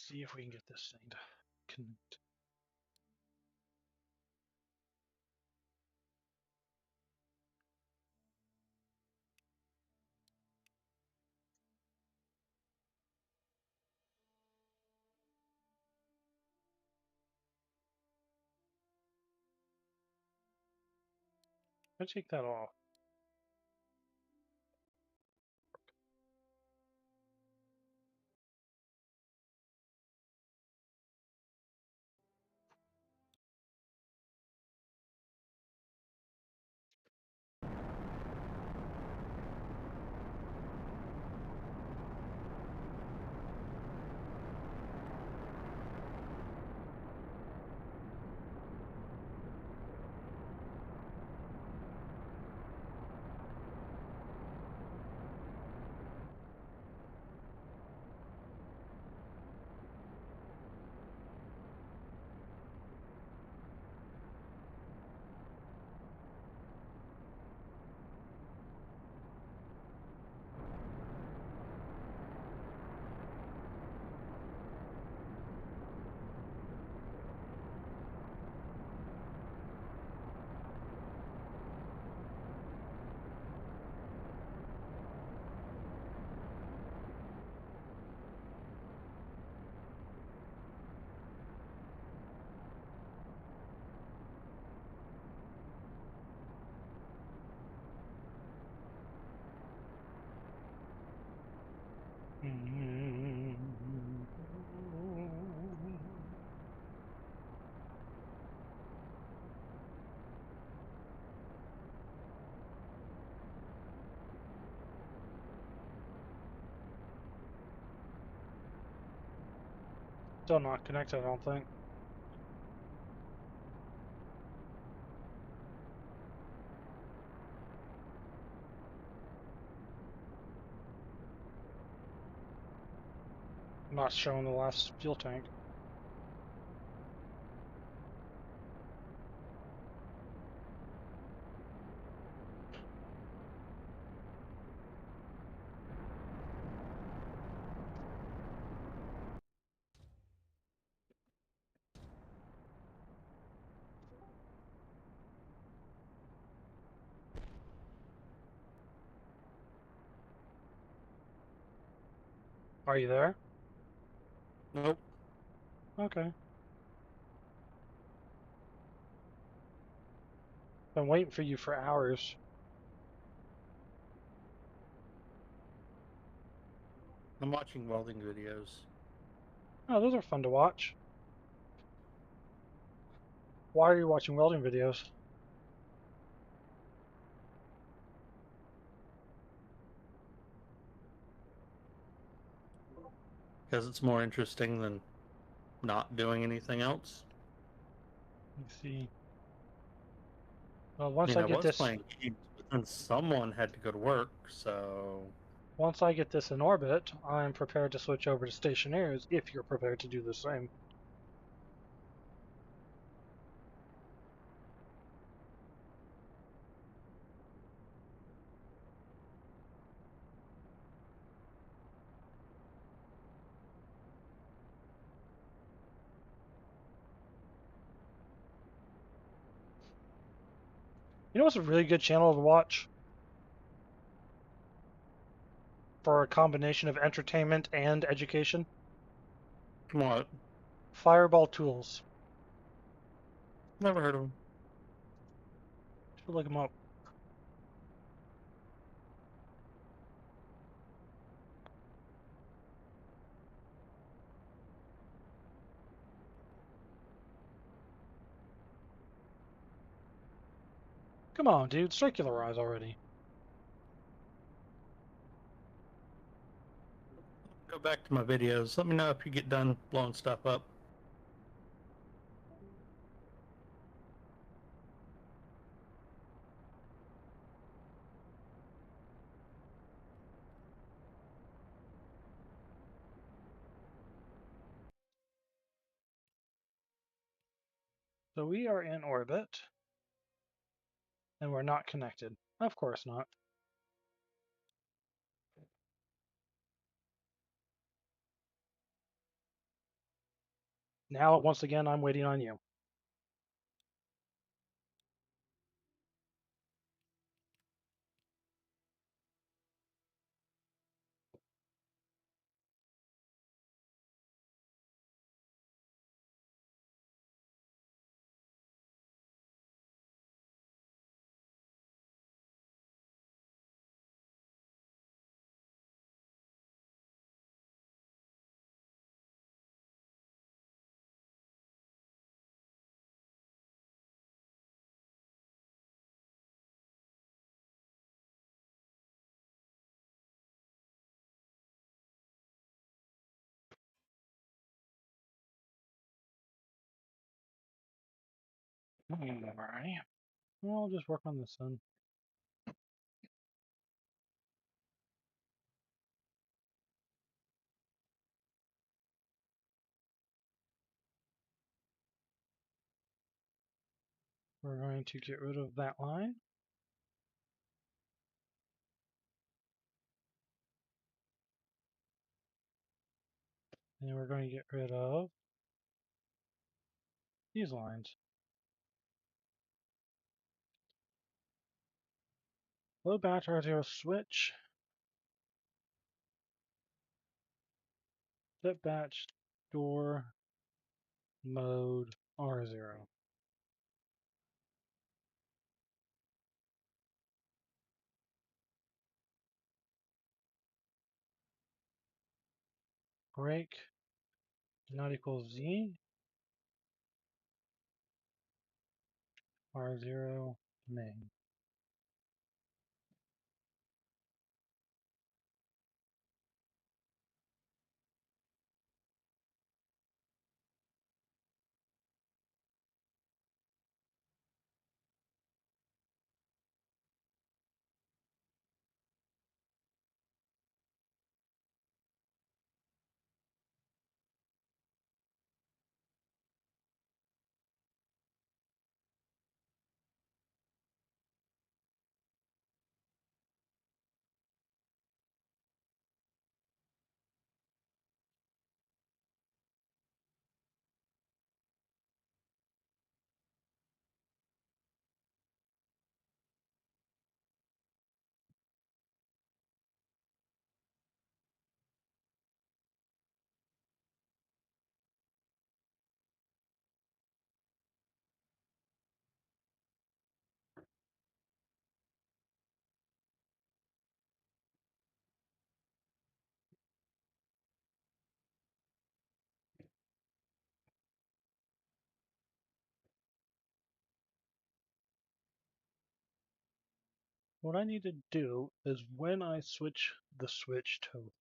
see if we can get this thing to connect. I take that off. Still not connected, I don't think. Not showing the last fuel tank. Are you there? Nope. Okay. Been waiting for you for hours. I'm watching welding videos. Oh, those are fun to watch. Why are you watching welding videos? Because it's more interesting than not doing anything else. Let's see. Well, I mean, I was playing games, but then someone had to go to work, so... once I get this in orbit, I'm prepared to switch over to Stationeers if you're prepared to do the same. You know what's a really good channel to watch for a combination of entertainment and education? What? Fireball Tools. Never heard of them. Should look them up. Come on, dude, circularize already. Go back to my videos. Let me know if you get done blowing stuff up. So we are in orbit, and we're not connected. Of course not. Now, once again, I'm waiting on you. Alright. Well, I'll just work on this then. We're going to get rid of that line. And we're going to get rid of these lines. Load batch R0 switch. Set batch door mode R0. Break not equals Z R0 main. What I need to do is when I switch the switch to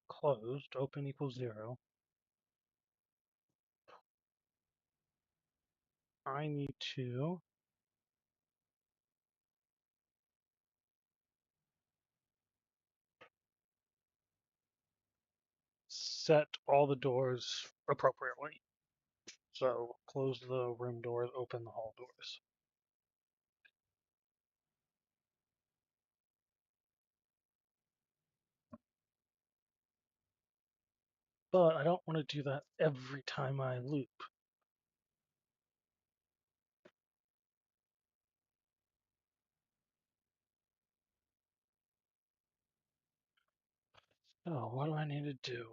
closed, open equals 0, I need to set all the doors appropriately. So close the room doors, open the hall doors. But I don't want to do that every time I loop. So what do I need to do?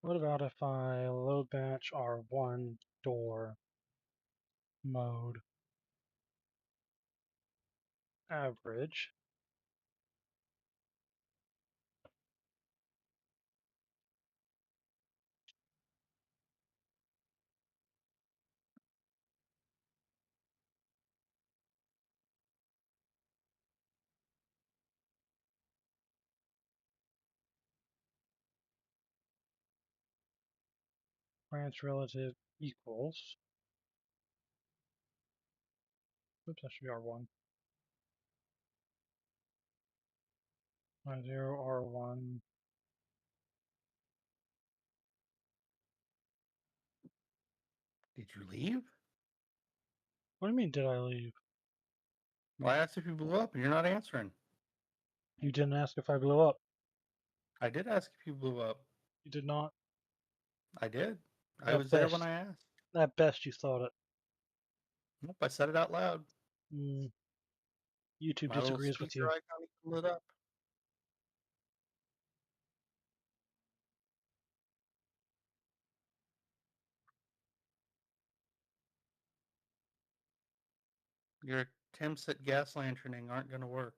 What about if I load batch R1 door mode average? Branch relative equals. Oops, that should be R1. I0 R1. Did you leave? What do you mean, did I leave? Well, I asked if you blew up, and you're not answering. You didn't ask if I blew up. I did ask if you blew up. You did not. I did. I At was there when best, I asked. at best, you thought it. Nope, I said it out loud. Mm, YouTube My little disagrees with speaker you. icon even lit up. Your attempts at gas lanterning aren't going to work.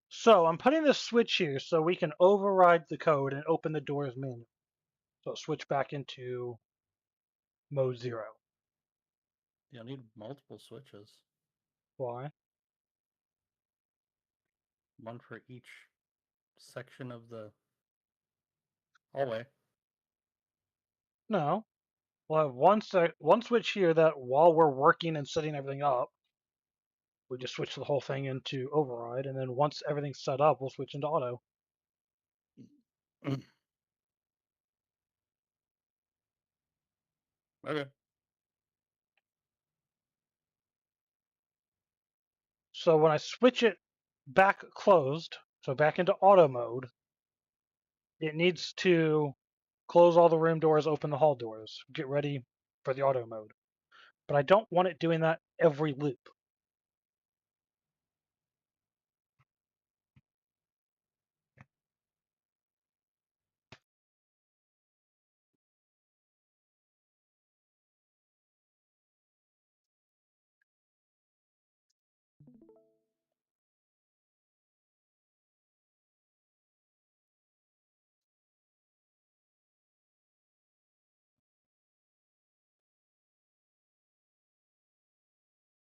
So I'm putting this switch here so we can override the code and open the doors manually. So switch back into mode 0. You'll need multiple switches, Why? one for each section of the hallway. No. We'll have one switch here that while we're working and setting everything up, we just switch the whole thing into override, and then once everything's set up, we'll switch into auto. Okay. So when I switch it back closed, so back into auto mode, it needs to close all the room doors, open the hall doors, get ready for the auto mode. But I don't want it doing that every loop.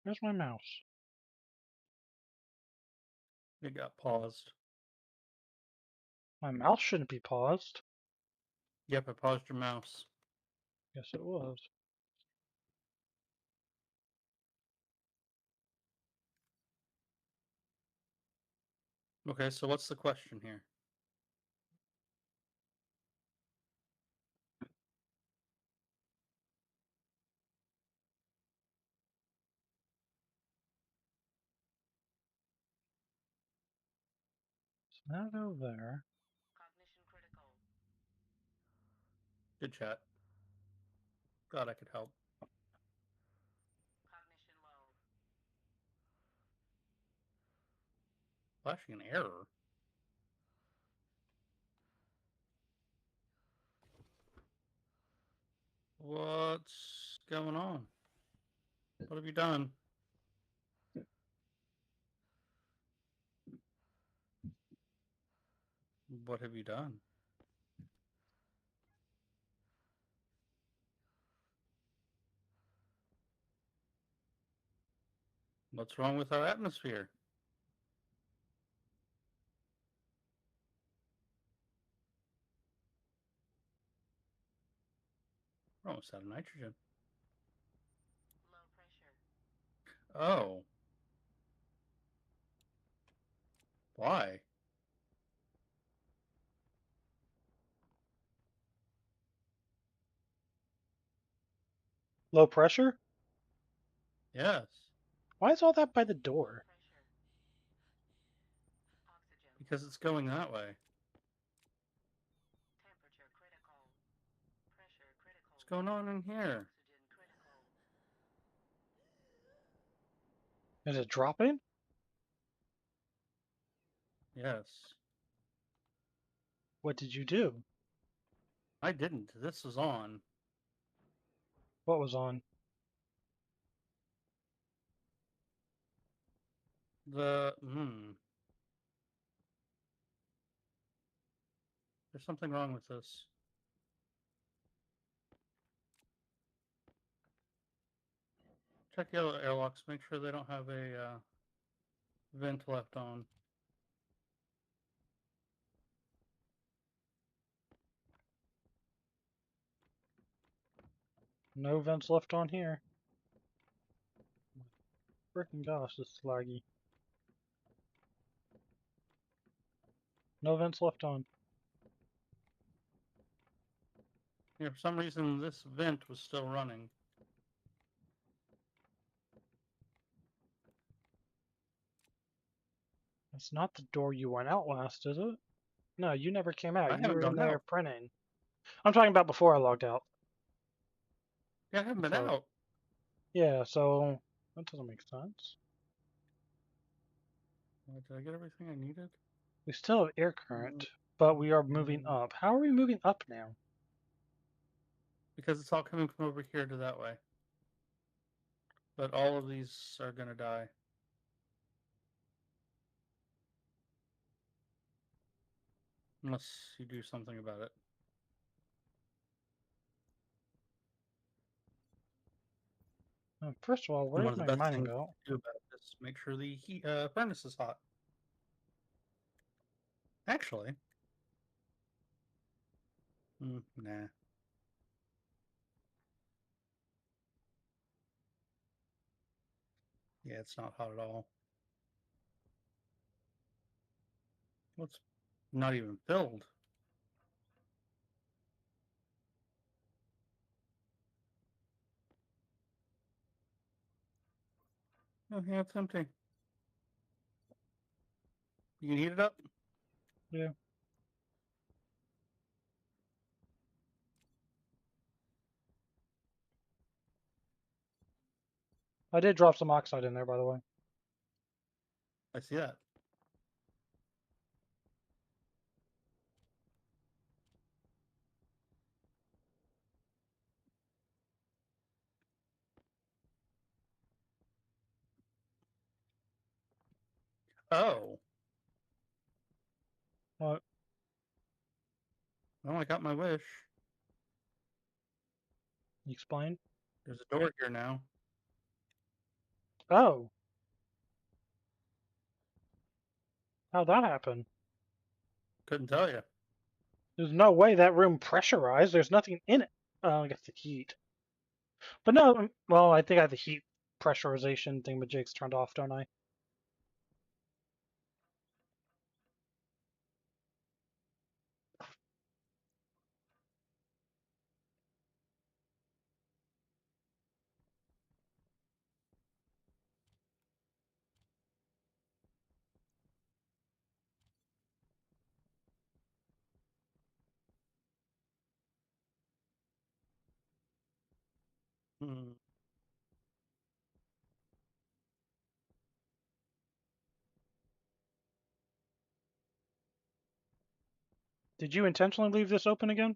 Where's my mouse? It got paused. My mouse shouldn't be paused. Yep, I paused your mouse. Yes, it was. Okay, so what's the question here? So now go there. Good chat. Glad I could help. Flashing an error? What's going on? What have you done? What have you done? What's wrong with our atmosphere? We're almost out of nitrogen. Oh, why? Low pressure? Yes, Why is all that by the door? because it's going that way. What's going on in here? Is it dropping? Yes. What did you do? I didn't. This was on. What was on? There's something wrong with this. Check the other airlocks. Make sure they don't have a vent left on. No vents left on here. Freaking gosh, this is laggy. No vents left on. Yeah, for some reason this vent was still running. That's not the door you went out last, is it? No, you never came I out. You haven't were in gone there out. printing. I'm talking about before I logged out. Yeah, I haven't been So, out. yeah, so that doesn't make sense. Did I get everything I needed? We still have air current, but we are moving up. How are we moving up now? Because it's all coming from over here to that way. But all of these are gonna die. Unless you do something about it. First of all, And one where's of the my best mining things belt? to do about it is make sure the furnace is hot. Actually, nah. Yeah, it's not hot at all. Well, it's not even filled. Oh, yeah, it's empty. You can heat it up? Yeah. I did drop some oxide in there, by the way. I see that. Oh. What? Well, I got my wish. Explain? There's a door here now. Oh, how'd that happen? Couldn't tell you. There's no way that room pressurized. There's nothing in it. Oh, I guess the heat. But no, well, I think I have the heat pressurization thingamajigs turned off, don't I? Hmm. Did you intentionally leave this open again?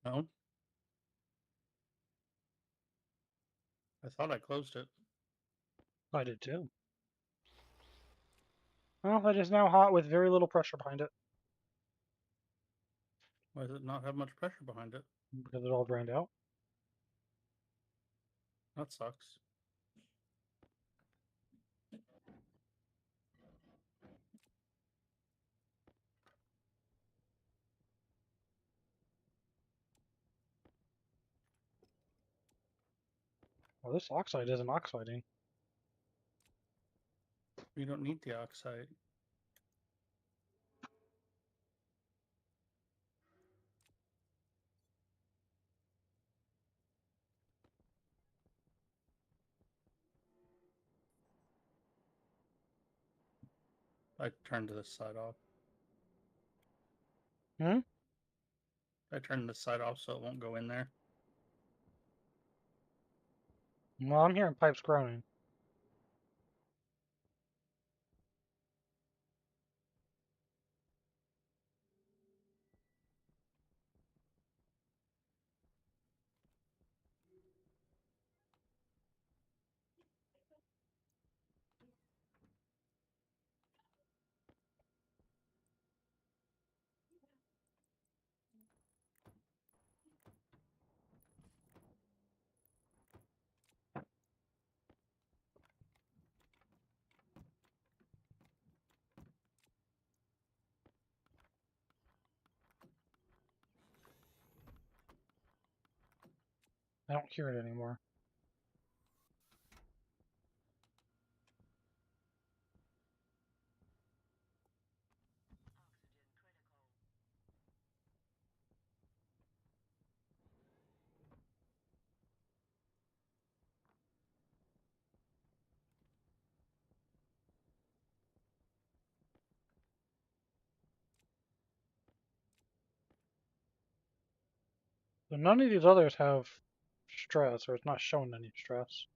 No, I thought I closed it. I did too. Well, it is now hot with very little pressure behind it Why does it not have much pressure behind it? because it all drained out. That sucks. Well, this oxide isn't oxiding. You don't need the oxide. I turned this side off. Hmm? I turned this side off so it won't go in there. Well, I'm hearing pipes groaning. I don't hear it anymore. So none of these others have stress, or it's not showing any stress.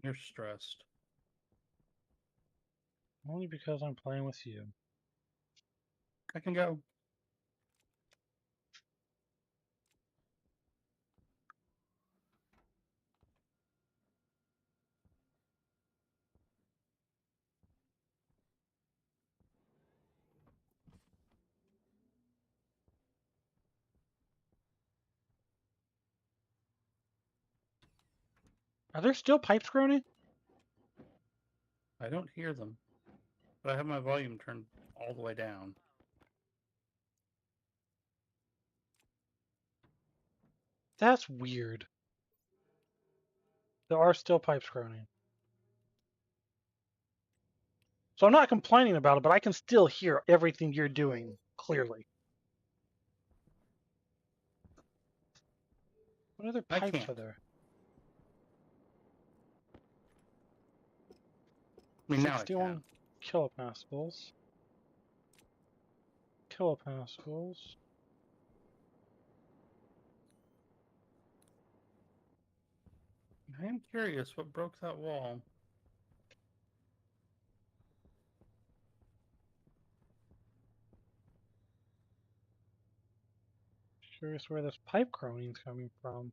You're stressed. Only because I'm playing with you. I can go. Are there still pipes groaning? I don't hear them, but I have my volume turned all the way down. That's weird. There are still pipes groaning. So I'm not complaining about it, but I can still hear everything you're doing clearly. What other I pipes can't. are there? I mean, now I 61 can. kilopascals. Kilopascals. I am curious what broke that wall. Curious where this pipe groaning's coming from.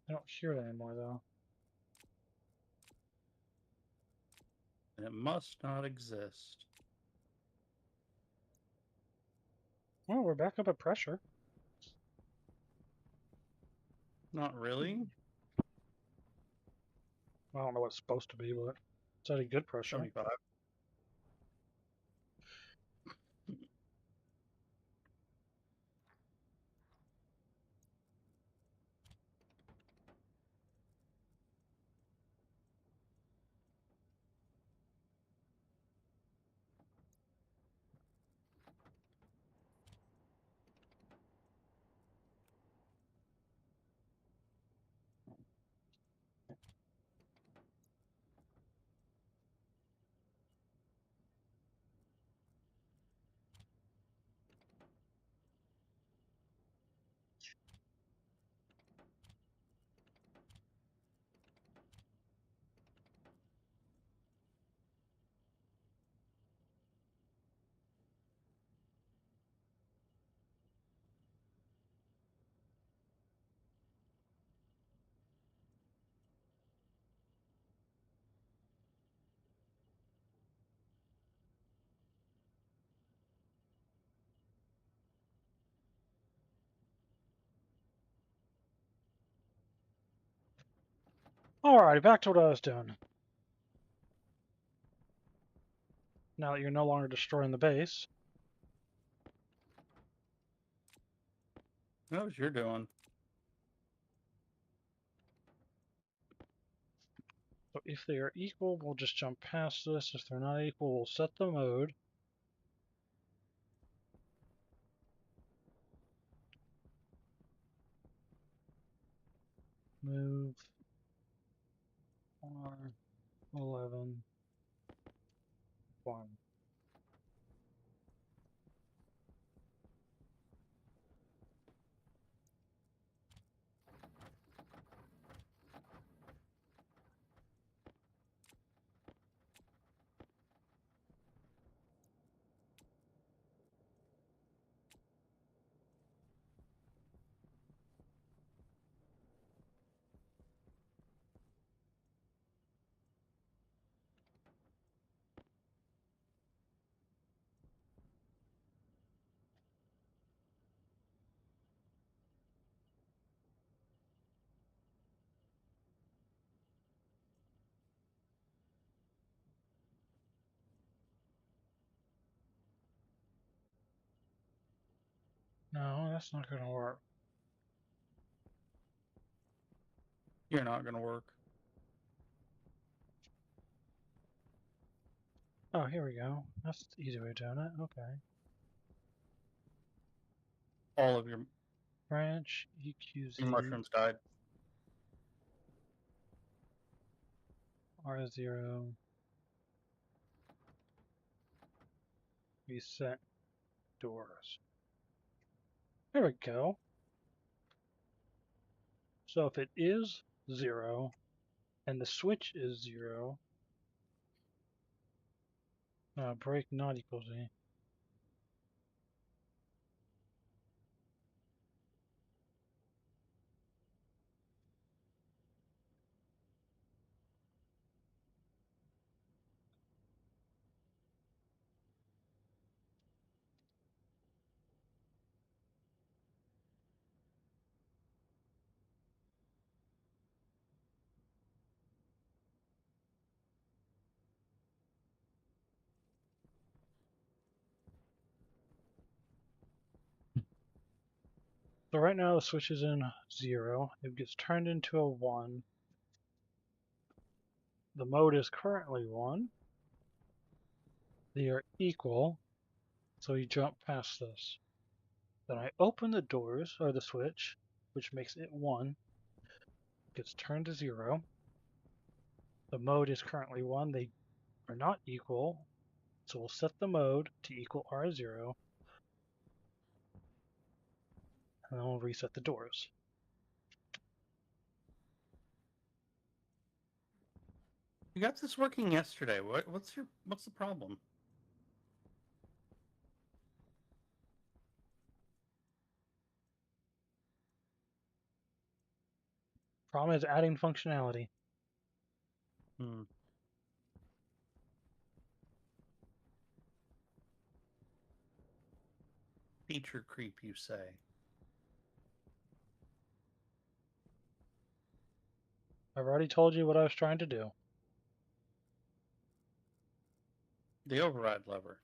I don't hear it anymore though. And it must not exist. Well, we're back up at pressure. Not really. I don't know what it's supposed to be, but it's at a good pressure. 75. Alrighty, back to what I was doing. Now that you're no longer destroying the base. That was you're doing. So if they are equal, we'll just jump past this. If they're not equal, we'll set the mode. Move R11 1. No, that's not going to work. You're not going to work. Oh, here we go. That's the easy way of doing it. Okay. All of your Branch, EQZ, mushrooms died. R0, reset doors. There we go. So if it is 0 and the switch is 0, break not equals E. So right now the switch is in 0. It gets turned into a 1. The mode is currently 1. They are equal, so you jump past this. Then I open the doors, or the switch, which makes it 1. Gets turned to 0. The mode is currently 1. They are not equal, so we'll set the mode to equal R0, and then we'll reset the doors. You got this working yesterday. What's the problem? Problem is adding functionality. Hmm. Feature creep, you say? I've already told you what I was trying to do. The override lever.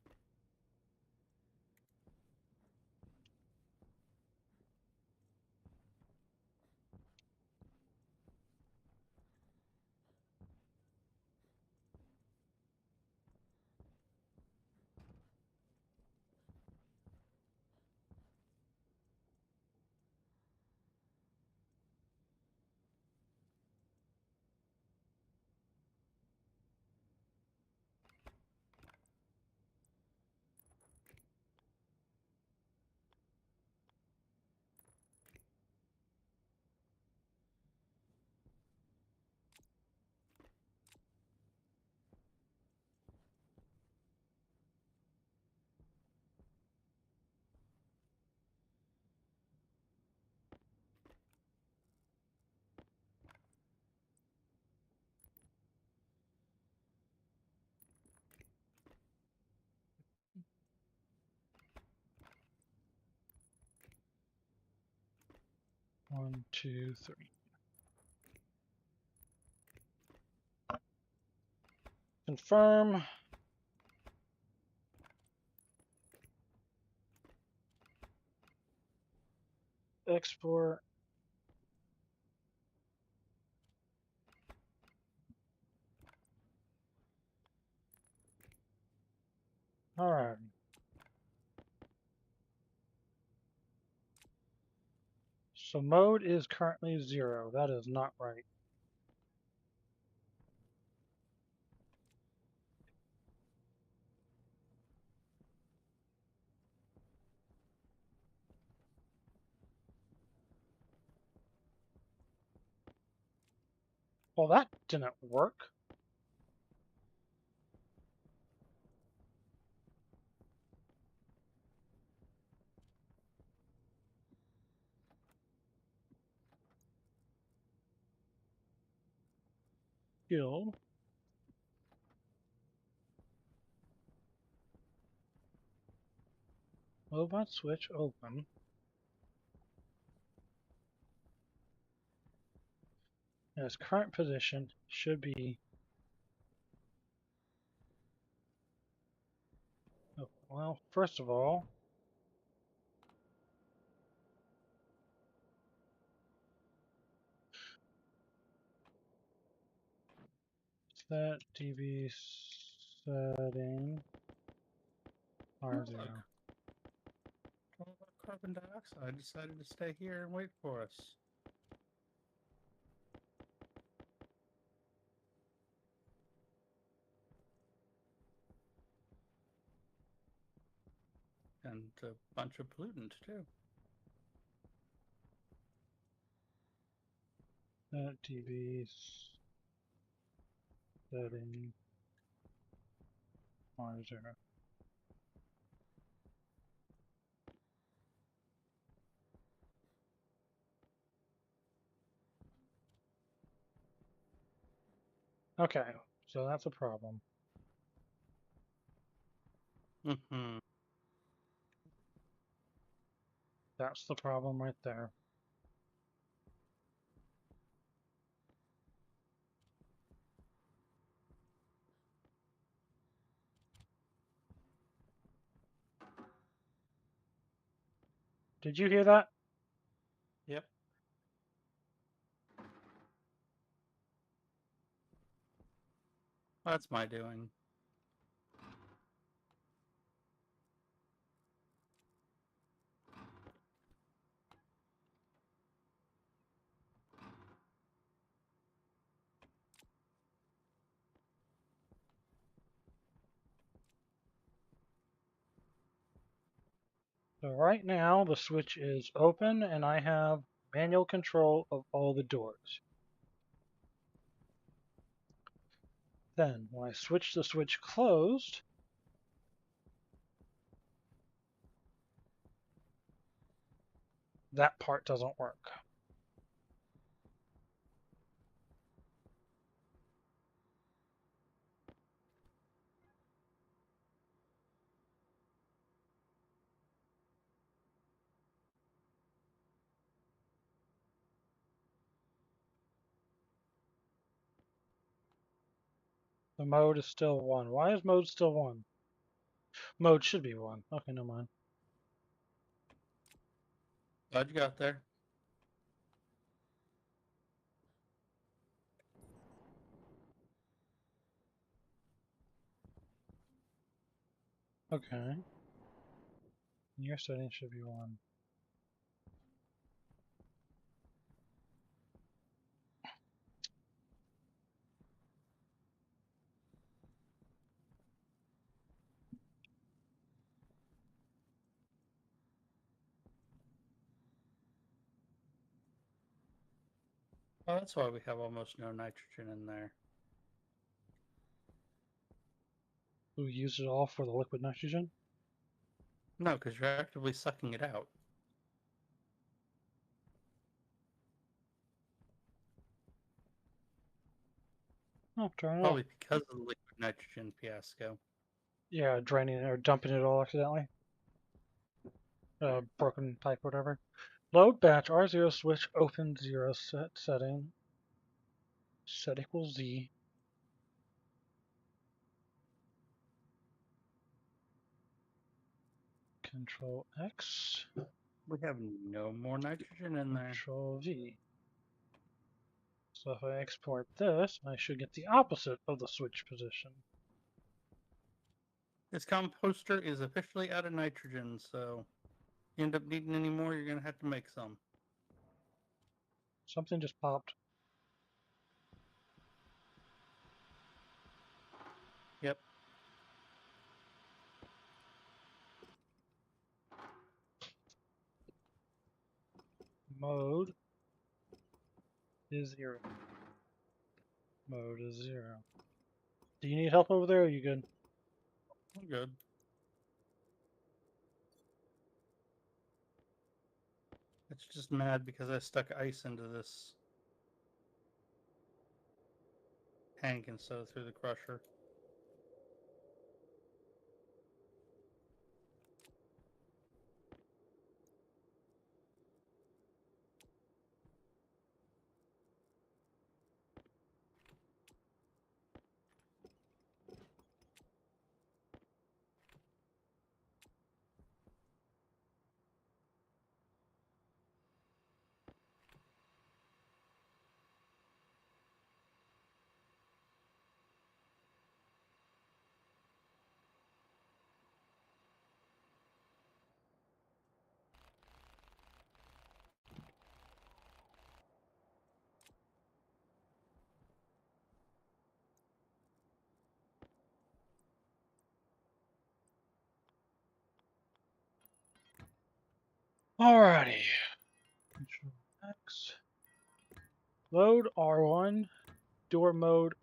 One, two, three. Confirm. Export. All right. So mode is currently 0. That is not right. Well, that didn't work. Guild. Robot switch open. And its current position should be. Oh, well, first of all, Set dB setting R0. Look, all that carbon dioxide decided to stay here and wait for us. And a bunch of pollutants, too. Set dB setting R0. Okay, so that's a problem. Mm-hmm. That's the problem right there. Did you hear that? Yep. That's my doing. So right now the switch is open and I have manual control of all the doors. Then when I switch the switch closed, that part doesn't work. The mode is still 1. Why is mode still 1? Mode should be 1. Okay, never mind. Glad you got there. Okay. Your setting should be 1. Oh, that's why we have almost no nitrogen in there. We used it all for the liquid nitrogen? No, because you're actively sucking it out. Oh, turn it off. Probably because of the liquid nitrogen fiasco. Yeah, draining it or dumping it all accidentally. Broken pipe, whatever. Load batch R0 switch open 0 setting. Set equals Z. Control X. We have no more nitrogen in there. Control V. So if I export this, I should get the opposite of the switch position. This composter is officially out of nitrogen, so you end up needing any more, you're going to have to make some. Something just popped. Yep. Mode is 0. Mode is 0. Do you need help over there or are you good? I'm good. It's just mad because I stuck ice into this tank instead of through the crusher. Alrighty. Control X. Load R1. Door mode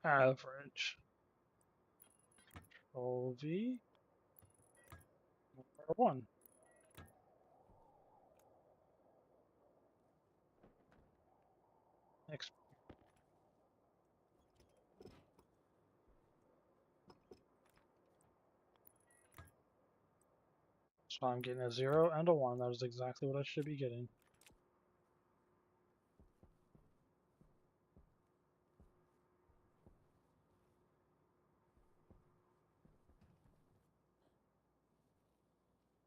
average. Control V. R1. Next. So I'm getting a 0 and a 1. That is exactly what I should be getting.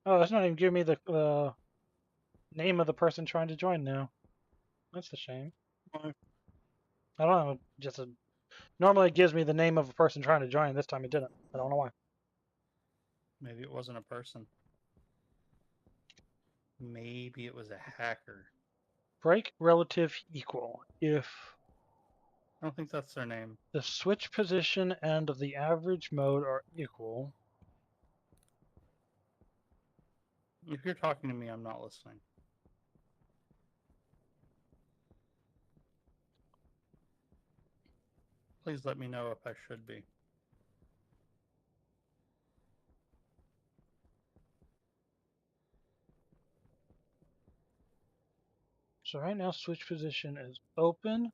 Oh, that's not even giving me the name of the person trying to join now. That's a shame. Why? I don't know. Normally it gives me the name of a person trying to join. This time it didn't. I don't know why. Maybe it wasn't a person. Maybe it was a hacker. Break relative equal. If I don't think that's their name. the switch position and the average mode are equal. If you're talking to me, I'm not listening. Please let me know if I should be. So right now switch position is open.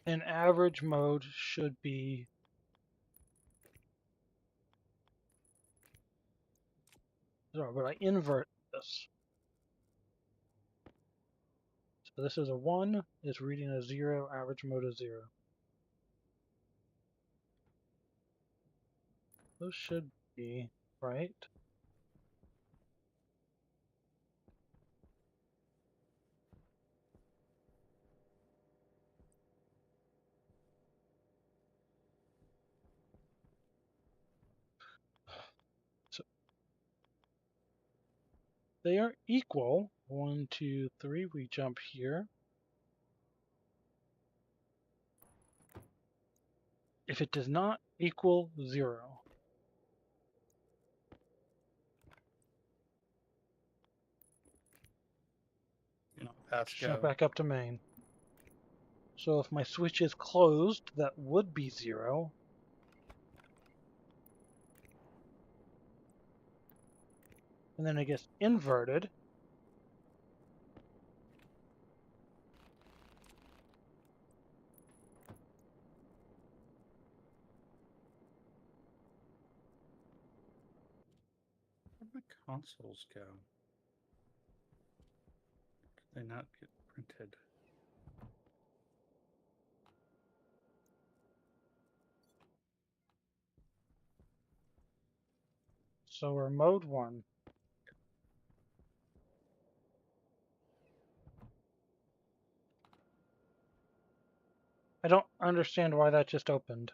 And average mode should be zero, but I invert this. So this is a 1, it's reading a 0, average mode is 0. Those should be right. So they are equal. 1, 2, 3, we jump here. If it does not equal 0, You know, pass jump go. back up to main. So if my switch is closed, that would be 0. And then it gets inverted. Where'd my consoles go? Did they not get printed? So we're mode 1. I don't understand why that just opened.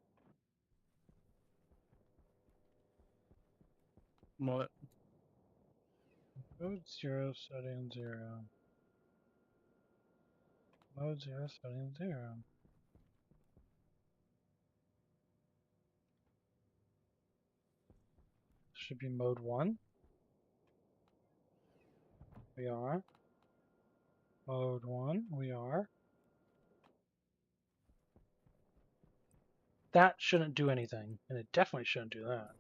What? Mode 0, setting 0. Mode 0, setting 0. Should be mode 1. We are. Mode 1, we are. That shouldn't do anything, and it definitely shouldn't do that.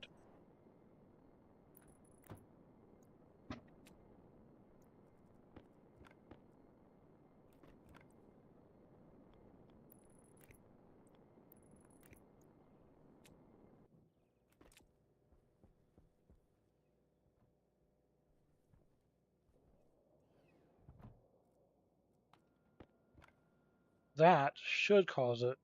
That should cause it.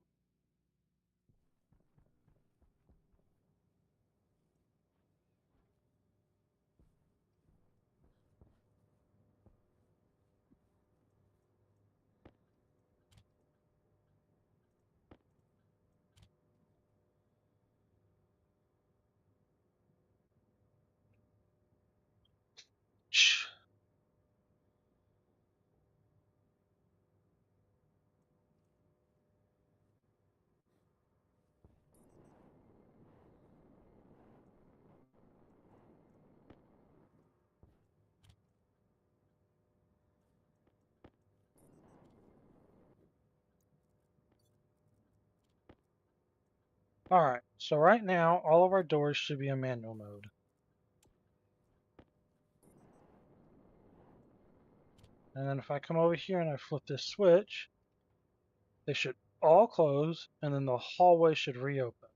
Shh. Alright, so right now, all of our doors should be in manual mode. And then if I come over here and I flip this switch, they should all close, and then the hallway should reopen.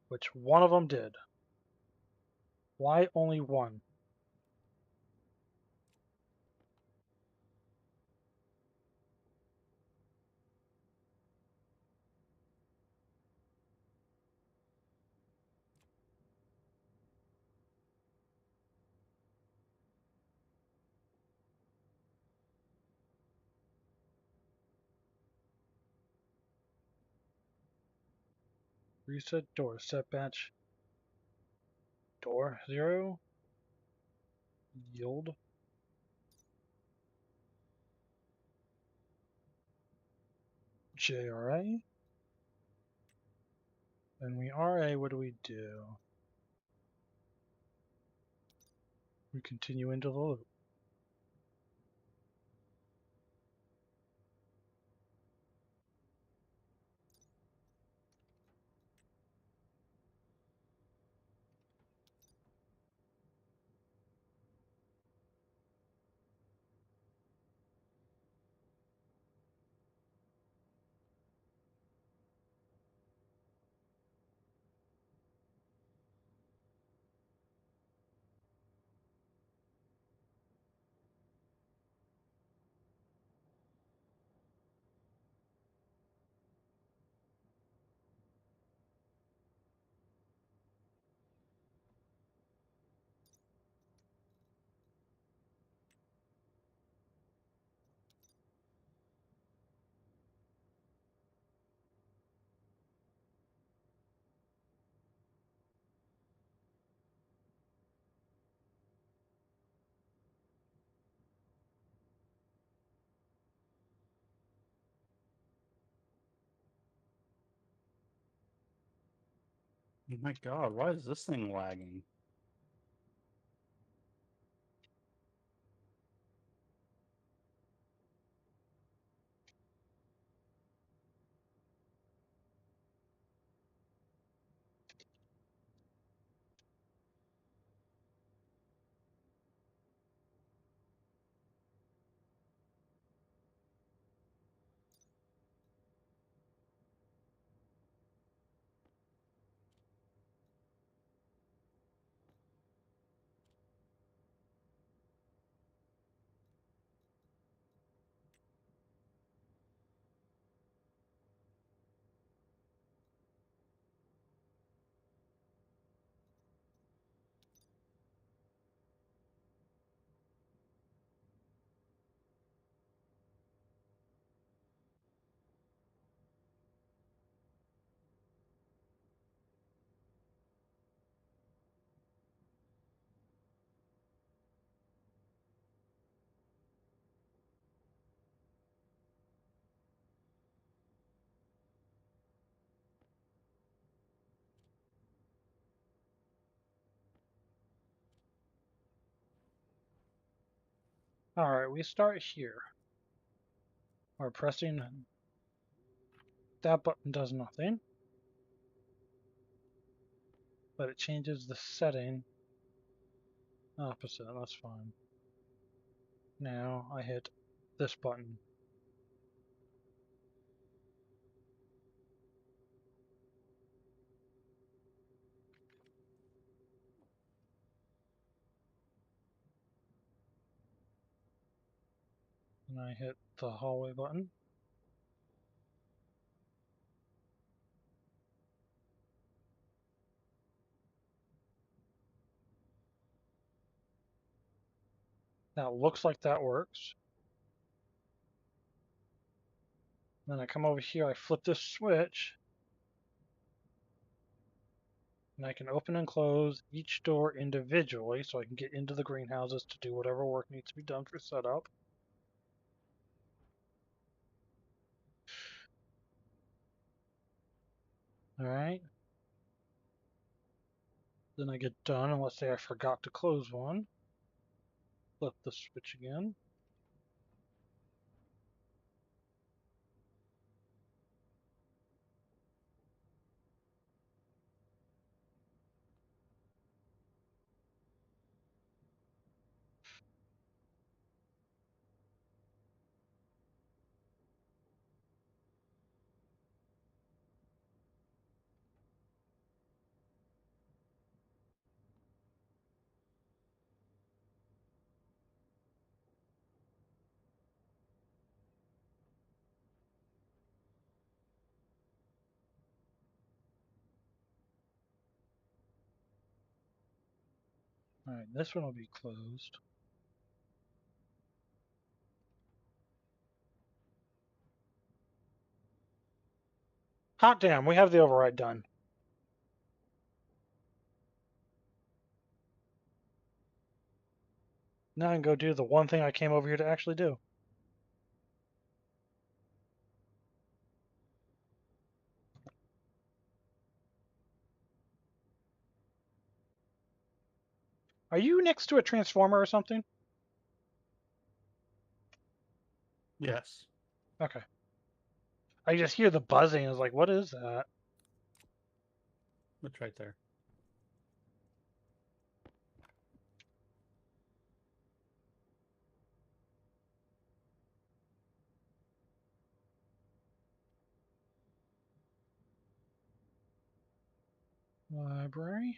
Which one of them did. Why only one? Reset door, set batch, door 0, yield, JRA. Then we RA, what do? We continue into the loop. Oh my god, why is this thing lagging? Alright, we start here. We're pressing that button does nothing, but it changes the setting opposite. That's fine. Now I hit this button. And I hit the hallway button. Now it looks like that works. Then I come over here, I flip this switch, and I can open and close each door individually so I can get into the greenhouses to do whatever work needs to be done for setup. Alright. Then I get done, and let's say I forgot to close one. Flip the switch again. Alright, this one will be closed. Hot damn, we have the override done. Now I can go do the one thing I came over here to actually do. Are you next to a transformer or something? Yes. Okay. I just hear the buzzing. I was like, what is that? It's right there. Library.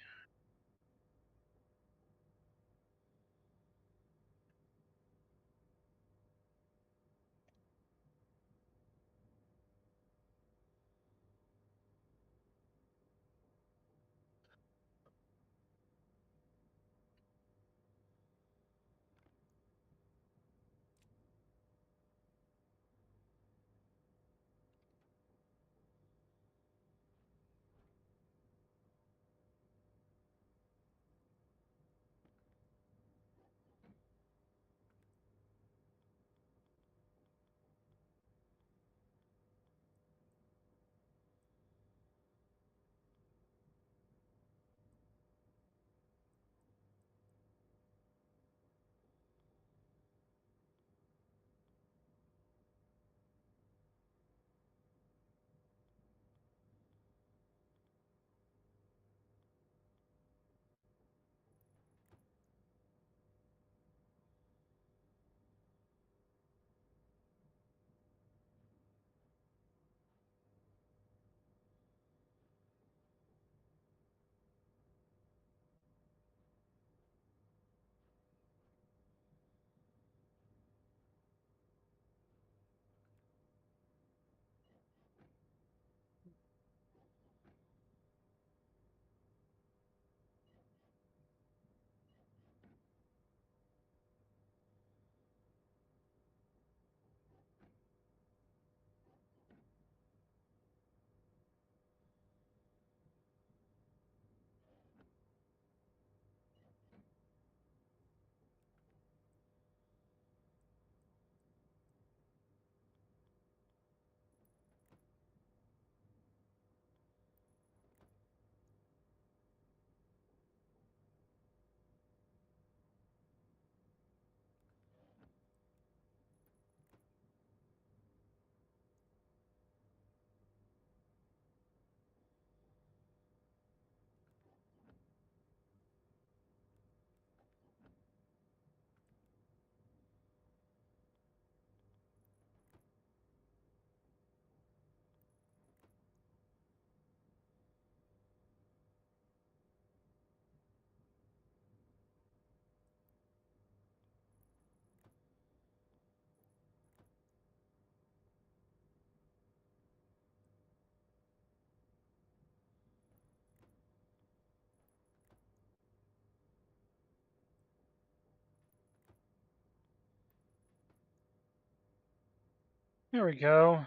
There we go.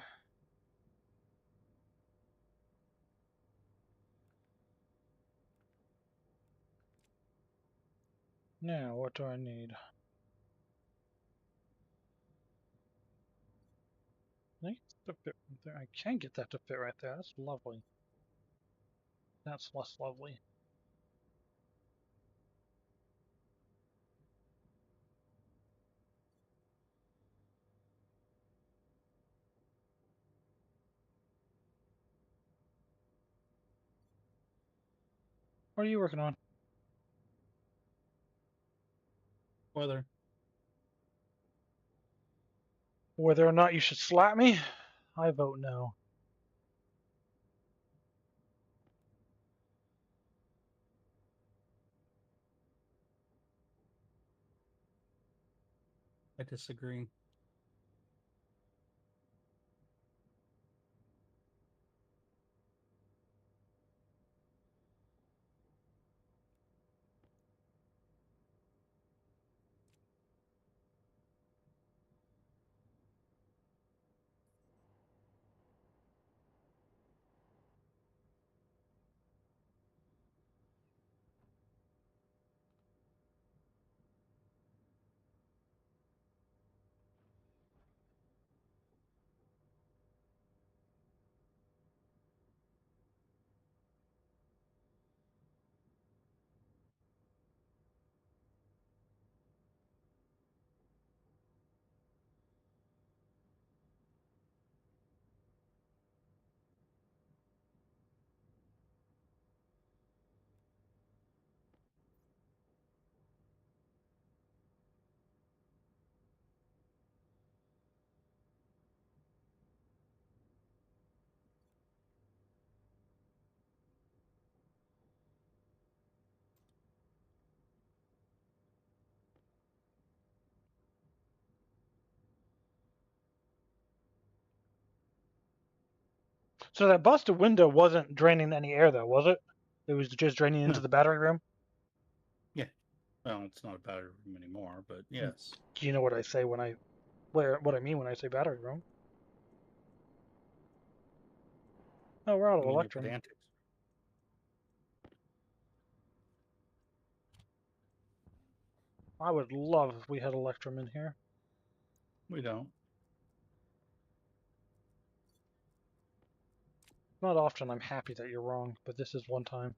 Now, what do I need? I think it's to fit right there. I can get that to fit right there. That's lovely. That's less lovely. What are you working on? Whether Whether or not you should slap me? I vote no. I disagree. So that busted window wasn't draining any air, though, was it? It was just draining into No. the battery room. Yeah. Well, it's not a battery room anymore, but yes. Do you know what I say when what I mean when I say battery room? Oh, we're out of I mean, your electrum. pedantics. I would love if we had electrum in here. We don't. Not often I'm happy that you're wrong, but this is one time.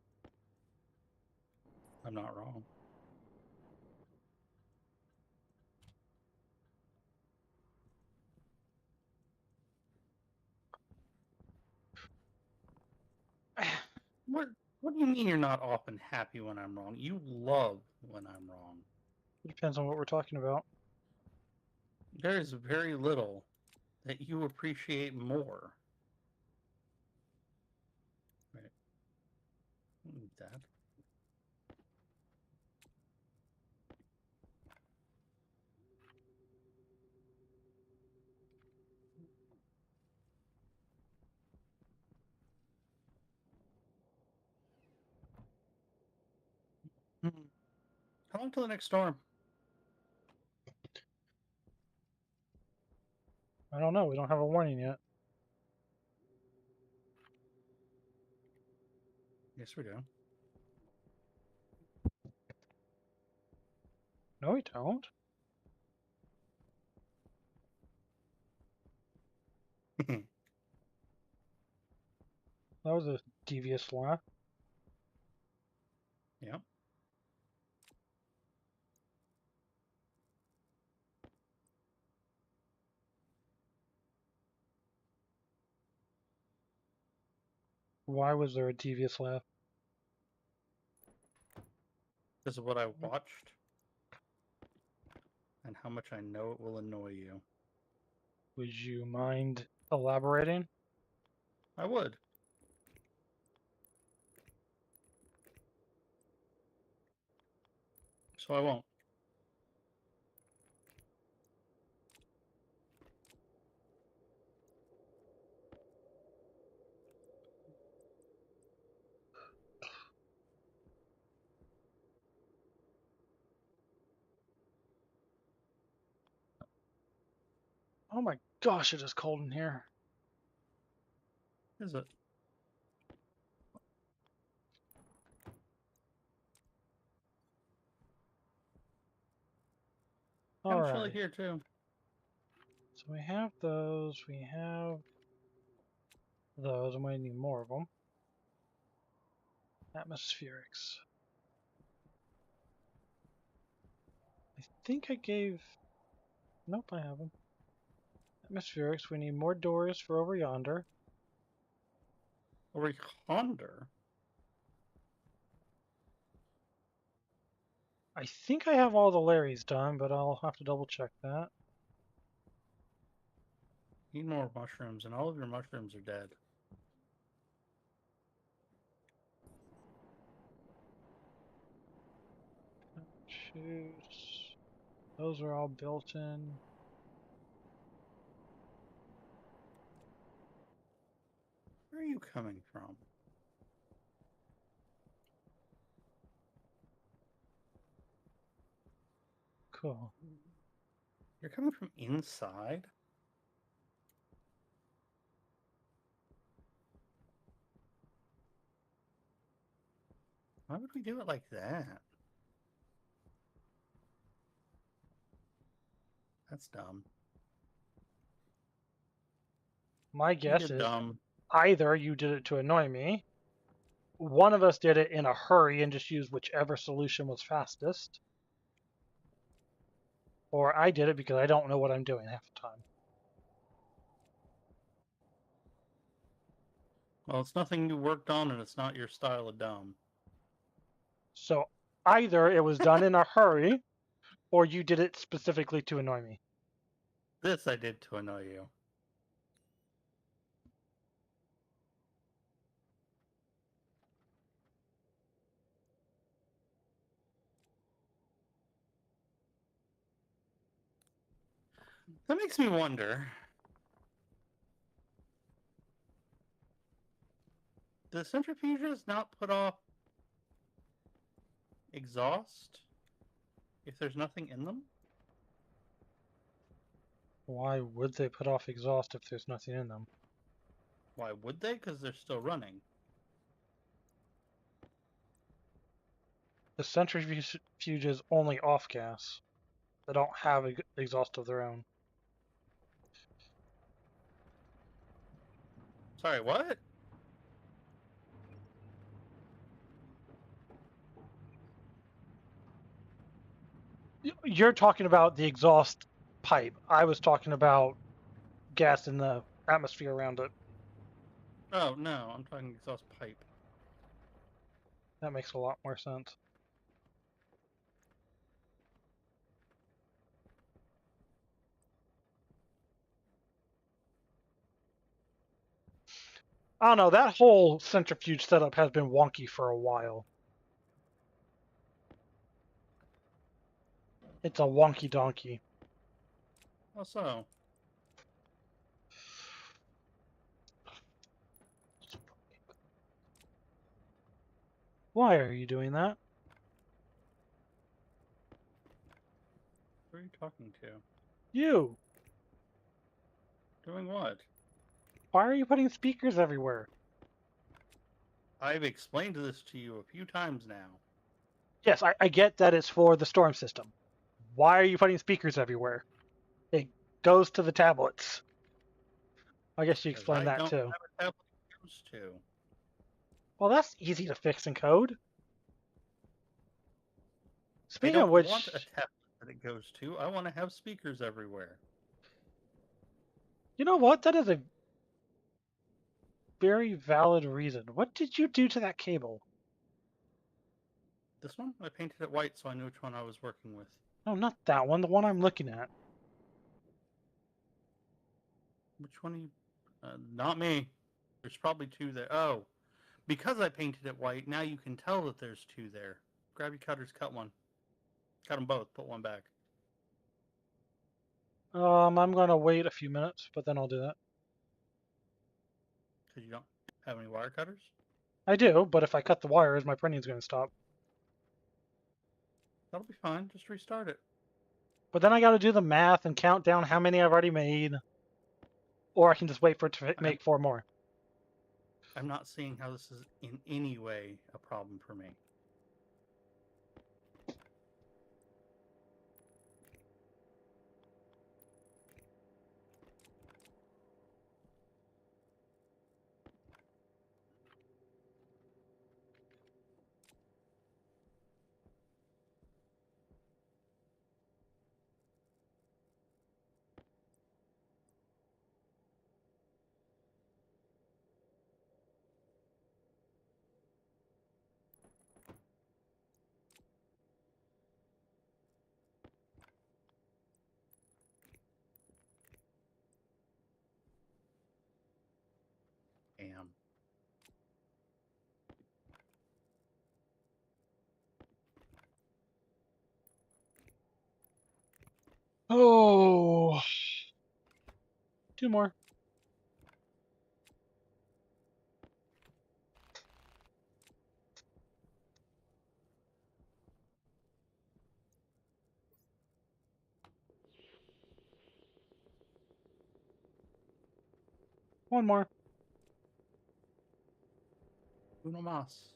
I'm not wrong. What? What do you mean you're not often happy when I'm wrong? You love when I'm wrong. It depends on what we're talking about. There is very little that you appreciate more. Right. That. How long till the next storm? I don't know. We don't have a warning yet. Yes, we do. No, we don't. That was a devious laugh. Yeah. Why was there a devious laugh? This is what I watched and how much I know it will annoy you. Would you mind elaborating? I would. So I won't. Oh my gosh, it is cold in here. Is it? All I'm chilly right. here too. So we have those. We have those. I might need more of them. Atmospherics. I think I gave. Nope, I haven't. Atmospherics. We need more doors for over yonder. Over yonder. I think I have all the Larrys done, but I'll have to double check that. Need more mushrooms, and all of your mushrooms are dead. Choose. Those are all built in. Where are you coming from? Cool. You're coming from inside? Why would we do it like that? That's dumb. My We guess did is dumb. either you did it to annoy me, one of us did it in a hurry and just used whichever solution was fastest, or I did it because I don't know what I'm doing half the time. Well, it's nothing you worked on, and it's not your style of dumb. So either it was done in a hurry, or you did it specifically to annoy me. This I did to annoy you. That makes me wonder. The centrifuges not put off exhaust if there's nothing in them? Why would they put off exhaust if there's nothing in them? Why would they? Because they're still running. The centrifuge is only off gas. They don't have exhaust of their own. Sorry, what? You're talking about the exhaust pipe. I was talking about gas in the atmosphere around it. Oh, no, I'm talking exhaust pipe. That makes a lot more sense. I don't know, that whole centrifuge setup has been wonky for a while. It's a wonky donkey. How so? Why are you doing that? Who are you talking to? You! Doing what? Why are you putting speakers everywhere? I've explained this to you a few times now. Yes, I get that it's for the storm system. Why are you putting speakers everywhere? It goes to the tablets. I guess you Because explained I that don't too. have a tablet it goes to. Well, that's easy to fix in code. I Speaking of don't want a which, tablet that it goes to. I want to have speakers everywhere. you know what? That is a very valid reason. What did you do to that cable? This one, I painted it white so I knew which one I was working with. No, not that one. The one I'm looking at. Which one are you... not me. There's probably two there. Oh, because I painted it white, now you can tell that there's two there. Grab your cutters, cut one. Cut them both, put one back. I'm gonna wait a few minutes, but then I'll do that. Because you don't have any wire cutters? I do, but if I cut the wires, my printing's gonna stop. That'll be fine. Just restart it. But then I gotta do the math and count down how many I've already made, or I can just wait for it to I'm, make four more. I'm not seeing how this is in any way a problem for me. Damn. Oh, two more. One more. Uno mas.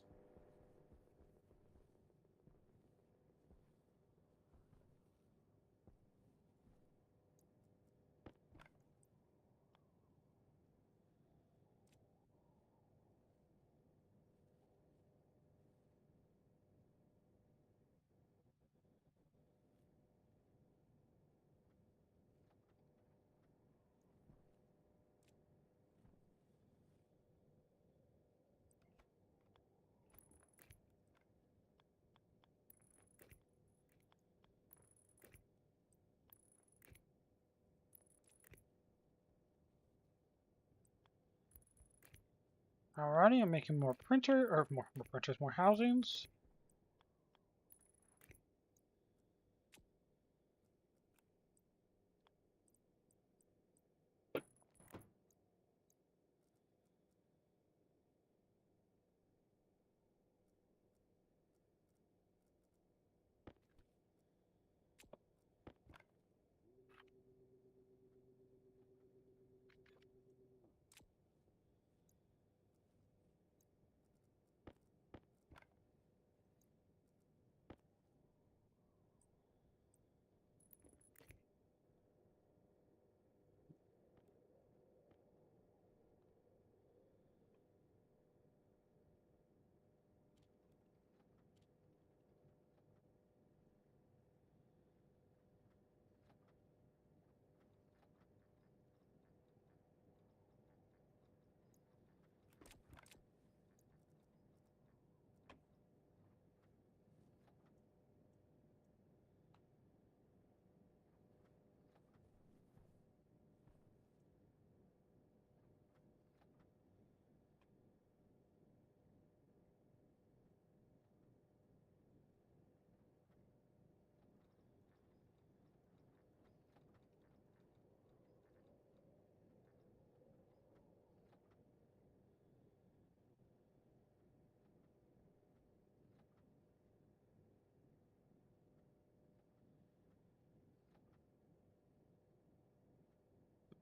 Alrighty, I'm making more printer, or more printers, more housings.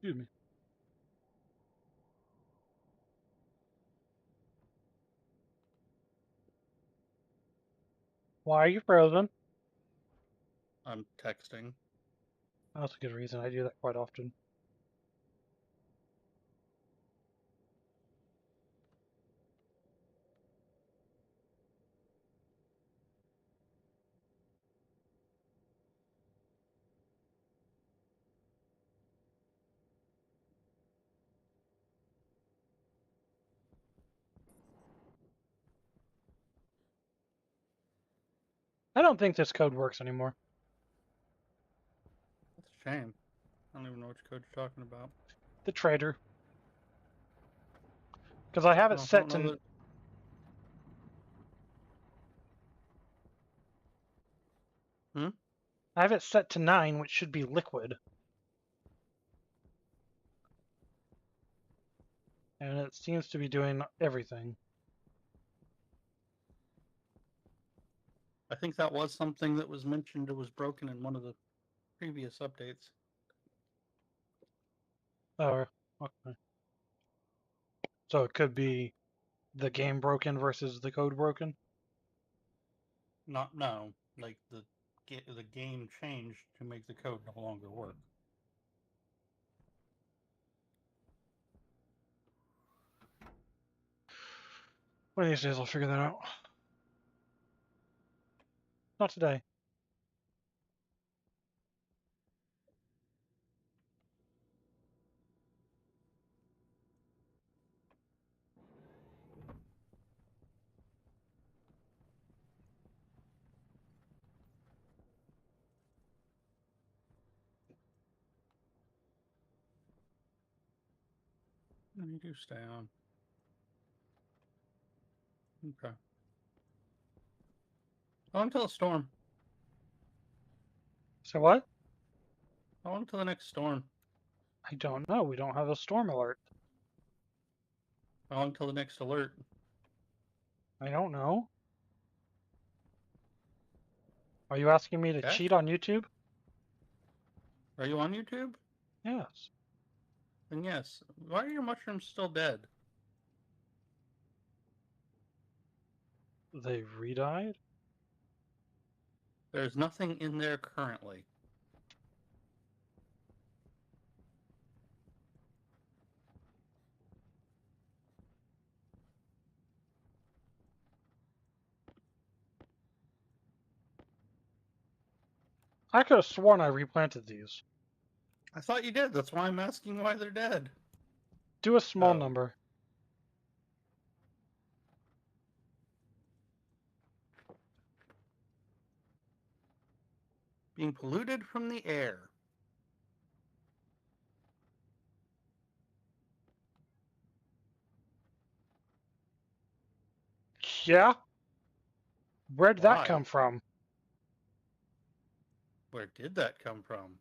Excuse me. Why are you frozen? I'm texting. That's a good reason. I do that quite often. I don't think this code works anymore. That's a shame. I don't even know which code you're talking about. The trader. Because I have it Well, I set don't know to that. Hmm? I have it set to 9, which should be liquid. And it seems to be doing everything. I think that was something that was mentioned. It was broken in one of the previous updates. Oh, okay. So it could be the game broken versus the code broken? Not no, like the game changed to make the code no longer work. One of these days I'll figure that out. Not today. You do stay on. Okay. Oh, until a storm. So what? Oh, until the next storm. I don't know. We don't have a storm alert. Oh, until the next alert. I don't know. Are you asking me to Okay. cheat on YouTube? Are you on YouTube? Yes. Then yes. Why are your mushrooms still dead? They re-died? There's nothing in there currently. I could have sworn I replanted these. I thought you did. That's why I'm asking why they're dead. Do a small Oh. number. Being polluted from the air. Yeah? Where'd that Why? come from? Where did that come from?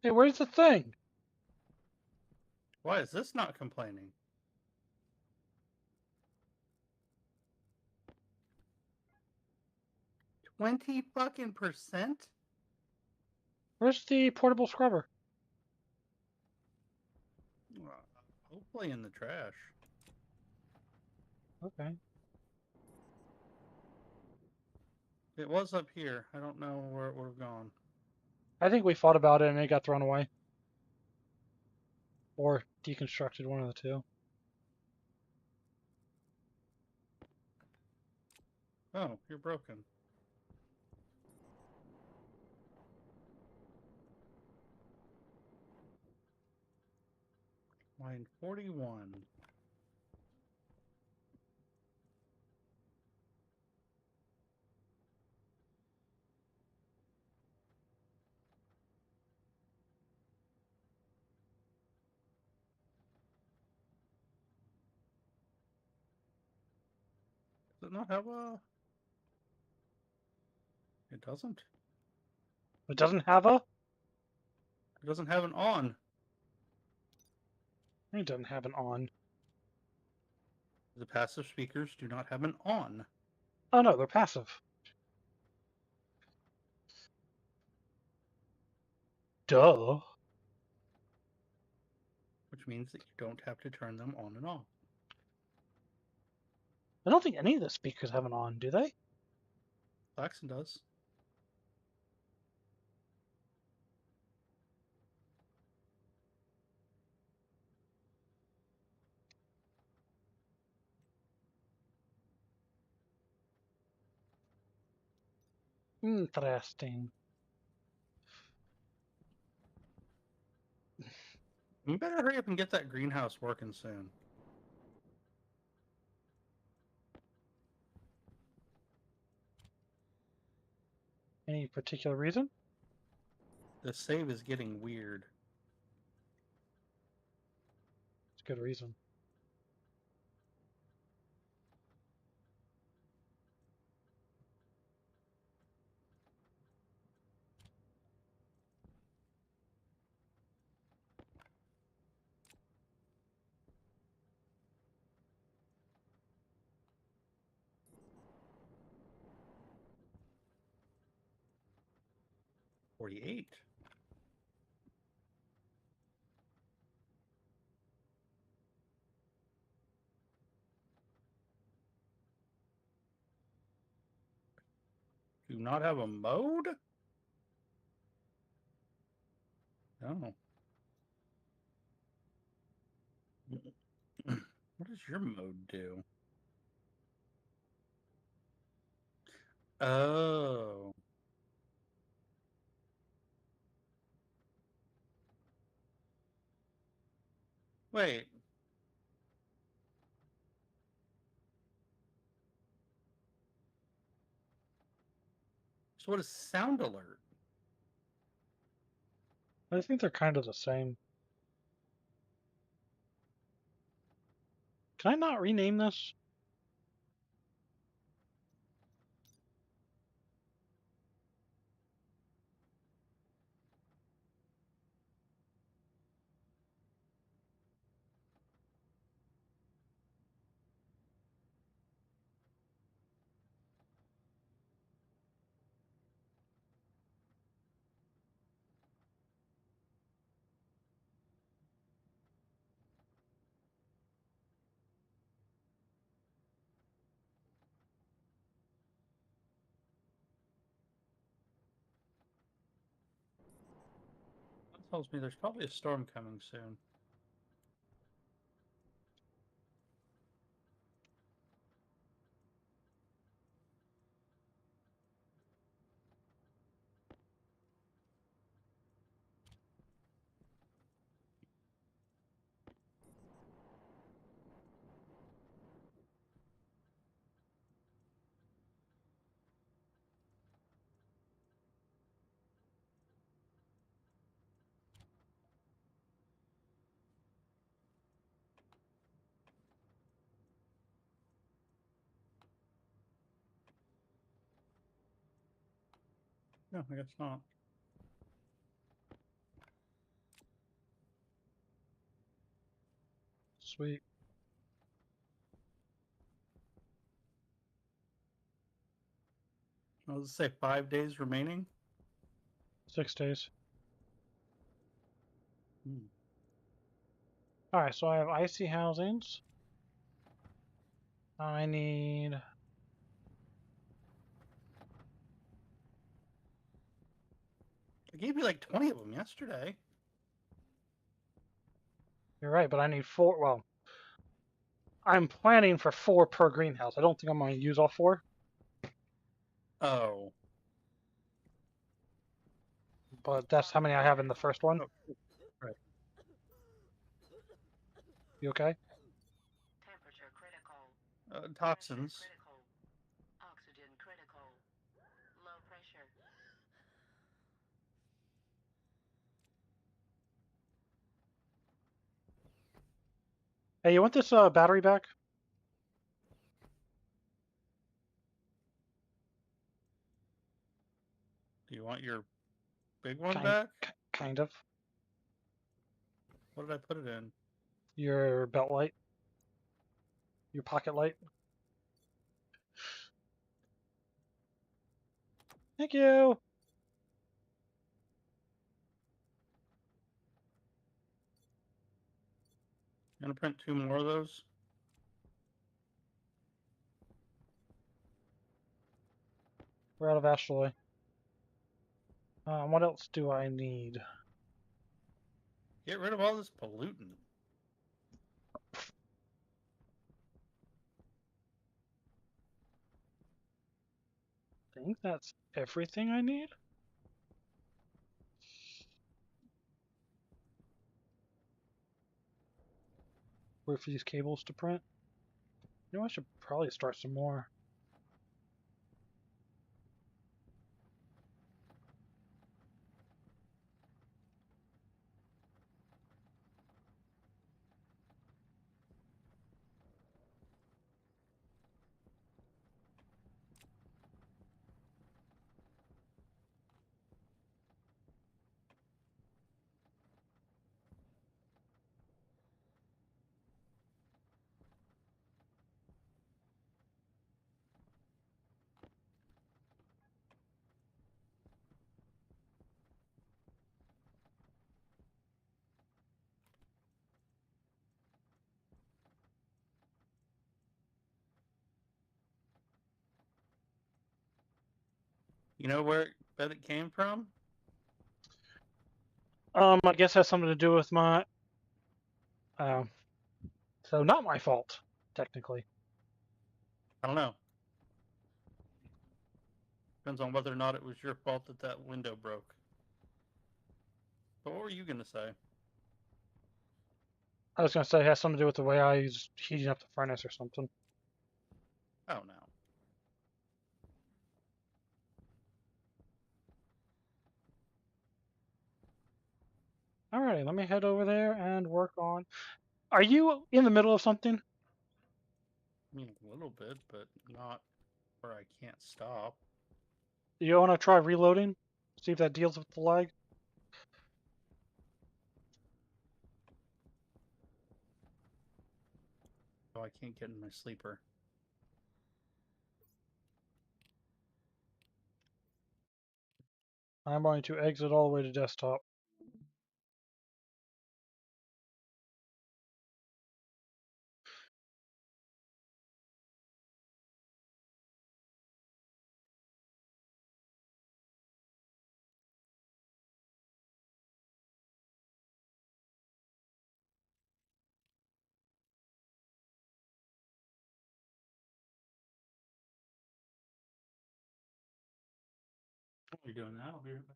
Hey, where's the thing? Why is this not complaining? 20 fucking percent? Where's the portable scrubber? Hopefully in the trash. Okay. It was up here. I don't know where it would have gone. I think we fought about it and it got thrown away. Or deconstructed, one of the two. Oh, you're broken. Line 41. Does it not have a... It doesn't. It doesn't have a? It doesn't have an on. It doesn't have an on. The passive speakers do not have an on. Oh no, they're passive. Duh. Which means that you don't have to turn them on and off. I don't think any of the speakers have an on, do they? Saxon does. Interesting. We better hurry up and get that greenhouse working soon. Any particular reason? The save is getting weird. It's a good reason. $48. Do not have a mode? No. What does your mode do? Oh. Wait. So what is sound alert? I think they're kind of the same. Can I not rename this? That tells me there's probably a storm coming soon. No, I guess not. Sweet. I was say 5 days remaining. 6 days. Hmm. Alright, so I have icy housings. I need... I gave you like 20 of them yesterday. You're right, but I need 4. Well, I'm planning for 4 per greenhouse. I don't think I'm going to use all 4. Oh. But that's how many I have in the first one. Oh, right. You okay? Temperature critical. Toxins. Critical. Oxygen critical. Low pressure. Hey, you want this battery back? Do you want your big one Kind, back? kind of. What did I put it in? Your belt light. Your pocket light. Thank you. Gonna print 2 more of those. We're out of asteroid. What else do I need? Get rid of all this pollutant. I think that's everything I need. Wait for these cables to print. You know, I should probably start some more. You know where bet it came from? I guess it has something to do with my. Um, so not my fault, technically. I don't know. Depends on whether or not it was your fault that that window broke. But what were you gonna say? I was gonna say it has something to do with the way I was heating up the furnace or something. Oh no. Alrighty, let me head over there and work on. Are you in the middle of something? I mean a little bit, but not where I can't stop. Do you want to try reloading? See if that deals with the lag? So I can't get in my sleeper. I'm going to exit all the way to desktop. What are you doing now? I'll be right back.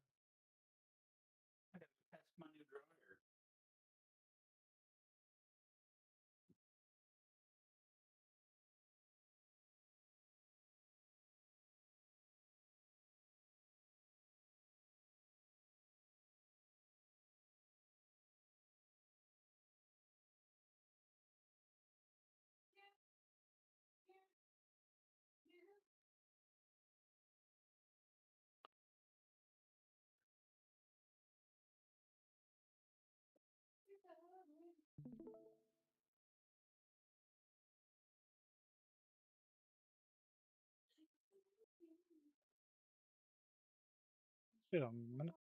I gotta test my new dryer. Wait a minute.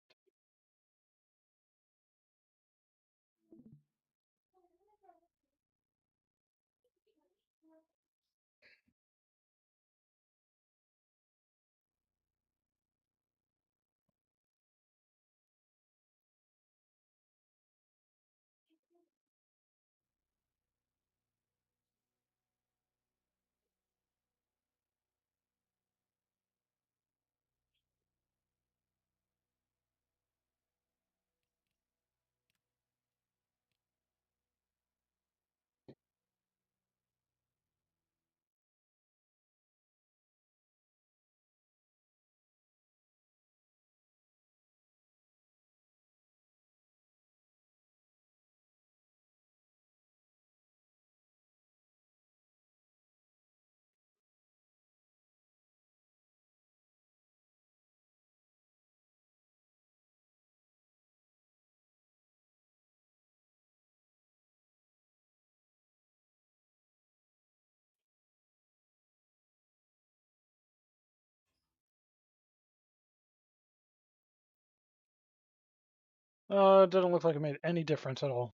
It doesn't look like it made any difference at all.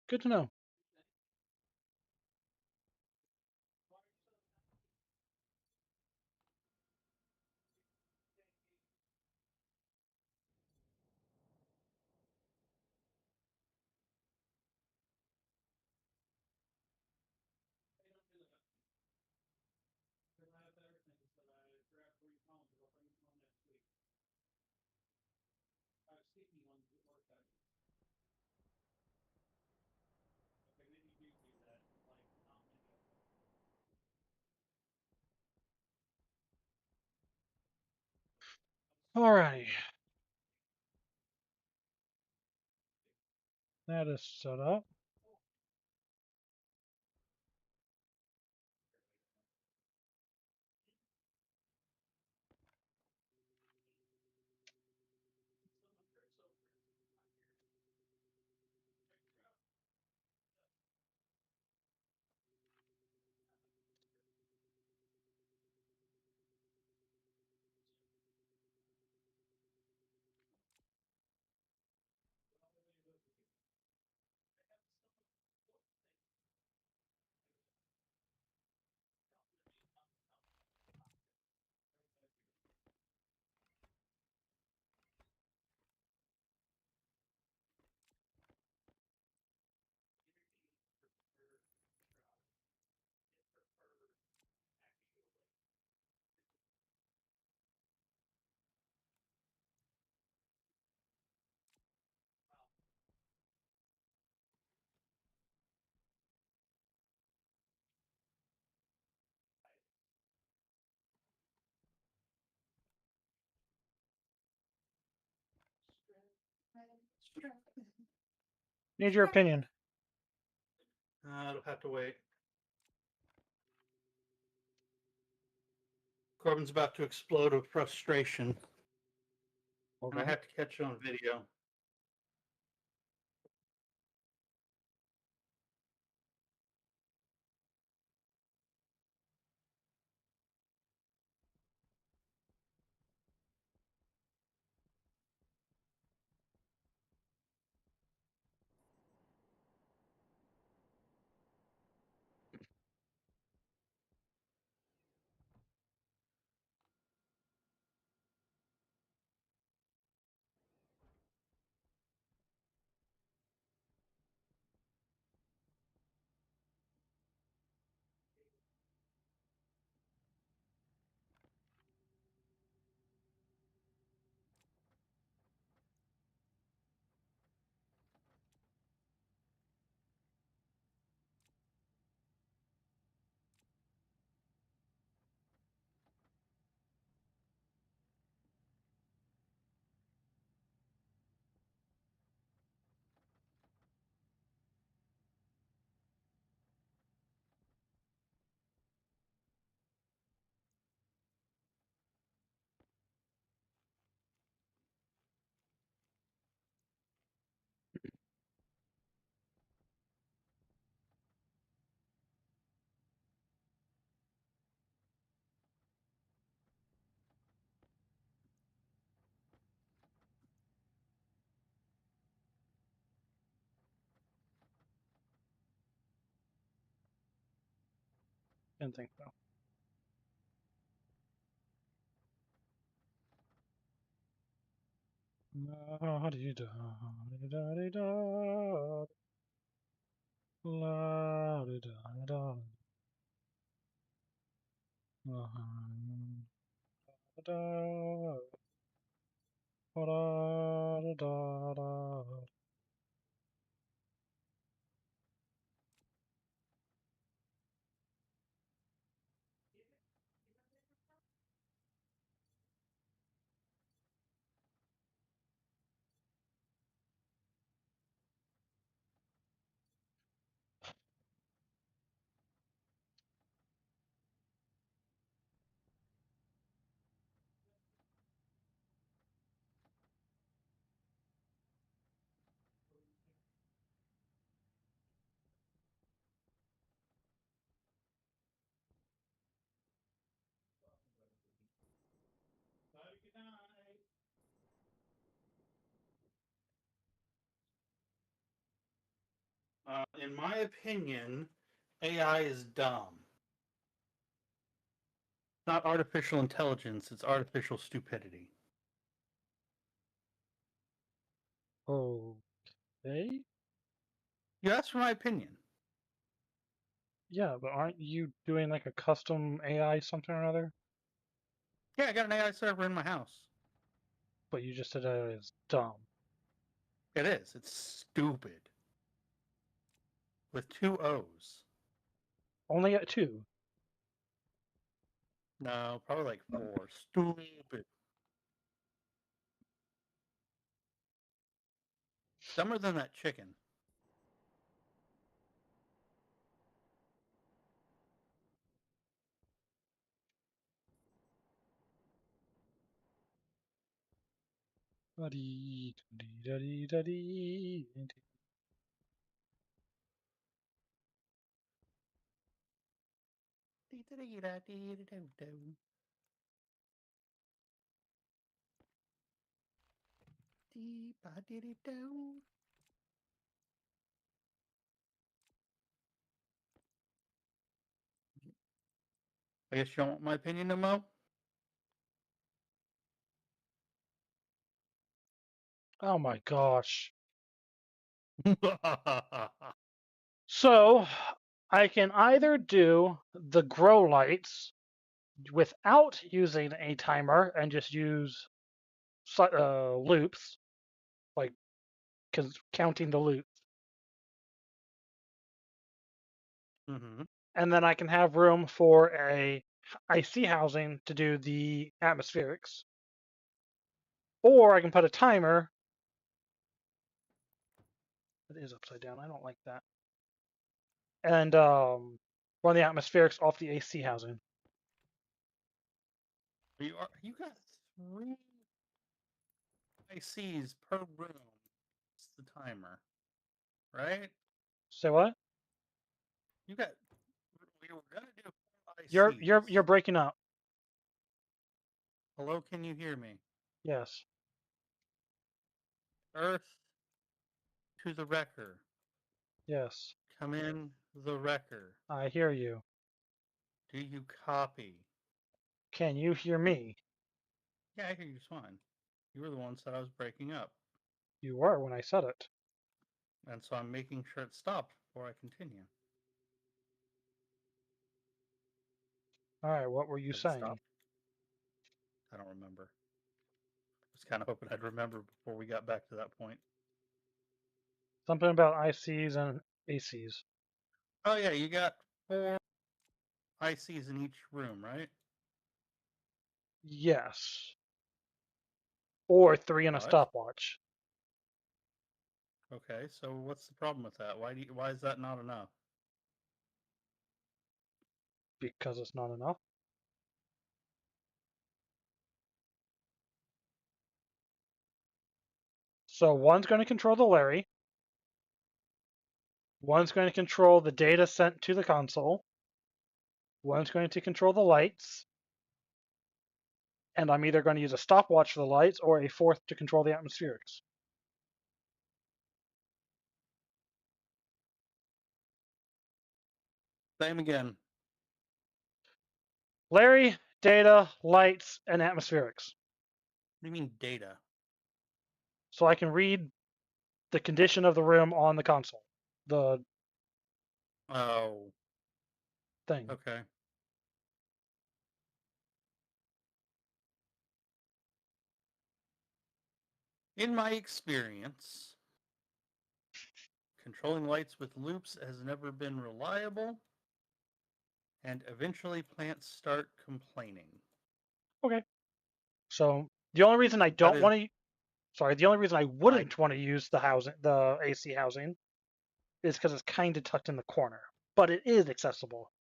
Good to know. Alrighty. That is set up. Need your opinion. It'll have to wait. Corbin's about to explode with frustration. And I Okay. have to catch it on video. Didn't think so. La-di-da, la-di-da-di-da, la-di-da-di-da, la-di-da, la-di-da-da. in my opinion, AI is dumb. Not artificial intelligence, it's artificial stupidity. Okay. You asked for my opinion. Yeah, but aren't you doing like a custom AI something or other? Yeah, I got an AI server in my house. But you just said that it's dumb. It is. It's stupid. With two O's. Only at 2. No, probably like 4. Stupid. Dumber than that chicken. Duddy, duddy, duddy, duddy. I guess you don't want my opinion, no Mo? Oh my gosh. So, I can either do the grow lights without using a timer and just use loops, like counting the loops. Mm-hmm. And then I can have room for a IC housing to do the atmospherics. Or I can put a timer. It is upside down. I don't like that. And run the atmospherics off the AC housing. You got 3 ICs per room. It's the timer, right? Say what? You got. We were gonna do 4 You're ICs. breaking up. Hello, can you hear me? Yes. Earth to the wrecker. Yes. Come in the wrecker. I hear you. Do you copy? Can you hear me? Yeah, I hear you fine. You were the one said I was breaking up. You were when I said it. And so I'm making sure it stopped before I continue. All right, what were you Has it saying? stopped? I don't remember. I was kind of hoping I'd remember before we got back to that point. Something about ICs and ACs. Oh, yeah, you got 4 ICs in each room, right? Yes. Or 3 in a What? stopwatch. Okay, so what's the problem with that? Why is that not enough? Because it's not enough. So one's going to control the Larry. One's going to control the data sent to the console. One's going to control the lights. And I'm either going to use a stopwatch for the lights or a fourth to control the atmospherics. Same again. Larry, data, lights, and atmospherics. What do you mean data? So I can read the condition of the room on the console. The Oh, thing. okay. In my experience, controlling lights with loops has never been reliable, and eventually plants start complaining. Okay. So the only reason I That don't is, want to, sorry, the only reason I I wouldn't want to use the housing, the AC housing, is because it's kind of tucked in the corner, but it is accessible.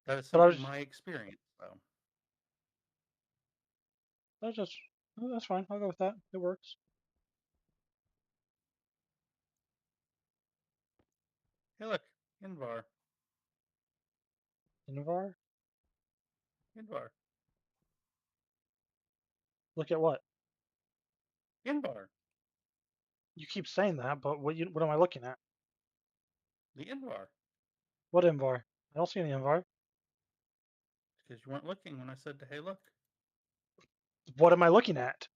that is But I simply was, my experience, though. that's just, that's fine. I'll go with that. It works. Hey, look, Invar, Invar, Invar, look at what? Invar. You keep saying that, but what am I looking at? The Invar. What Invar? I don't see any Invar. Because you weren't looking when I said, hey, look. What am I looking at?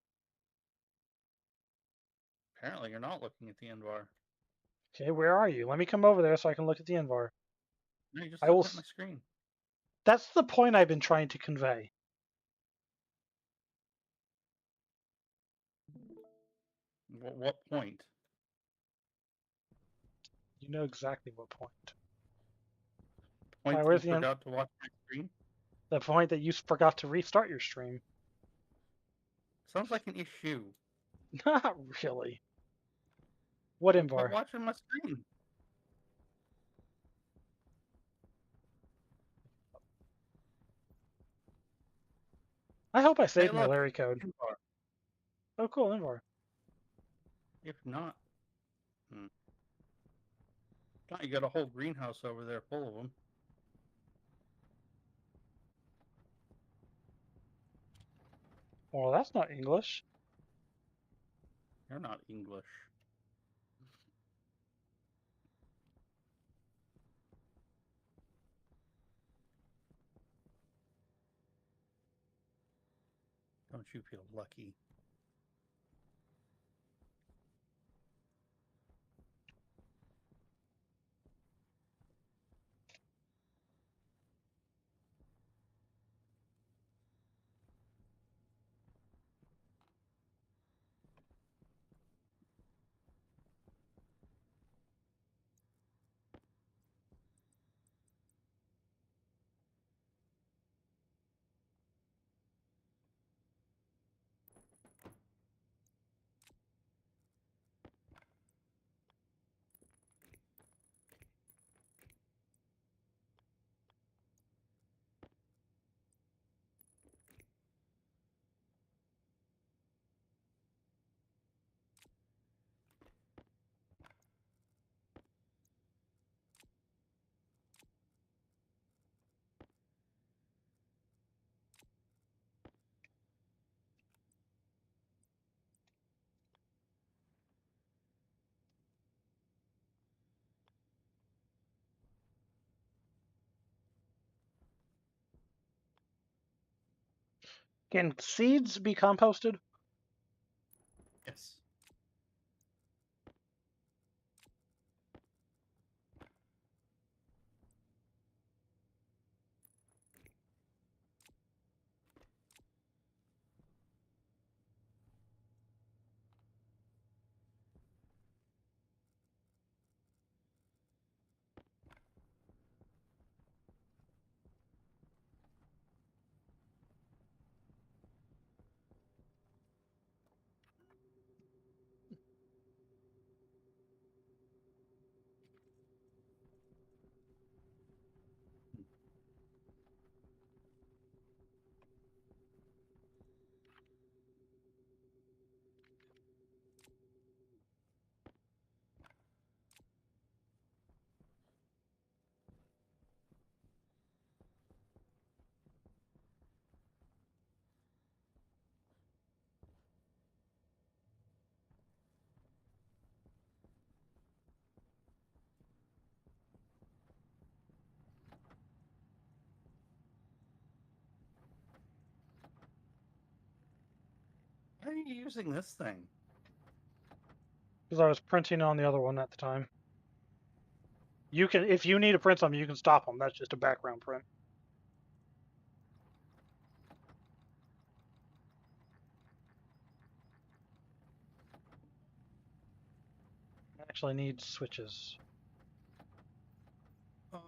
Apparently, you're not looking at the Invar. Okay, where are you? Let me come over there so I can look at the Invar. No, you're just I will. looking at my screen. That's the point I've been trying to convey. What point? You know exactly what point. Point Alright, that you where's the forgot to watch my screen? the point that you forgot to restart your stream? Sounds like an issue. Not really. What No point Invar? watching my screen. I hope I Hey, saved my look. Larry code. Invar. Oh, cool, Invar. If not, you got a whole greenhouse over there full of them. Well, that's not English. You're not English. Don't you feel lucky? Can seeds be composted? Yes. Why are you using this thing? Because I was printing on the other one at the time. You can, if you need to print something, you can stop them. That's just a background print. Actually need switches. Why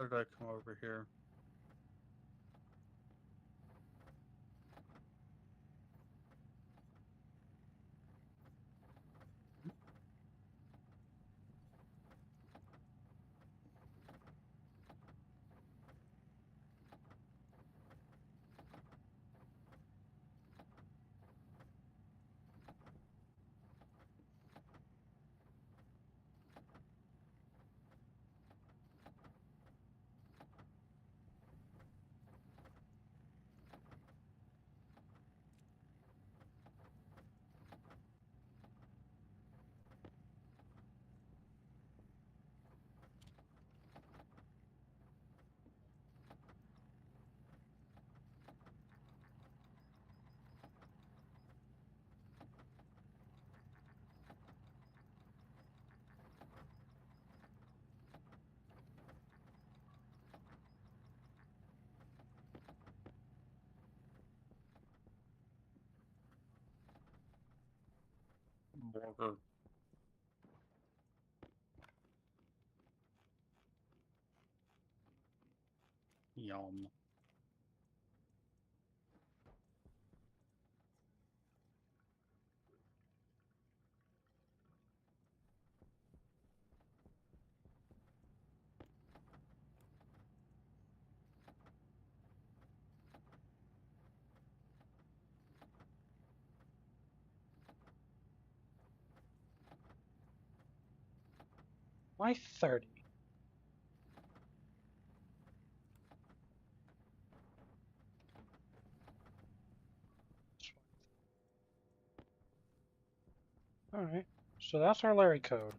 did I come over here? Burger. Yum. Why 30? All right, so that's our Larry code.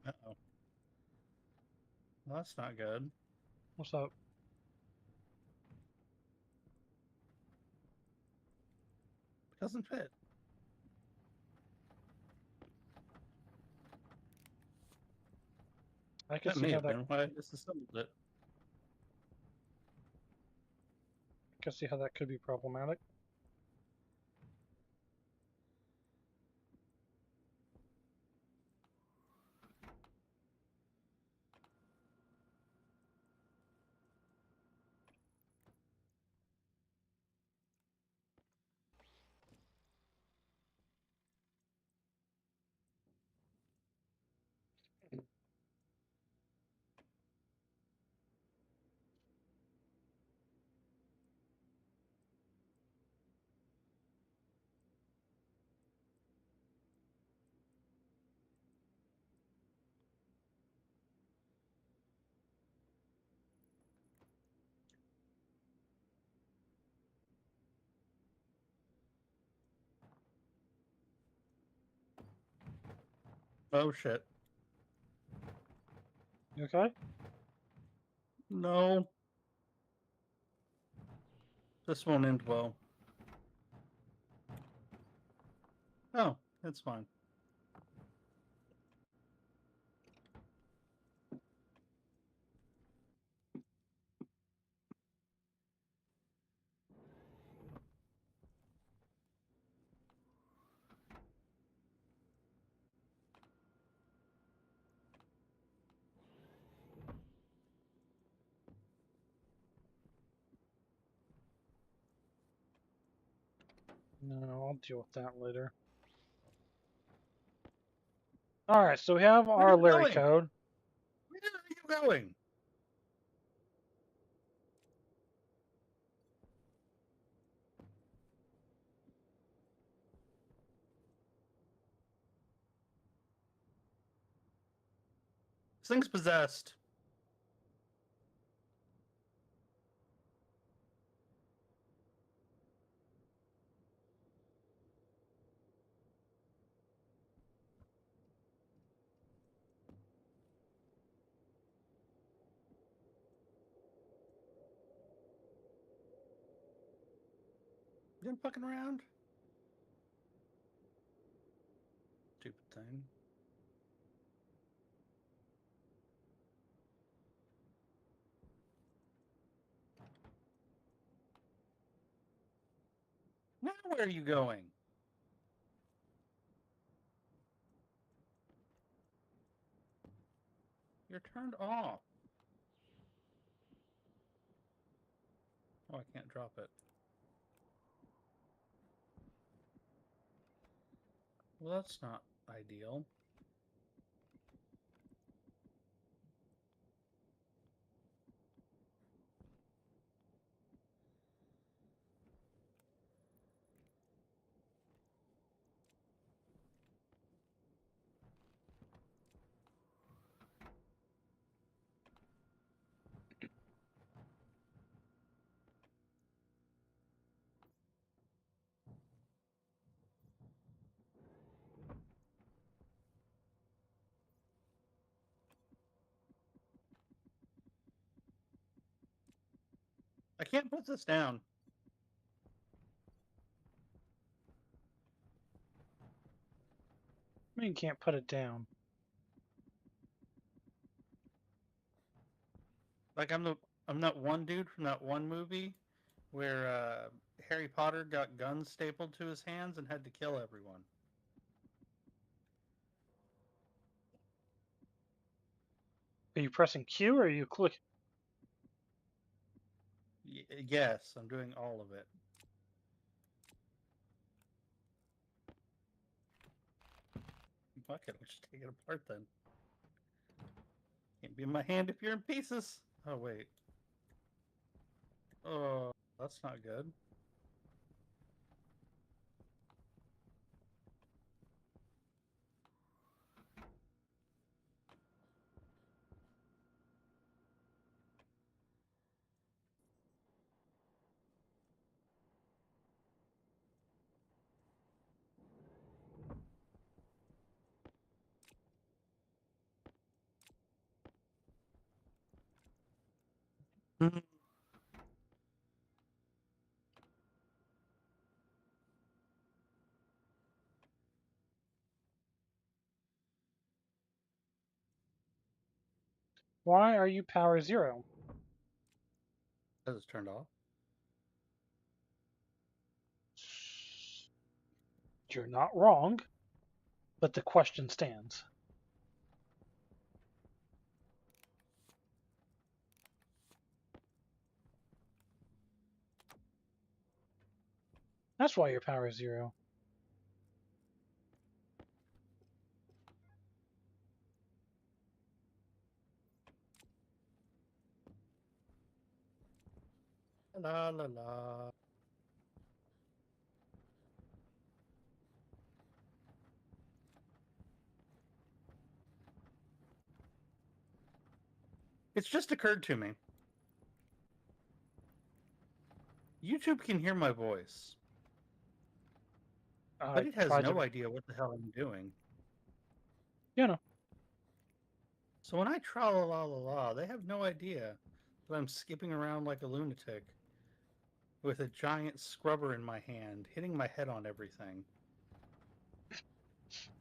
Uh-oh. Well, that's not good. What's up? It doesn't fit. I can That see may how have that. been why I disassembled it. I can see how that could be problematic. Oh shit. You okay? No. This won't end well. Oh, that's fine. No, I'll deal with that later. All right, so we have Where are our you Larry going? code. Where are you going? This thing's possessed. You done fucking around? Stupid thing. Now where are you going? You're turned off. Oh, I can't drop it. Well, that's not ideal. I can't put this down. I mean, you can't put it down. Like I'm that one dude from that one movie where Harry Potter got guns stapled to his hands and had to kill everyone. Are you pressing Q or are you click? Yes, I'm doing all of it. Fuck it, I'll just take it apart then. Can't be in my hand if you're in pieces. Oh wait. Oh, that's not good. Mhm. Why are you power 0? That is turned off. You're not wrong, but the question stands. That's why you're power 0. La la la. It's just occurred to me. YouTube can hear my voice, but it has tried no to, idea what the hell I'm doing. you know, So when I tra la la la la, they have no idea that I'm skipping around like a lunatic with a giant scrubber in my hand, hitting my head on everything.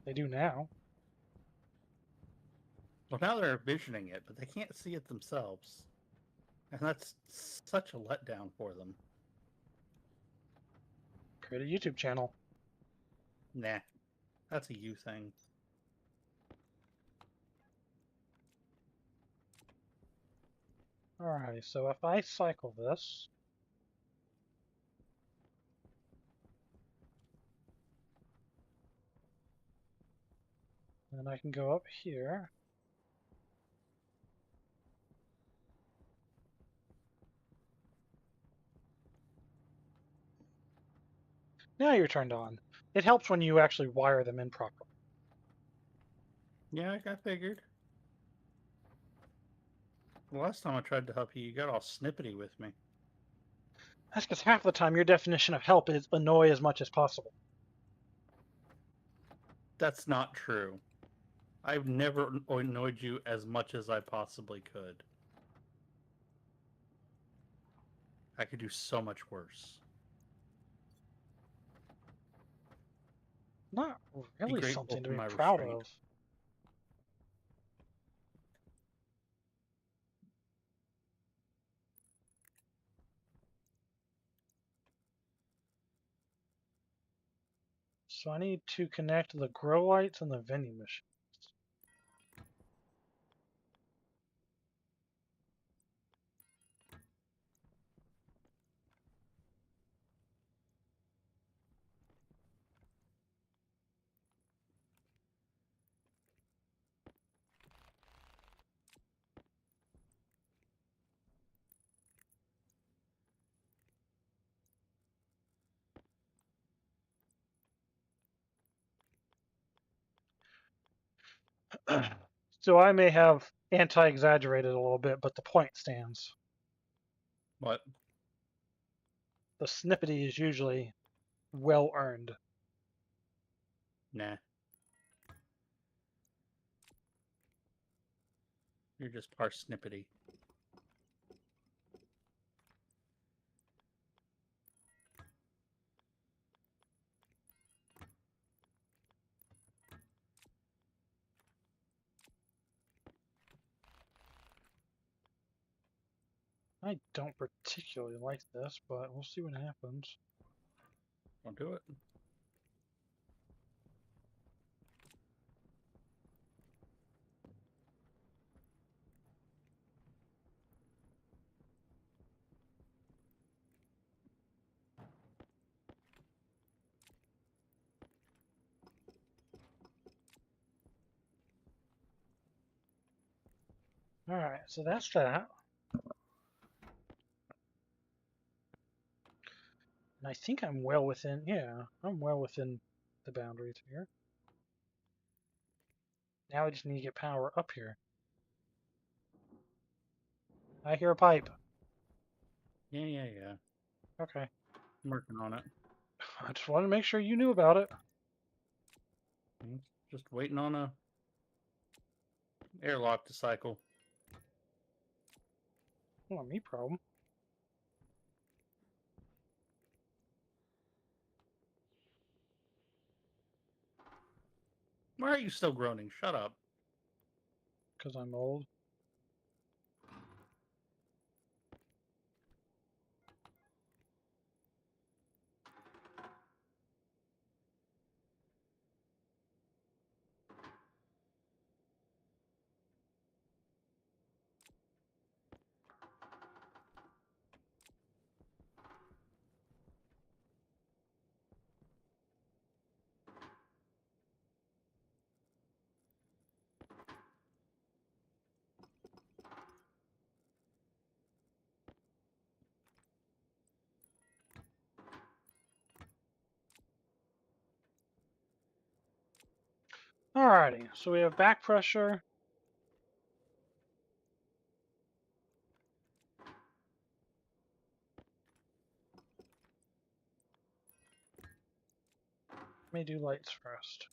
they do now. Well, now they're envisioning it, but they can't see it themselves. And that's such a letdown for them. Create a YouTube channel. Nah, that's a you thing. Alright, so if I cycle this, then I can go up here. Now you're turned on. It helps when you actually wire them in properly. Yeah, I figured. The last time I tried to help you, you got all snippety with me. That's because half the time your definition of help is annoy as much as possible. That's not true. I've never annoyed you as much as I possibly could. I could do so much worse. Not Be really grateful something to for be my proud restraint. of. So I need to connect the grow lights and the vending machine. So I may have anti-exaggerated a little bit, but the point stands. What? The snippety is usually well earned. Nah. You're just parsnippity. I don't particularly like this, but we'll see what happens. Don't do it. All right, so that's that. And I think I'm well within, yeah, I'm well within the boundaries here. Now I just need to get power up here. I hear a pipe. Yeah. Okay. I'm working on it. I just wanted to make sure you knew about it. Just waiting on a airlock to cycle. Not me problem. Why are you still groaning? Shut up. Because I'm old. Alrighty, so we have back pressure. Let me do lights first.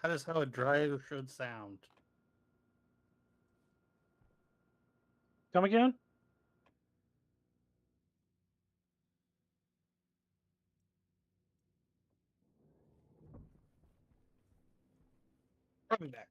That is how a drive should sound. Come again? I'll be back.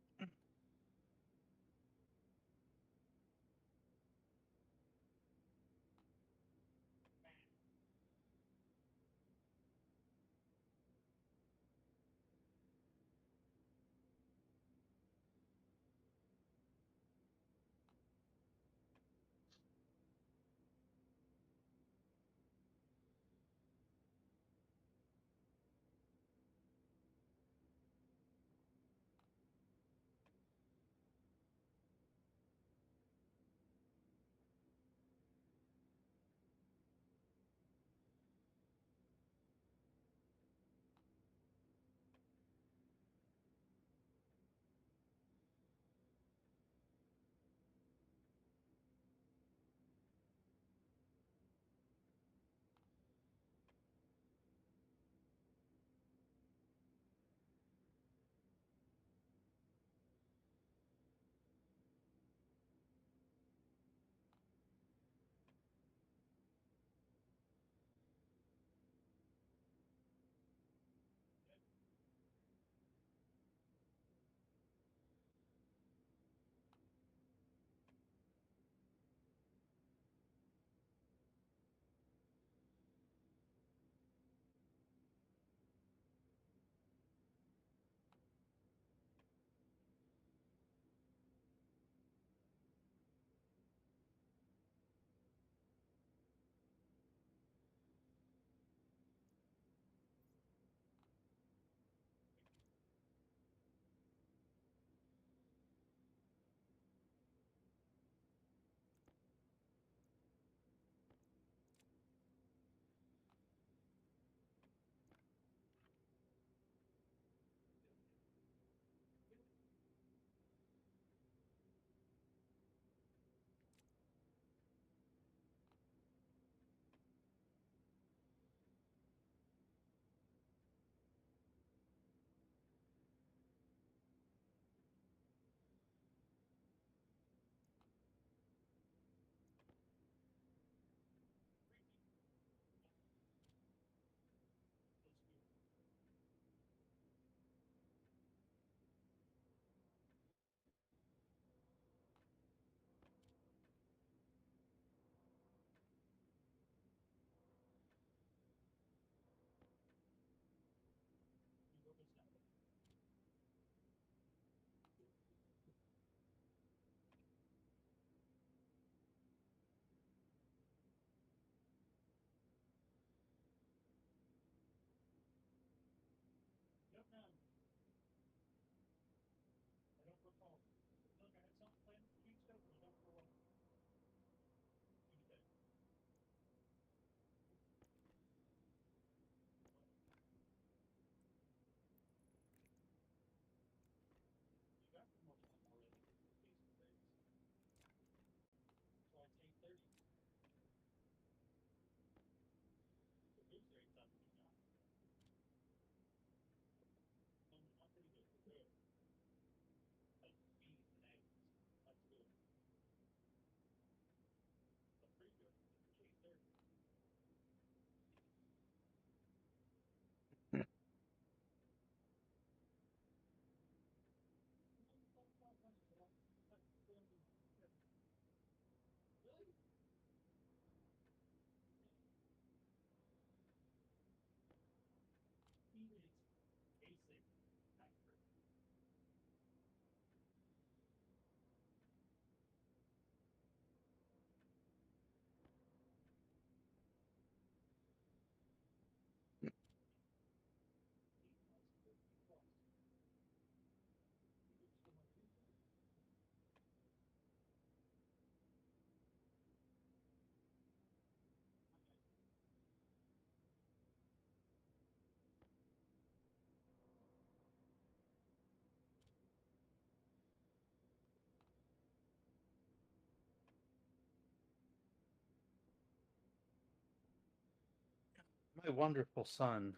My wonderful son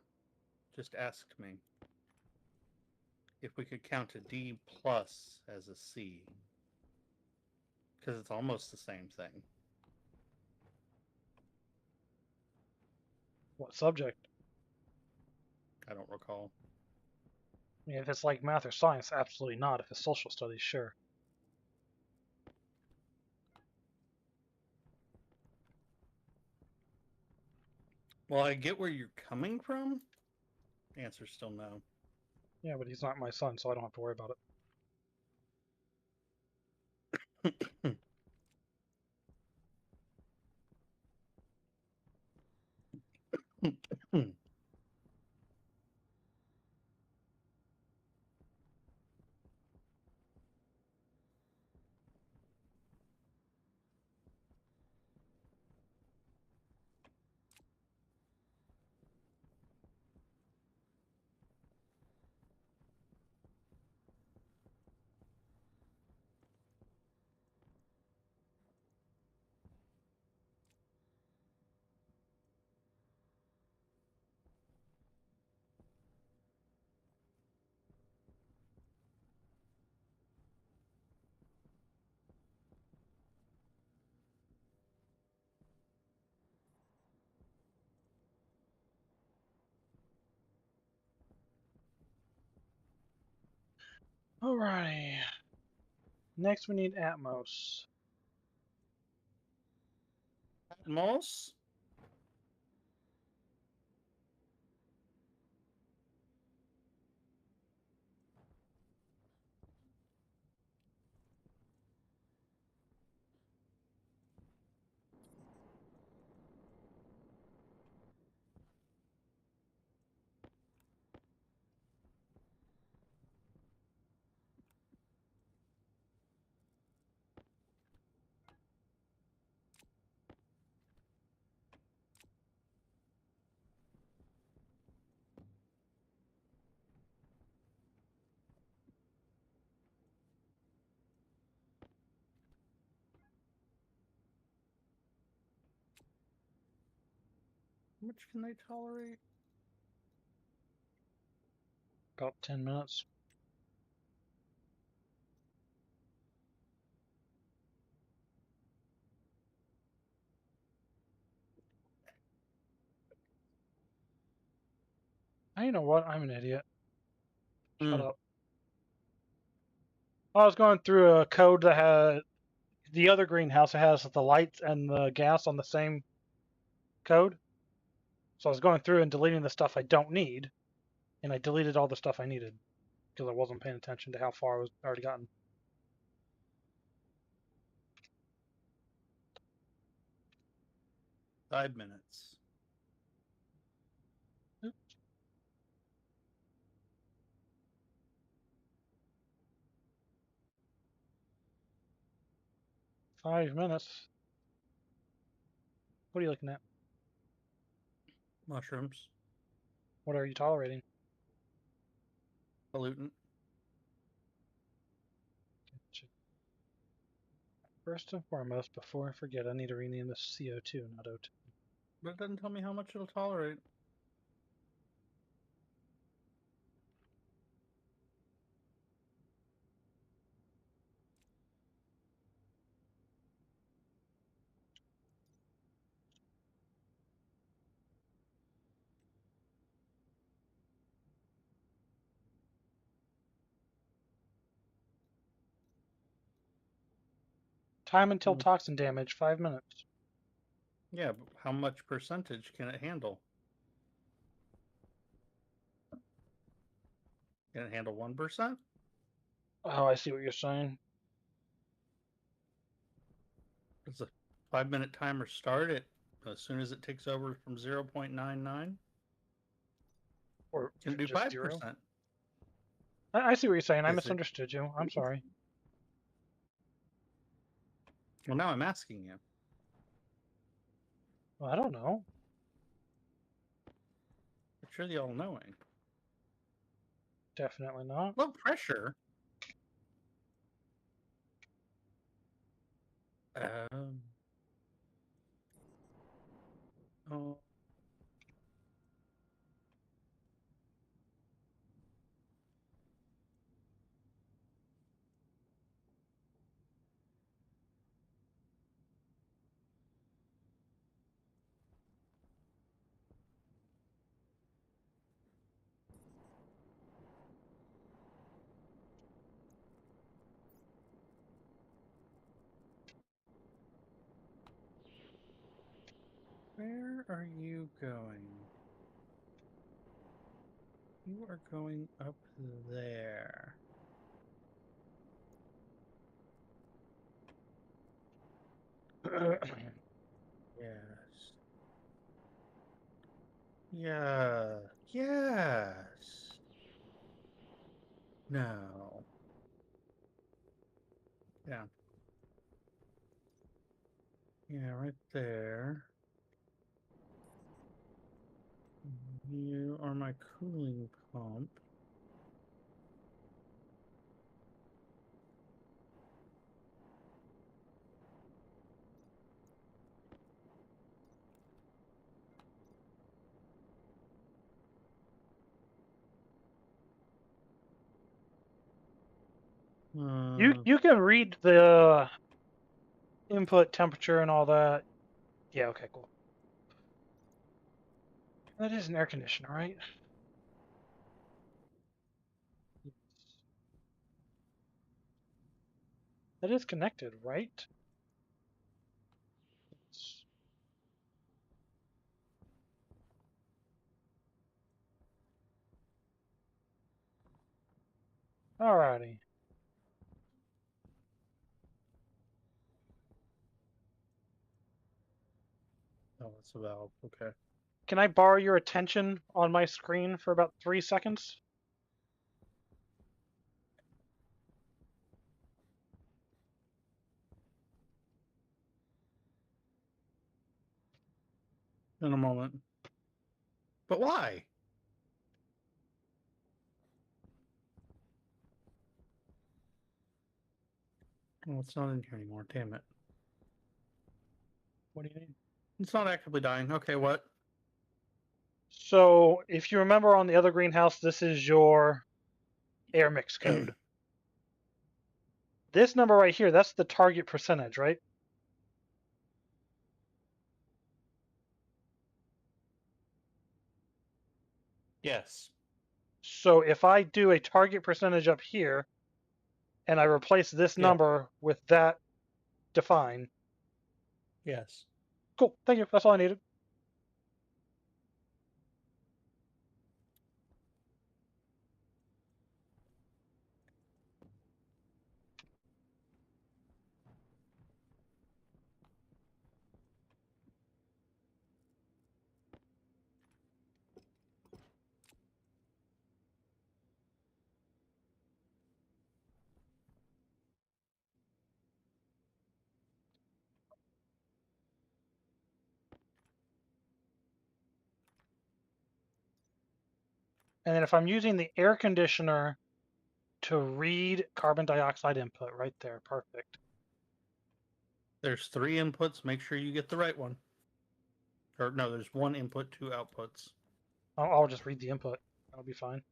just asked me if we could count a D plus as a C, because it's almost the same thing. What subject? I don't recall. I mean, if it's like math or science, absolutely not. If it's social studies, sure. Well, I get where you're coming from. The answer's still no. Yeah, but he's not my son, so I don't have to worry about it. Alrighty. Next, we need Atmos. Atmos? How much can they tolerate? About 10 minutes. You know what? I'm an idiot. Shut Mm. up. I was going through a code that had the other greenhouse that has the lights and the gas on the same code. So I was going through and deleting the stuff I don't need, and I deleted all the stuff I needed because I wasn't paying attention to how far I was already gotten. Five minutes. Oops. 5 minutes. What are you looking at? Mushrooms. What are you tolerating? Pollutant. First and foremost, before I forget, I need to rename this CO2, not O2. But it doesn't tell me how much it'll tolerate. Time until Mm. toxin damage, 5 minutes. Yeah, but how much percentage can it handle? Can it handle 1%? Oh, I see what you're saying. Does a 5-minute timer start it as soon as it takes over from 0.99? Or Can it do just 0. 5%? I see what you're saying. I Is it? misunderstood you. I'm sorry. Well, now I'm asking you. Well, I don't know. It's really all knowing. Definitely not. Low pressure. Um. Oh. Where are you going? You are going up there. Yes. Yeah. Yes. No. Yeah. Yeah, right there. You are my cooling pump. You can read the input temperature and all that. Yeah, okay, cool. That is an air conditioner, right? Yes. That is connected, right? Yes. Alrighty. Oh, that's a valve. Okay. Can I borrow your attention on my screen for about 3 seconds? In a moment. But why? Well, it's not in here anymore. Damn it. What do you need? It's not actively dying. Okay, what? So, if you remember on the other greenhouse, this is your air mix code. This number right here, that's the target percentage, right? Yes. So if I do a target percentage up here and I replace this Yeah. number with that define. Yes. Cool, thank you. That's all I needed. And then if I'm using the air conditioner to read carbon dioxide input right there, perfect. There's 3 inputs. Make sure you get the right one. Or no, there's 1 input, 2 outputs. I'll just read the input. That'll be fine.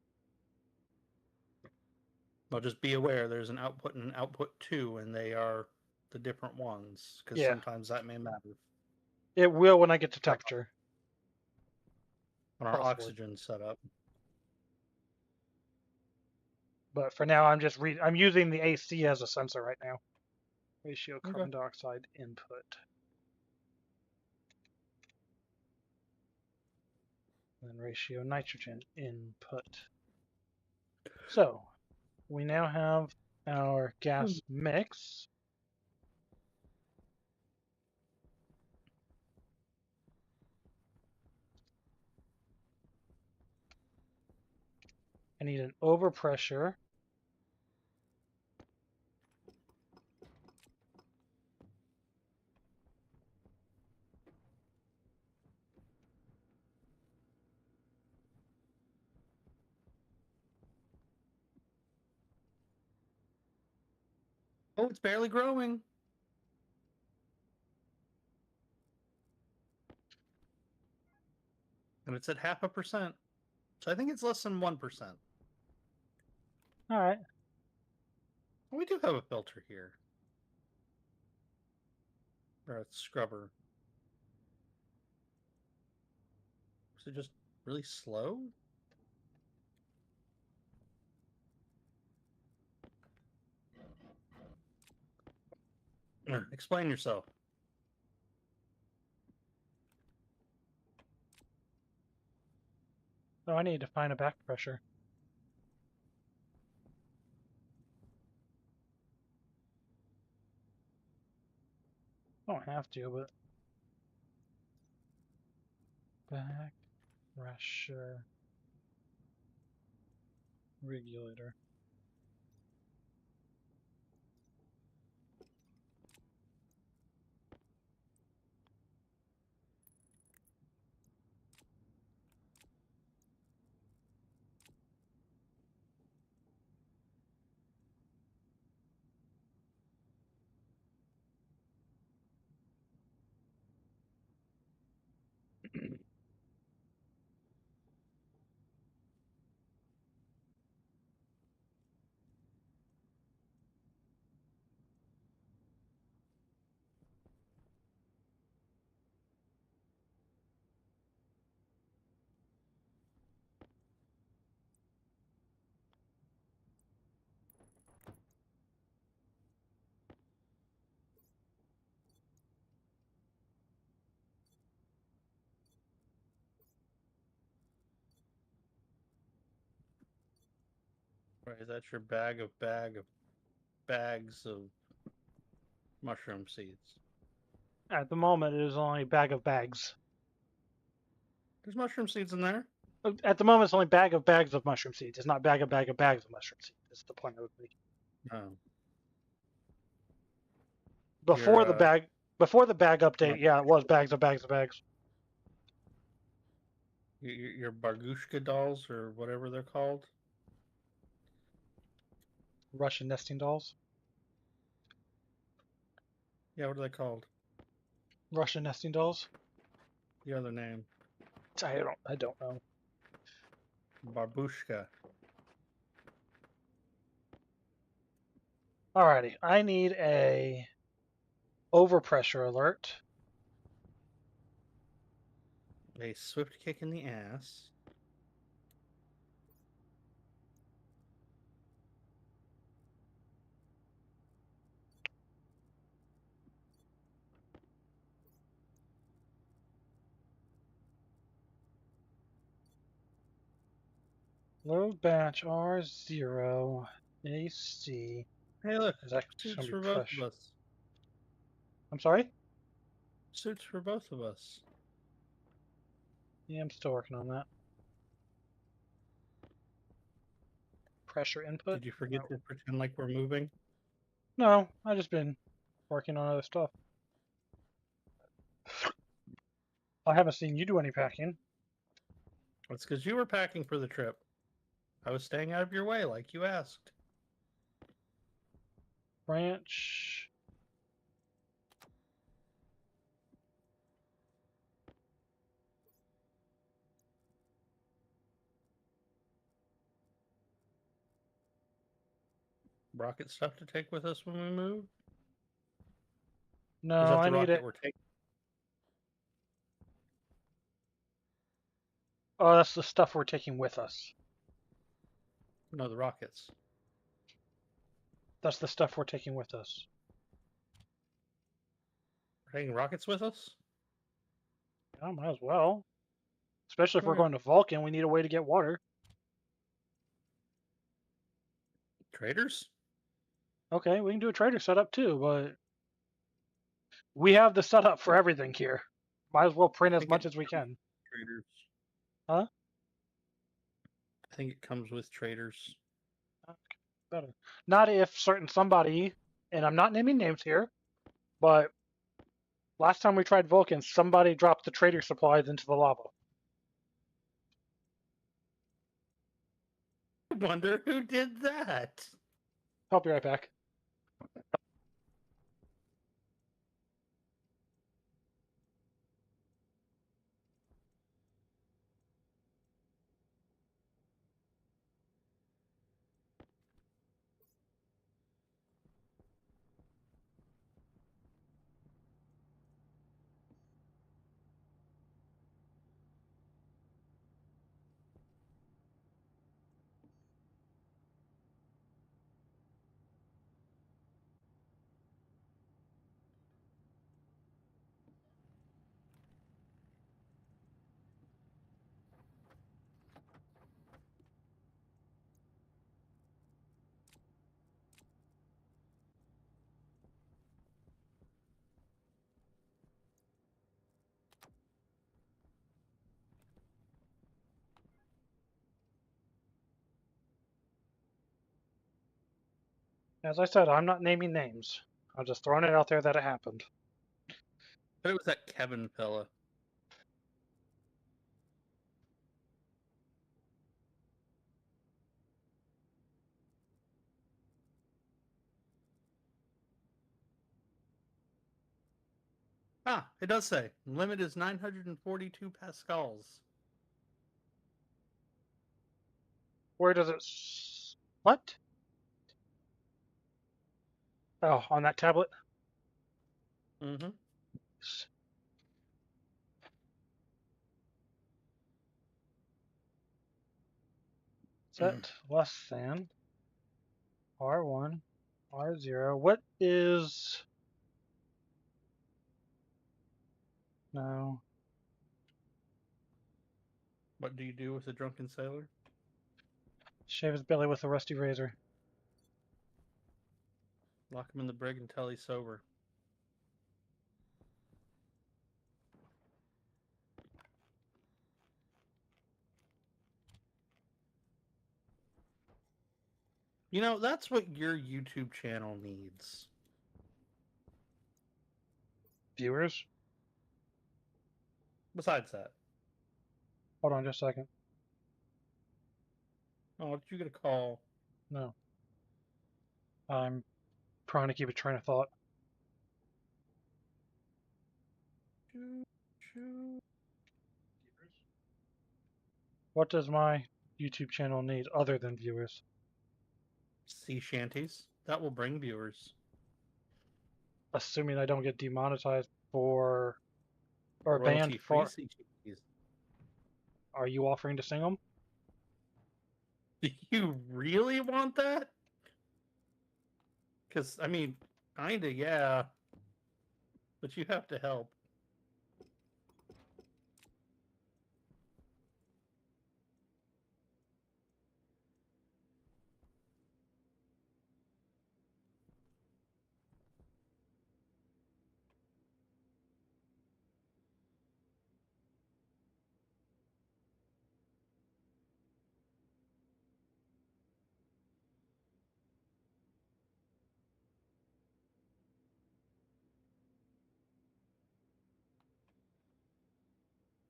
Well, just be aware there's an output and an output 2, and they are the different ones, because Yeah. sometimes that may matter. It will when I get to temperature. On our Possibly. oxygen setup. But for now, I'm using the AC as a sensor right now. Ratio carbon dioxide input. And then ratio nitrogen input. So we now have our gas mix. I need an overpressure. Oh, it's barely growing. And it's at 0.5%. So I think it's less than 1%. All right. We do have a filter here. Or a scrubber. Is it just really slow? Explain yourself. Oh, I need to find a back pressure. I don't have to, but back pressure regulator. Right, that's your bag of bags of mushroom seeds. At the moment, it is only a bag of bags. There's mushroom seeds in there. At the moment, it's only bag of bags of mushroom seeds. It's not bag of bags of mushroom seeds. That's the point I was making. Oh. Before the Your bag, before the bag update, yeah, it was bags of bags of bags. your Bargushka dolls or whatever they're called. Russian nesting dolls. Yeah, what are they called? Russian nesting dolls. The other name. I don't know. Babushka. Alrighty, I need a overpressure alert. A swift kick in the ass. Load batch R0 AC. Hey, look, Is that suits going to for be both pressure? of us. I'm sorry? Suits for both of us. Yeah, I'm still working on that. Pressure input? Did you forget No. to pretend like we're moving? No, I've just been working on other stuff. I haven't seen you do any packing. That's because you were packing for the trip. I was staying out of your way, like you asked. Branch. Rocket stuff to take with us when we move? Is No, that I the need rocket it. we're taking? Oh, that's the stuff we're taking with us. No, the rockets. That's the stuff we're taking with us. We're taking rockets with us? Yeah, might as well. Especially if we're Alright. going to Vulcan, we need a way to get water. Traders? Okay, we can do a trader setup too, but we have the setup for everything here. Might as well print I as think it much as we can. traders. Huh? I think it comes with traders. Better. Not if certain somebody, and I'm not naming names here, but last time we tried Vulcan, somebody dropped the trader supplies into the lava. I wonder who did that. I'll be right back. As I said, I'm not naming names. I'm just throwing it out there that it happened. But it was that Kevin fella. Ah, it does say limit is 942 pascals. Where does it? What? Oh, on that tablet. Mm-hmm. Set less than R1, R0. What is? No. What do you do with a drunken sailor? Shave his belly with a rusty razor. Lock him in the brig until he's sober. You know, that's what your YouTube channel needs. Viewers? Besides that. Hold on just a second. Oh, did you get a call? No. I'm trying to keep a train of thought. Choo, choo. What does my YouTube channel need other than viewers? Sea shanties. That will bring viewers. Assuming I don't get demonetized for or banned Royalty-free for. sea shanties. Are you offering to sing them? Do you really want that? Because, I mean, kinda, yeah. But you have to help.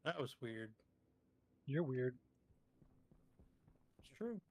That was weird. You're weird. It's true.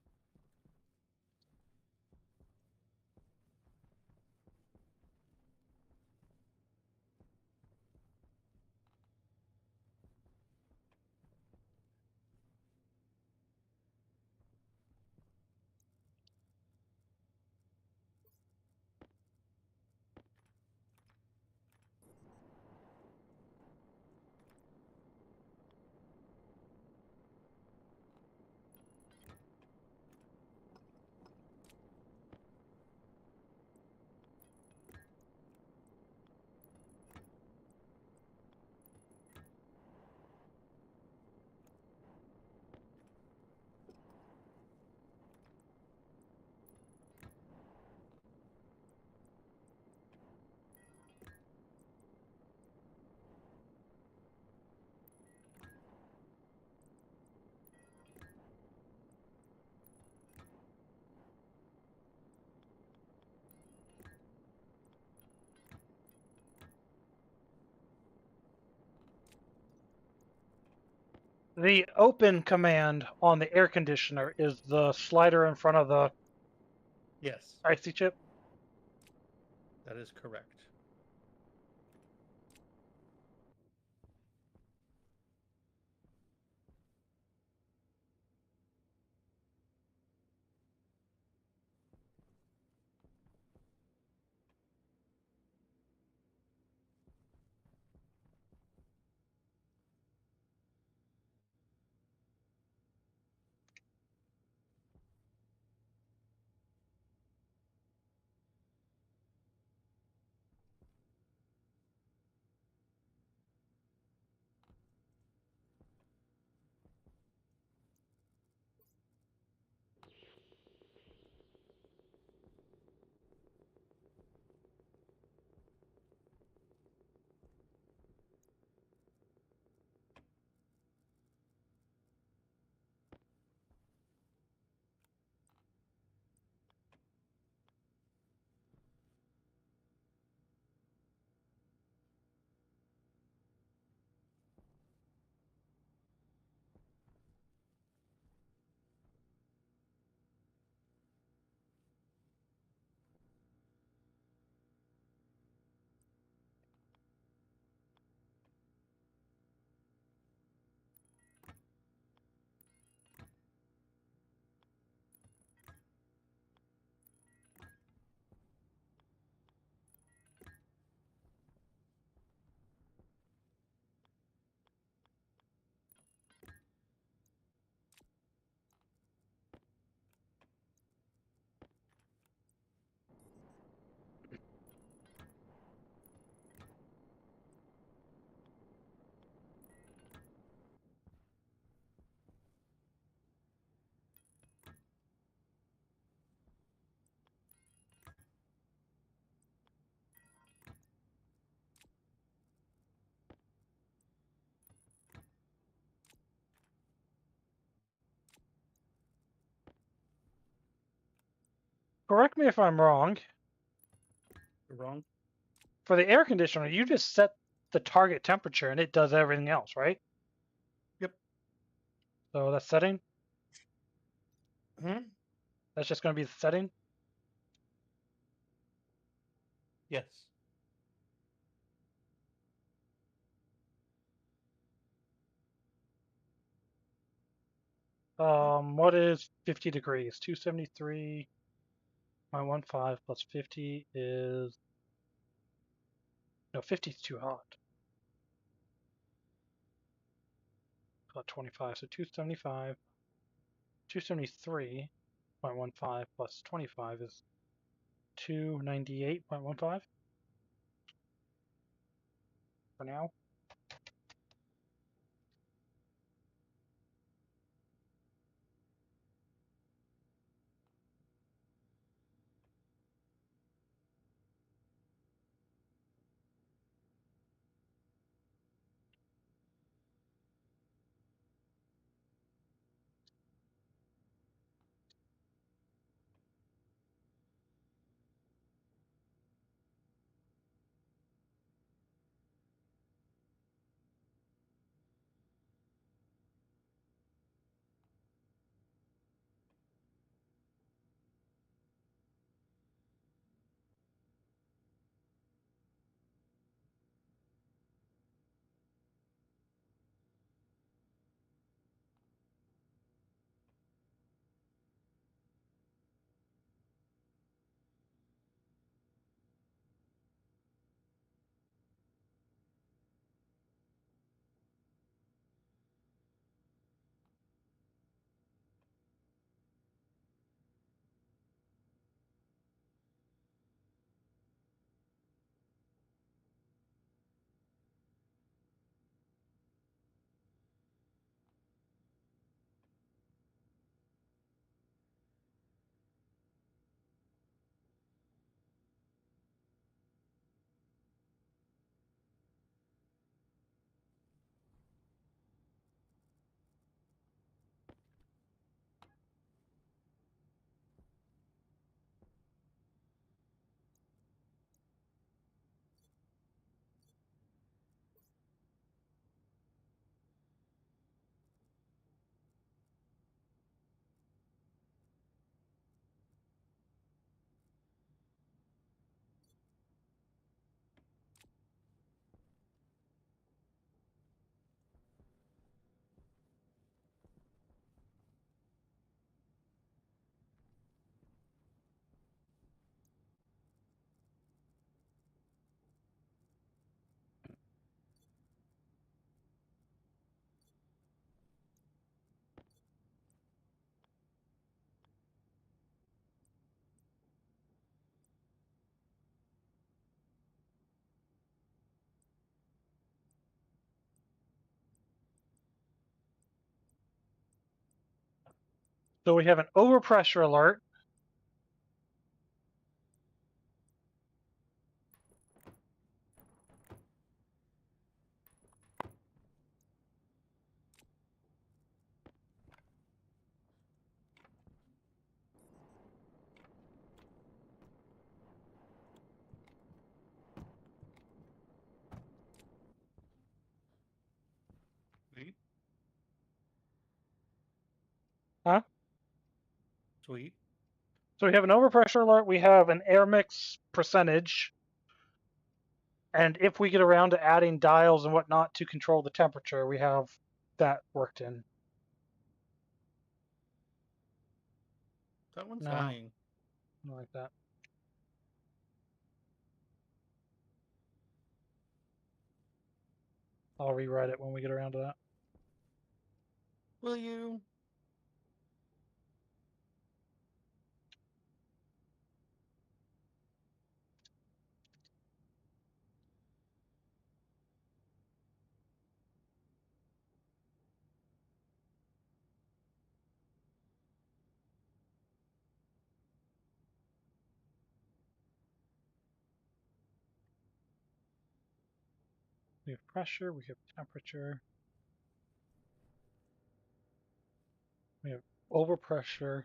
The open command on the air conditioner is the slider in front of the Yes, IC chip. that is correct. Correct me if I'm wrong. You're wrong. For the air conditioner, you just set the target temperature and it does everything else, right? Yep. So that's setting. Hmm. That's just going to be the setting. Yes. What is 50 degrees? 273.15 plus 50 is no 50 is too hot. About 25, so 275. 273.15 plus 25 is 298.15 for now. So we have an overpressure alert. Sweet. Huh? Sweet. So we have an overpressure alert. We have an air mix percentage. And if we get around to adding dials and whatnot to control the temperature, we have that worked in. That one's No, dying. not like that. I'll rewrite it when we get around to that. Will you? We have pressure, we have temperature, we have overpressure.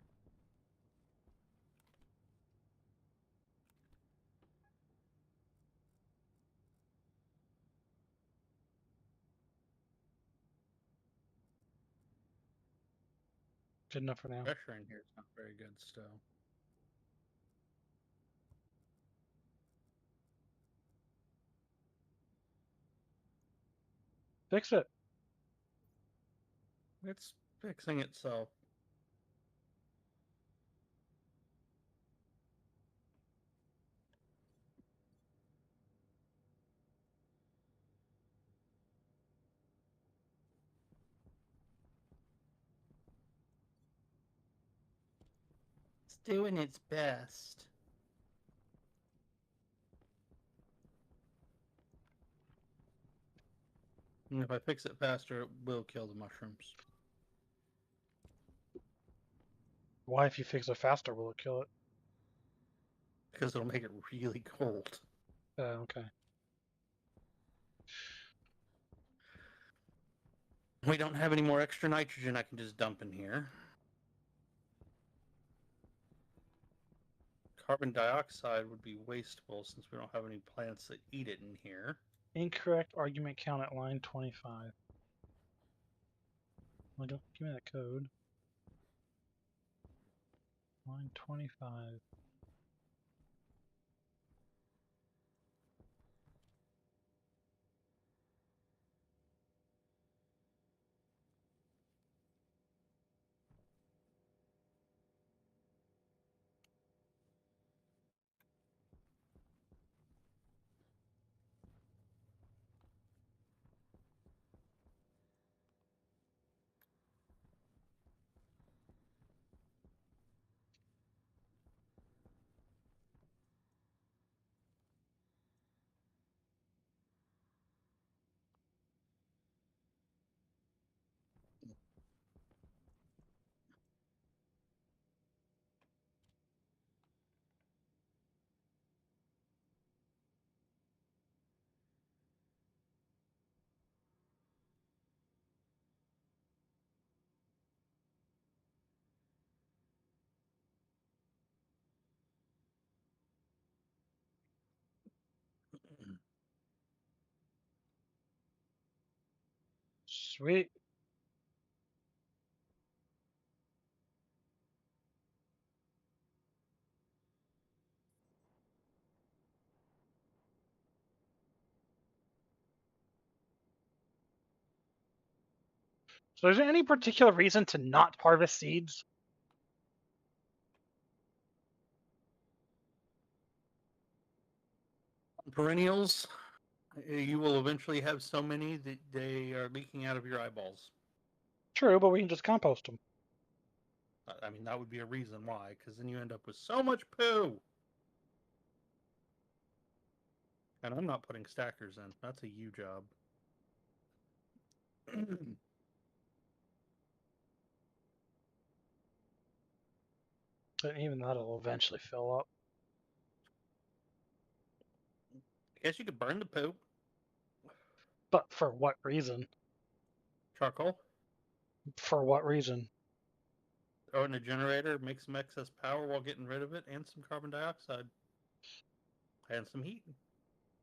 Good enough for now. Pressure in here is not very good still. Fix it. It's fixing itself. It's doing its best. And if I fix it faster, it will kill the mushrooms. Why, if you fix it faster, will it kill it? Because it'll make it really cold. Okay. We don't have any more extra nitrogen I can just dump in here. Carbon dioxide would be wasteful since we don't have any plants that eat it in here. Incorrect argument count at line 25. Well, don't give me that code. Line 25. Sweet. So is there any particular reason to not harvest seeds? Perennials, you will eventually have so many that they are leaking out of your eyeballs. True, but we can just compost them. I mean, that would be a reason why, because then you end up with so much poo. And I'm not putting stackers in. That's a you job. But even that'll eventually fill up. I guess you could burn the poop. But for what reason? Charcoal. For what reason? Throw it in a generator, make some excess power while getting rid of it, and some carbon dioxide. And some heat.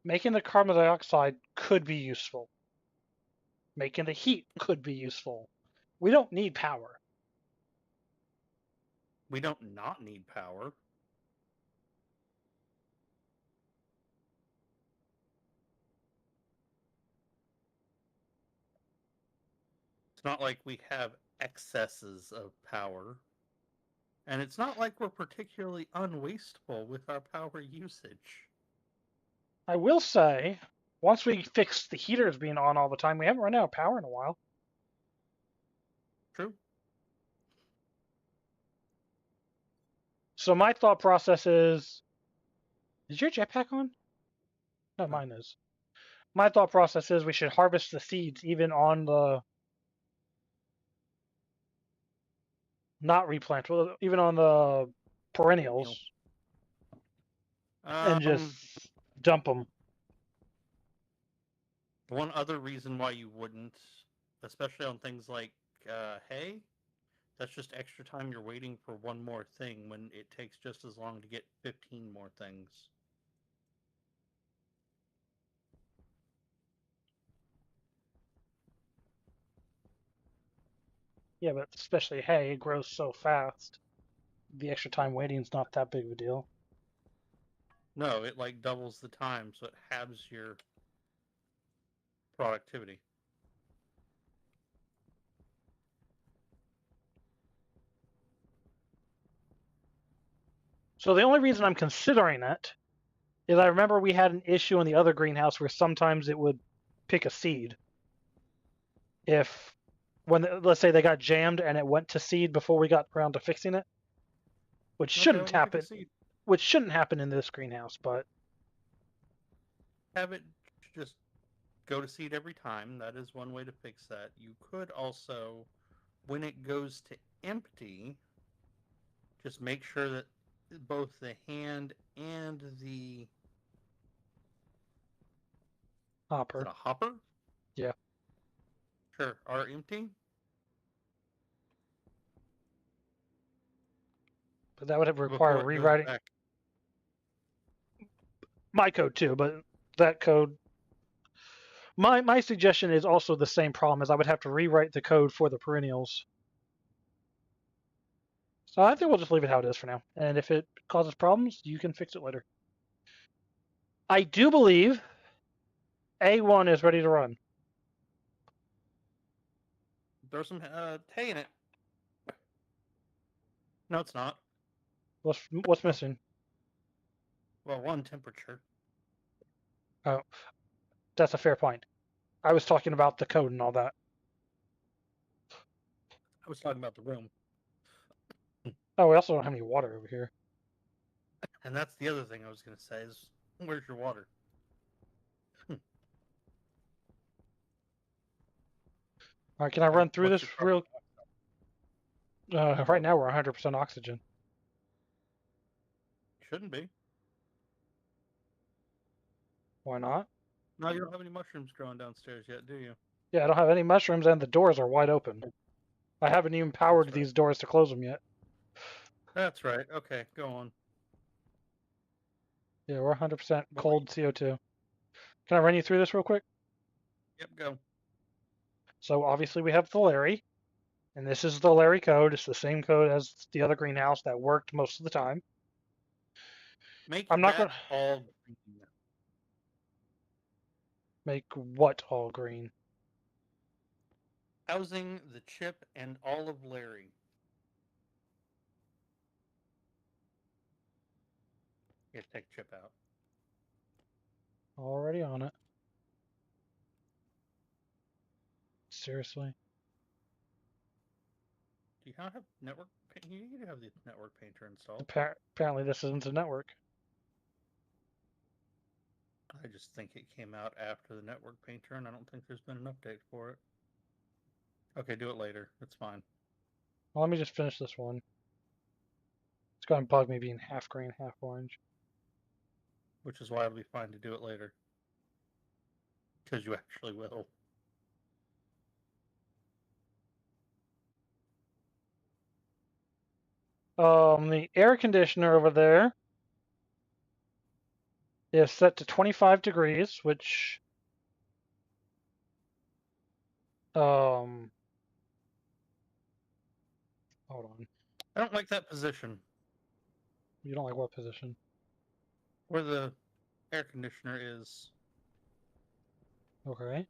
Making the carbon dioxide could be useful. Making the heat could be useful. We don't need power. We don't not need power. It's not like we have excesses of power. And it's not like we're particularly unwasteful with our power usage. I will say, once we fix the heaters being on all the time, we haven't run out of power in a while. True. So my thought process is your jetpack on? No, No. mine is. My thought process is we should harvest the seeds even on the not replant, well, even on the perennials, and just dump them. One other reason why you wouldn't, especially on things like hay, that's just extra time you're waiting for one more thing when it takes just as long to get 15 more things. Yeah, but especially hay, it grows so fast. The extra time waiting's not that big of a deal. No, it like doubles the time, so it halves your productivity. So the only reason I'm considering it is I remember we had an issue in the other greenhouse where sometimes it would pick a seed. If let's say they got jammed and it went to seed before we got around to fixing it, which Okay, shouldn't let me pick a happen. seed. Which shouldn't happen in this greenhouse, but Have it just go to seed every time. That is one way to fix that. You could also, when it goes to empty, just make sure that both the hand and the is it hopper. a hopper? Yeah. Sure, are empty. But that would require Before it goes rewriting back. my code too, but that code my suggestion is also the same problem as I would have to rewrite the code for the perennials. So I think we'll just leave it how it is for now. And if it causes problems, you can fix it later. I do believe A1 is ready to run. Throw some hay in it. No, it's not. What's missing? Well, one, temperature. Oh, that's a fair point. I was talking about the code and all that. I was talking about the room. Oh, we also don't have any water over here. And that's the other thing I was going to say is, where's your water? All right, can I run through What's this your real? problem? Right now we're 100% oxygen. Shouldn't be. Why not? No, you don't have any mushrooms growing downstairs yet, do you? Yeah, I don't have any mushrooms and the doors are wide open. I haven't even powered right. these doors to close them yet. That's right. Okay, go on. Yeah, we're 100% cold CO2. Can I run you through this real quick? Yep, go. So obviously we have the Larry, and this is the Larry code. It's the same code as the other greenhouse that worked most of the time. Make I'm not that gonna all green. make what all green. Housing the chip and all of Larry. You take chip out. Already on it. Seriously. Do you not have network? You need to have the network painter installed. Apparently this isn't a network. I just think it came out after the network painter, and I don't think there's been an update for it. Okay, do it later. It's fine. Well, let me just finish this one. It's going to bug me being half green, half orange. Which is why it'll be fine to do it later. Because you actually will. The air conditioner over there is set to 25 degrees, which hold on. I don't like that position. You don't like what position? Where the air conditioner is. Okay.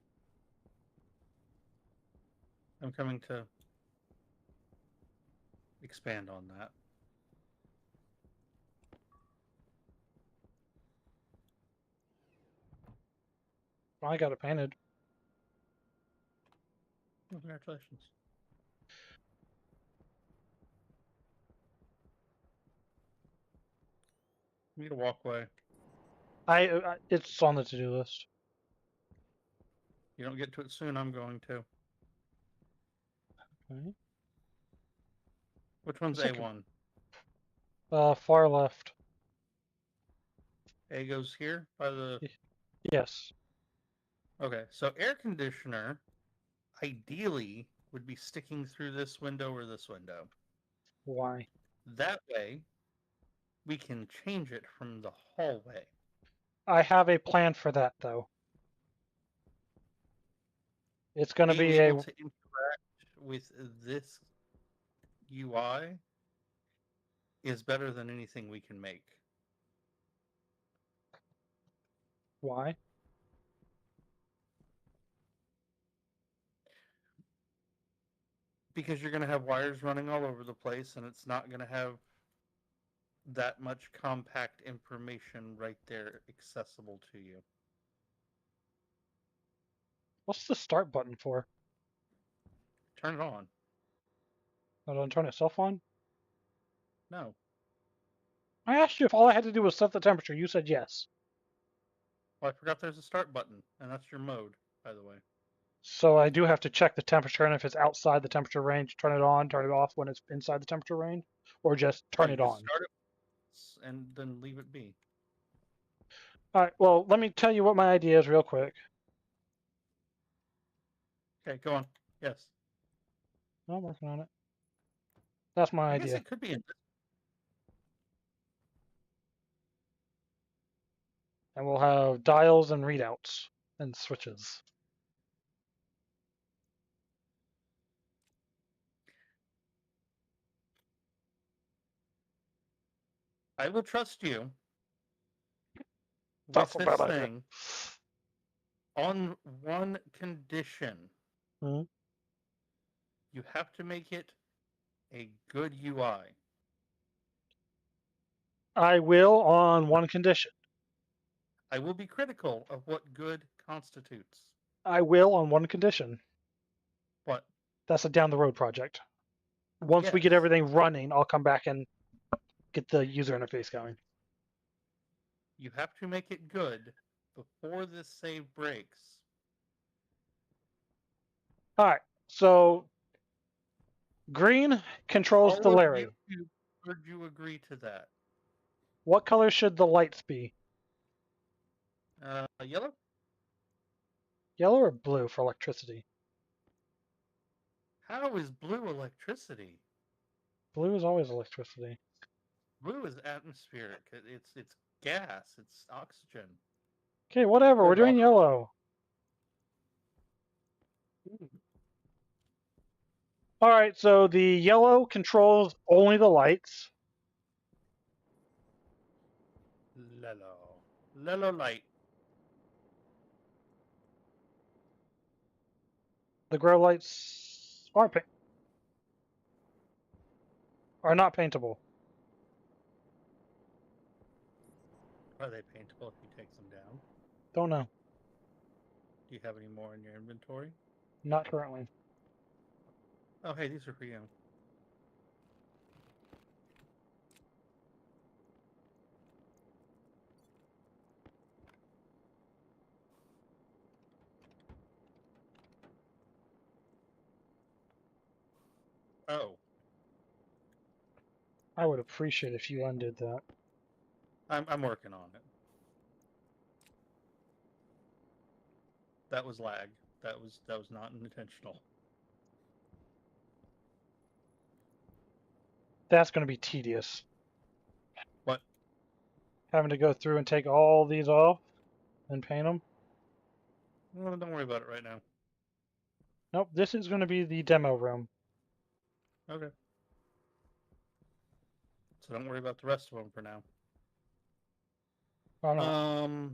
I'm coming to expand on that. I got it painted. Oh, congratulations. We need a walkway. It's on the to-do list. You don't get to it soon, I'm going to. Okay. Which one's It's okay. A1? Far left. A goes here by the... Yes. Okay, so air conditioner ideally would be sticking through this window or this window. Why? That way, we can change it from the hallway. I have a plan for that, though. It's going to Being be able to interact with this UI is better than anything we can make. Why? Because you're going to have wires running all over the place, and it's not going to have that much compact information right there accessible to you. What's the start button for? Turn it on. I don't turn itself on? No. I asked you if all I had to do was set the temperature. You said yes. Well, I forgot there's a start button, and that's your mode, by the way. So I do have to check the temperature, and if it's outside the temperature range, turn it on, turn it off when it's inside the temperature range, or just turn You it just on. start it and then leave it be. All right, well, let me tell you what my idea is real quick. Okay, go on. Yes. I'm working on it. That's my I guess idea. it could be in. And we'll have dials and readouts and switches. I will trust you with That's a this bad idea. thing on one condition. Hmm? You have to make it a good UI. I will on one condition. I will be critical of what good constitutes. I will on one condition. But That's a down the road project. Once we get yes, everything running, I'll come back and get the user interface going. you have to make it good before this save breaks. All right, so green controls the All of Larry. you heard you agree to that. What color should the lights be? Yellow? Yellow or blue for electricity? How is blue electricity? Blue is always electricity. Blue is atmospheric. It's gas. It's oxygen. Okay, whatever. Or We're doing water. yellow. All right, so the yellow controls only the lights. Lello. Lello light. The grow lights are not paintable. Are they paintable if you take them down? Don't know. Do you have any more in your inventory? Not currently. Oh, hey, these are for you. Oh, I would appreciate if you undid that. I'm working on it. That was lag. That was not intentional. That's going to be tedious. What? Having to go through and take all these off and paint them. Well, don't worry about it right now. Nope, this is going to be the demo room. Okay. So don't worry about the rest of them for now. Oh, no.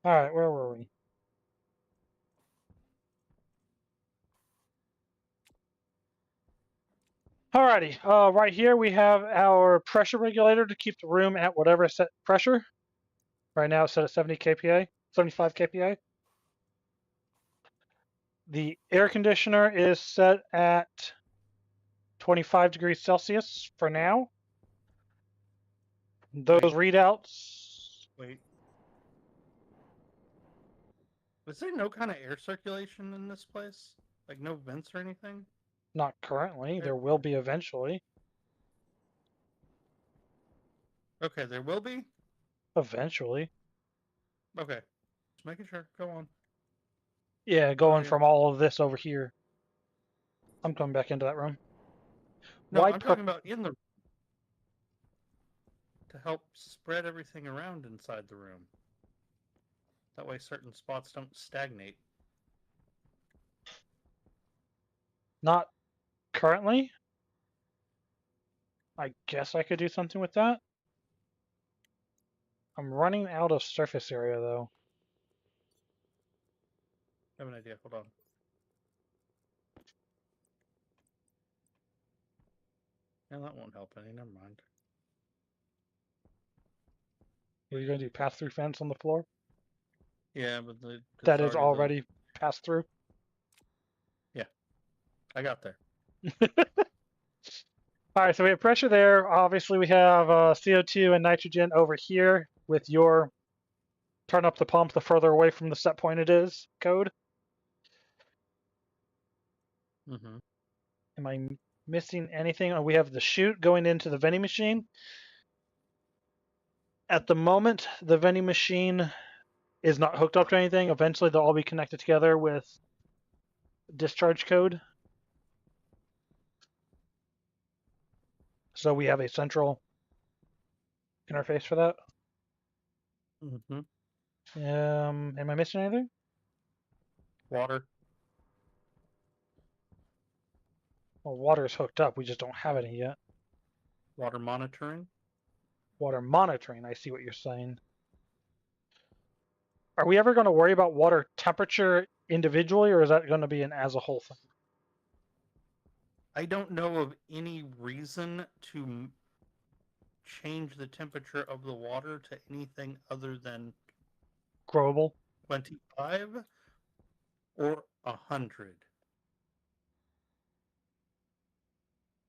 All right, where were we? Alrighty, right here we have our pressure regulator to keep the room at whatever set pressure. Right now it's set at 70 kPa, 75 kPa. The air conditioner is set at 25 degrees Celsius for now. Those readouts. Wait. Is there no kind of air circulation in this place? Like no vents or anything? Not currently. There will be eventually. Okay, there will be? Eventually. Okay. Just making sure. Go on. Yeah, going yeah. from all of this over here. I'm coming back into that room. No, Why I'm talking about in the... to help spread everything around inside the room. That way certain spots don't stagnate. Not currently. I guess I could do something with that. I'm running out of surface area, though. I have an idea. Hold on. Yeah, that won't help any. Never mind. What are you going to do? Pass through fence on the floor? Yeah, but That is already passed through? Yeah, I got there. All right, so we have pressure there. Obviously, we have CO2 and nitrogen over here with your turn up the pump the further away from the set point it is code. Mm-hmm. Am I missing anything? Oh, we have the chute going into the vending machine. At the moment, the vending machine is not hooked up to anything. Eventually, they'll all be connected together with discharge code. So we have a central interface for that. Mm-hmm. Am I missing anything? Water. Well, water is hooked up. We just don't have any yet. Water monitoring. Water monitoring. I see what you're saying. Are we ever going to worry about water temperature individually, or is that going to be an as a whole thing? I don't know of any reason to change the temperature of the water to anything other than Growable 25 or 100.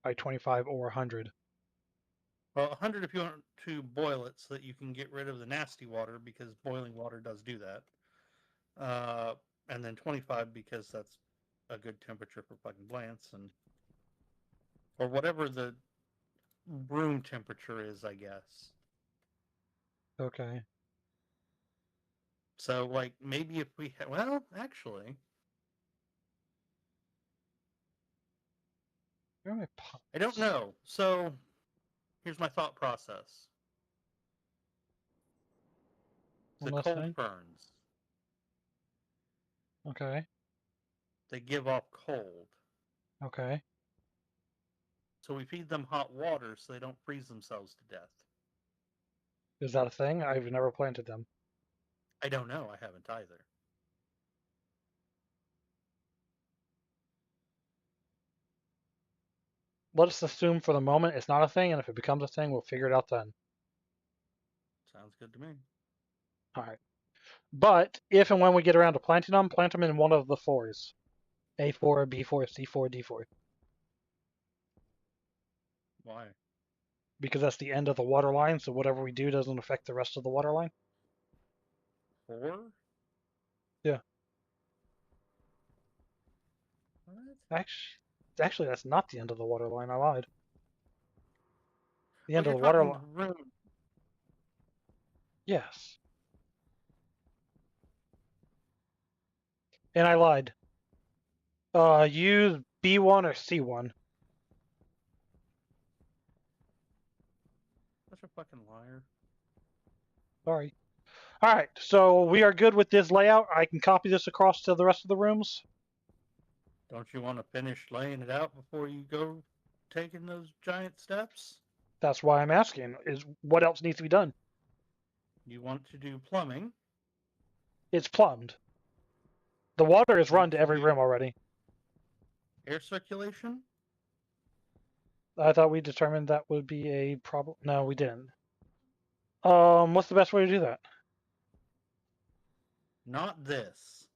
by 25 or 100. Well, 100 if you want to boil it so that you can get rid of the nasty water, because boiling water does do that. And then 25 because that's a good temperature for fucking plants, and or whatever the room temperature is, I guess. Okay. So, like, maybe if we well, actually, Where are my pumps? I don't know. So, here's my thought process. The One last cold thing. ferns, Okay. they give off cold. Okay. So we feed them hot water so they don't freeze themselves to death. Is that a thing? I've never planted them. I don't know. I haven't either. Let's assume for the moment it's not a thing, and if it becomes a thing, we'll figure it out then. Sounds good to me. All right. But if and when we get around to planting them, plant them in one of the fours. A4, B4, C4, D4. Why? Because that's the end of the water line, so whatever we do doesn't affect the rest of the water line. 4? Yeah. What? Actually, that's not the end of the water line. I lied. The Oh, end of you're the water talking line. the room. Yes. And I lied. Use B1 or C1. Such a fucking liar. Sorry. All right, so we are good with this layout. I can copy this across to the rest of the rooms. Don't you want to finish laying it out before you go taking those giant steps? That's why I'm asking, is what else needs to be done? You want to do plumbing. It's plumbed. The water is run Want to to every do room already. air circulation? I thought we determined that would be a problem. No, we didn't. What's the best way to do that? Not this.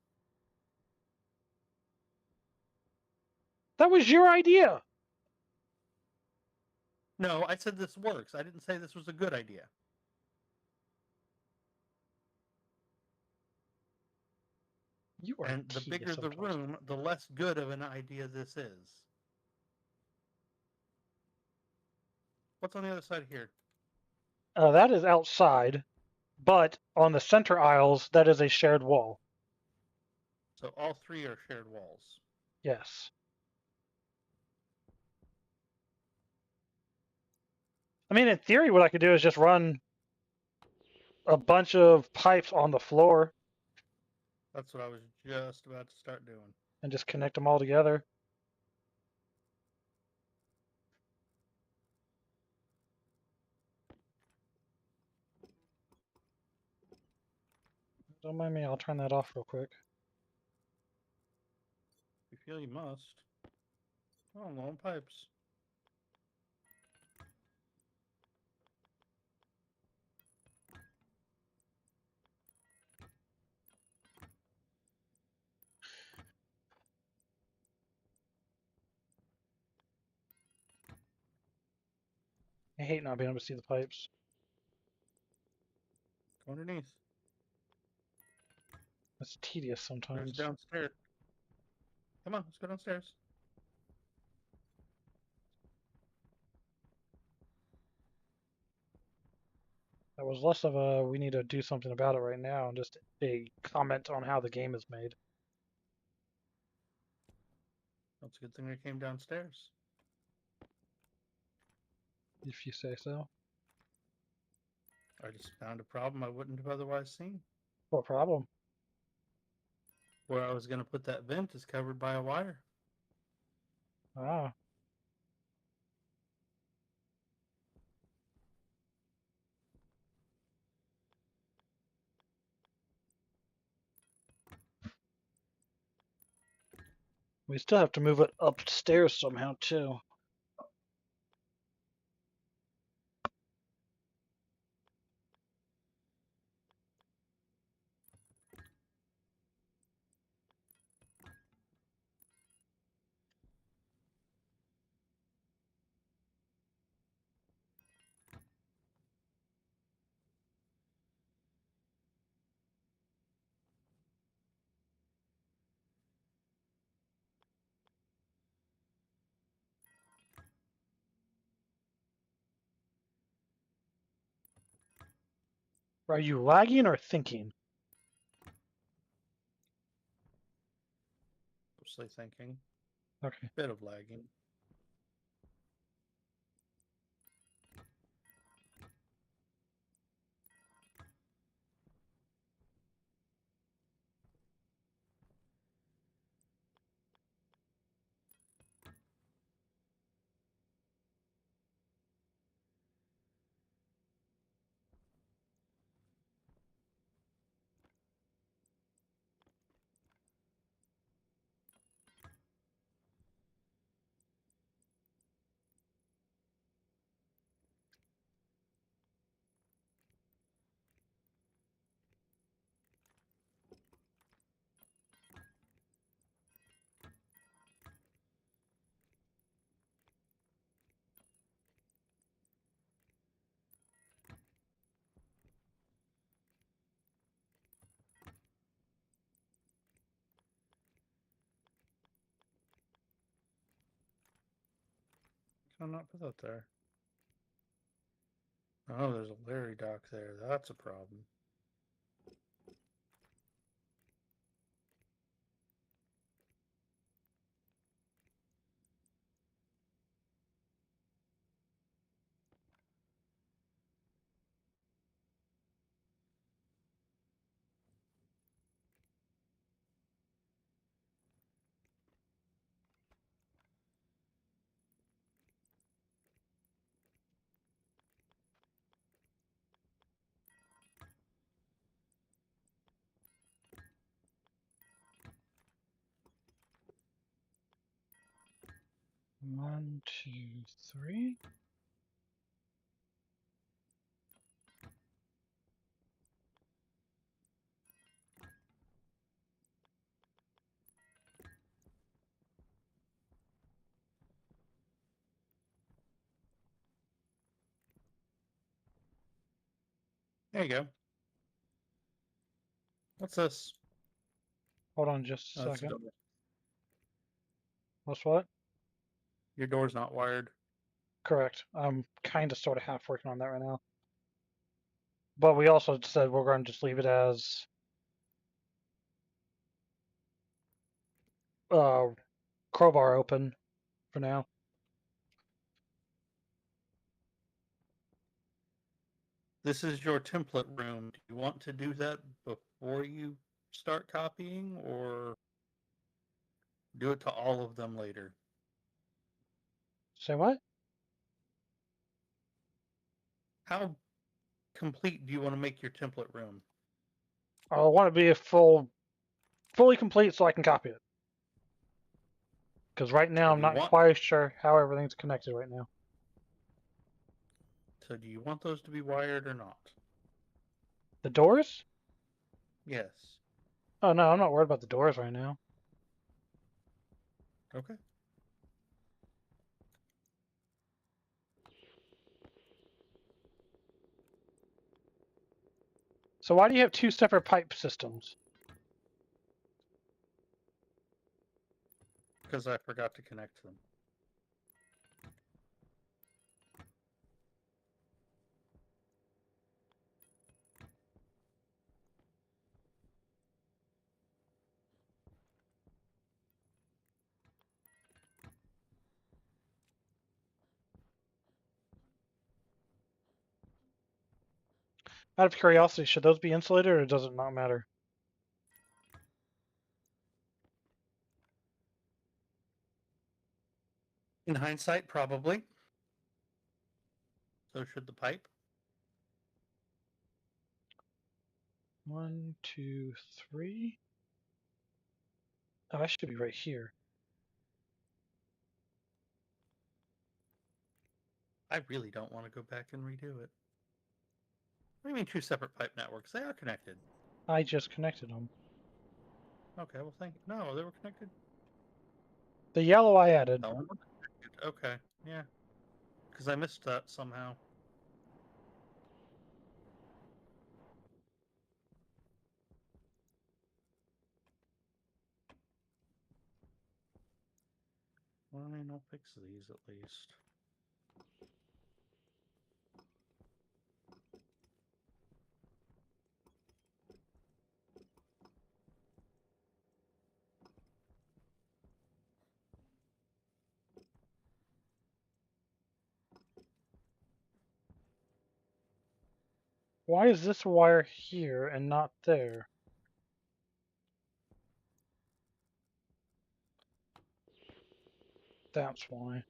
That was your idea. No, I said this works. I didn't say this was a good idea. You are And the bigger tedious the sometimes. room, the less good of an idea this is. What's on the other side here? That is outside, but on the center aisles, that is a shared wall. So all three are shared walls. Yes. I mean, in theory, what I could do is just run a bunch of pipes on the floor That's what I was just about to start doing. and just connect them all together. Don't mind me, I'll turn that off real quick. If you feel you must. Oh, long pipes. I hate not being able to see the pipes. Go underneath. It's tedious There's sometimes. downstairs. Come on, let's go downstairs. That was less of a we need to do something about it right now and just a comment on how the game is made. That's a good thing I came downstairs. If you say so. I just found a problem I wouldn't have otherwise seen. What problem? Where I was going to put that vent is covered by a wire. Ah. We still have to move it upstairs somehow, too. Are you lagging or thinking? Mostly thinking. Okay. Bit of lagging. Can I not put that there? Oh, there's a Larry dock there. That's a problem. One, two, three. There you go. What's this? Hold on just a Oh, it's a second. door. What's what? Your door's not wired. Correct. I'm kind of sort of half working on that right now. But we also said we're going to just leave it as crowbar open for now. This is your template room. Do you want to do that before you start copying, or do it to all of them later? Say what? How complete do you want to make your template room? I want it to be a fully complete so I can copy it. Because right now So I'm do you not want quite sure how everything's connected right now. so do you want those to be wired or not? The doors? Yes. Oh no, I'm not worried about the doors right now. Okay. So why do you have two separate pipe systems? Because I forgot to connect them. Out of curiosity, should those be insulated or does it not matter? In hindsight, probably. So should the pipe. 1, 2, 3. Oh, I should be right here. I really don't want to go back and redo it. What do you mean two separate pipe networks? They are connected. I just connected them. Okay, well thank you. No, they were connected. The yellow I added. That one was connected. Okay, yeah. Because I missed that somehow. Well, I mean, I'll fix these at least. Why is this wire here and not there? That's why.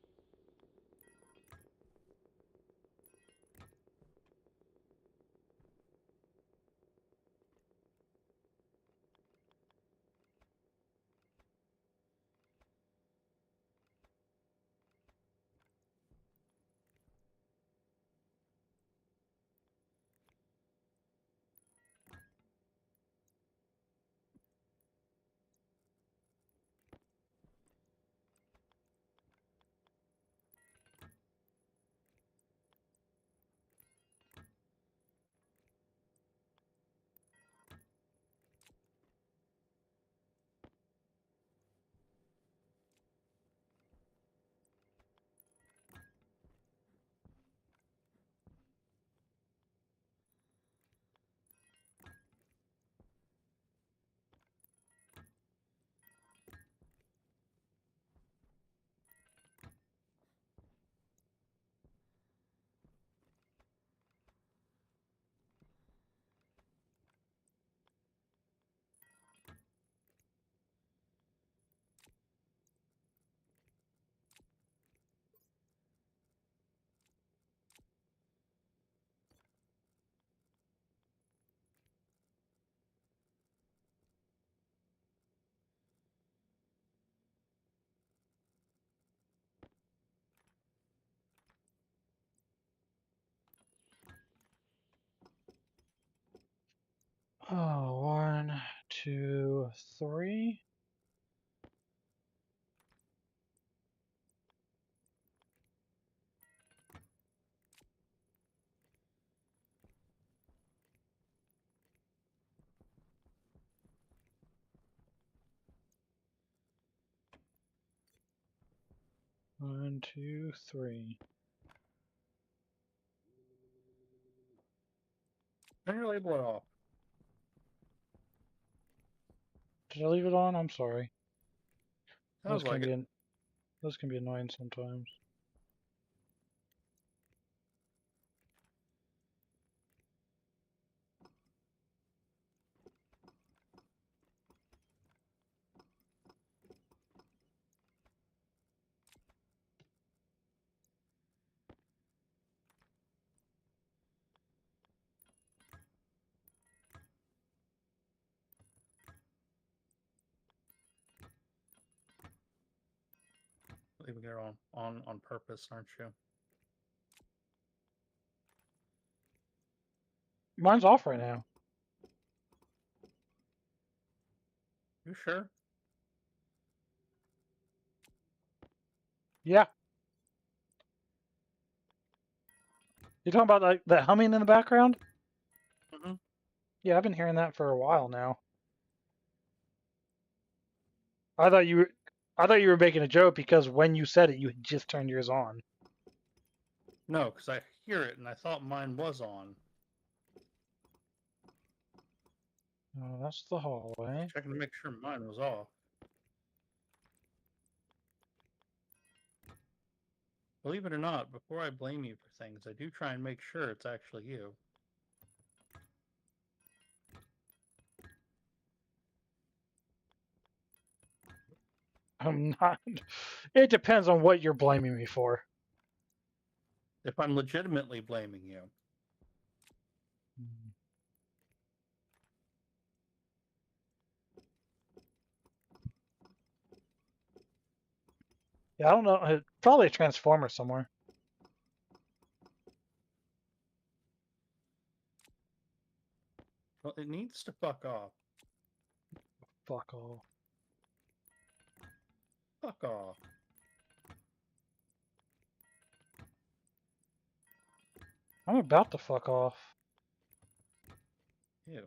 Oh, 1, 2, 3. One, two, three. Turn your label off. Did I leave it on? I'm sorry. Those Sounds can like be it. those can be annoying sometimes. leaving it on purpose, aren't you? Mine's off right now. You sure? Yeah. You talking about like that humming in the background? Mm-hmm. Yeah, I've been hearing that for a while now. I thought you were making a joke because when you said it, you had just turned yours on. No, because I hear it and I thought mine was on. Oh, that's the hallway. Checking to make sure mine was off. Believe it or not, before I blame you for things, I do try and make sure it's actually you. I'm not. It depends on what you're blaming me for. If I'm legitimately blaming you. Yeah, I don't know. Probably a transformer somewhere. Well, it needs to fuck off. Fuck off. Fuck off. I'm about to fuck off. Ew.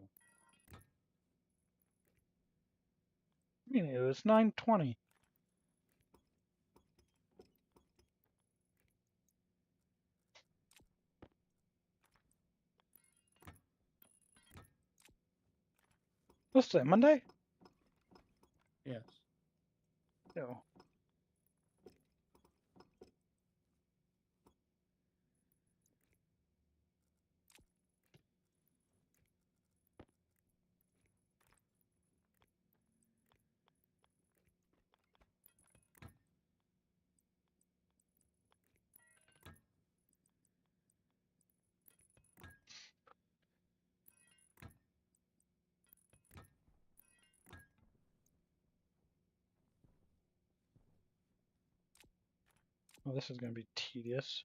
I mean, it was 9:20. What's that, Monday? Yes. No. Well, this is going to be tedious.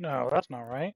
No, that's not right.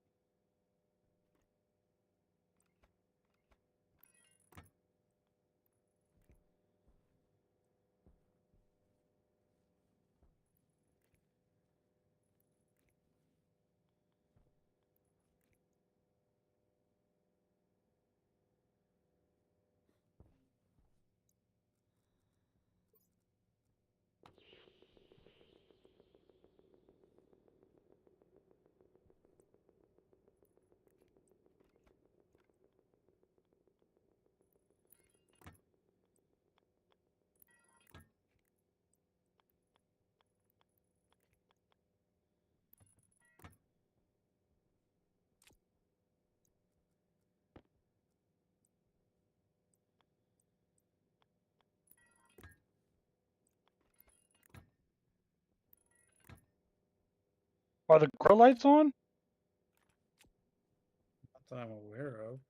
Are the grow lights on? Not that I'm aware of.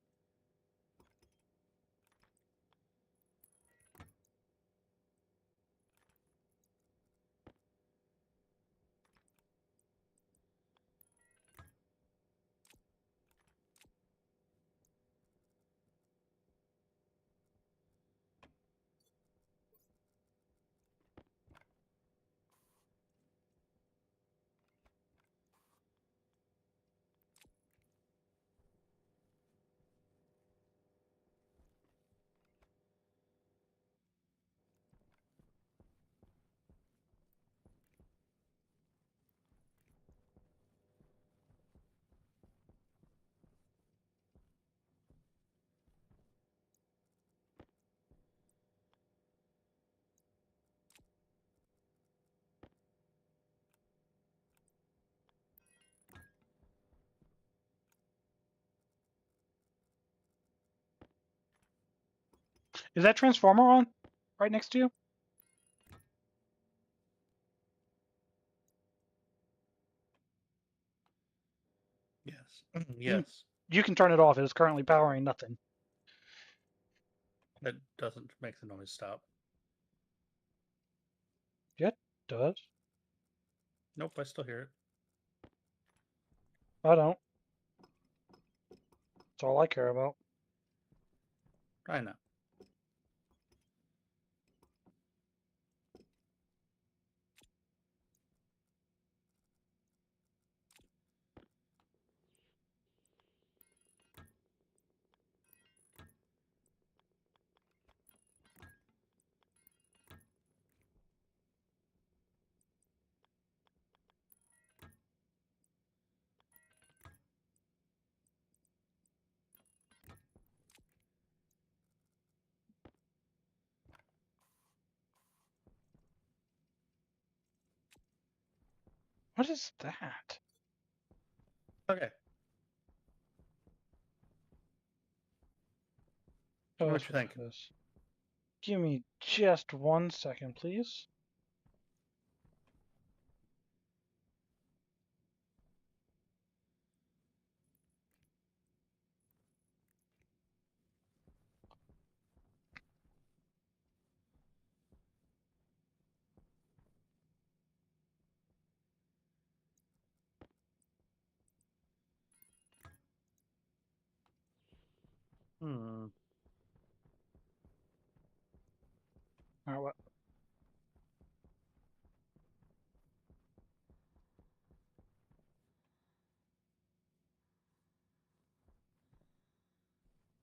Is that transformer on? Right next to you? Yes. Yes. You can turn it off. It is currently powering nothing. That doesn't make the noise stop. Yeah, it does. Nope, I still hear it. I don't. That's all I care about. I know. What is that? Okay. Oh, What that's you what think? that is. Give me just 1 second, please. Hmm. All right, what?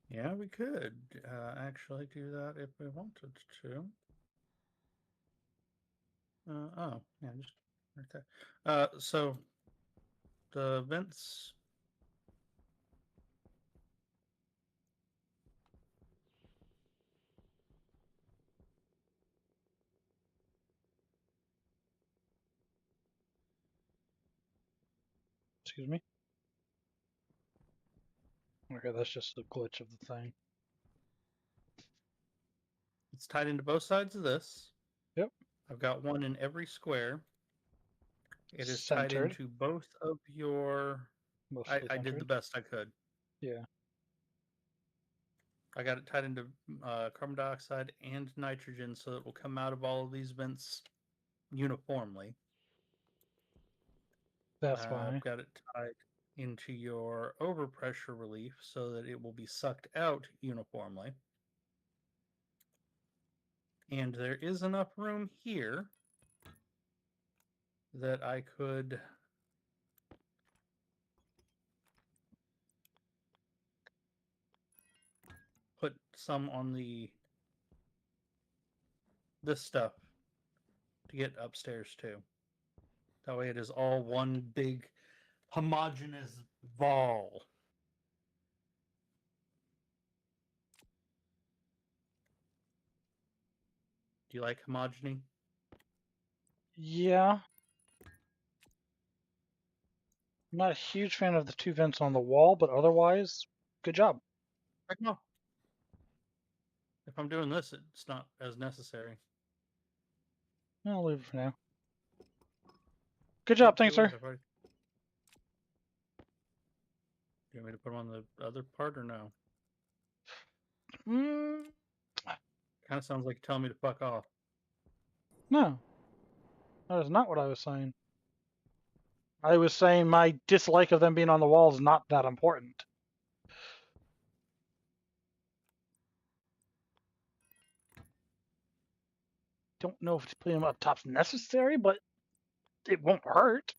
Yeah, we could actually do that if we wanted to. Oh, yeah, just right there. So the vents. Excuse me. Okay, that's just the glitch of the thing. It's tied into both sides of this. Yep. I've got one in every square. It is tied Centered. into both of your. Mostly I did the centered. best I could. Yeah. I got it tied into carbon dioxide and nitrogen so it will come out of all of these vents uniformly. That's I've why. got it tied into your overpressure relief so that it will be sucked out uniformly. And there is enough room here that I could put some on this stuff to get upstairs too. That way it is all one big homogeneous ball. Do you like homogeny? Yeah. I'm not a huge fan of the two vents on the wall, but otherwise, good job. I know. If I'm doing this, it's not as necessary. I'll leave it for now. Good Yeah, job, thanks, do it. sir. Do you want me to put them on the other part or no? Mm, Kind of sounds like you're telling me to fuck off. no, that is not what I was saying. I was saying my dislike of them being on the wall is not that important. Don't know if putting them up top's necessary, but it won't hurt.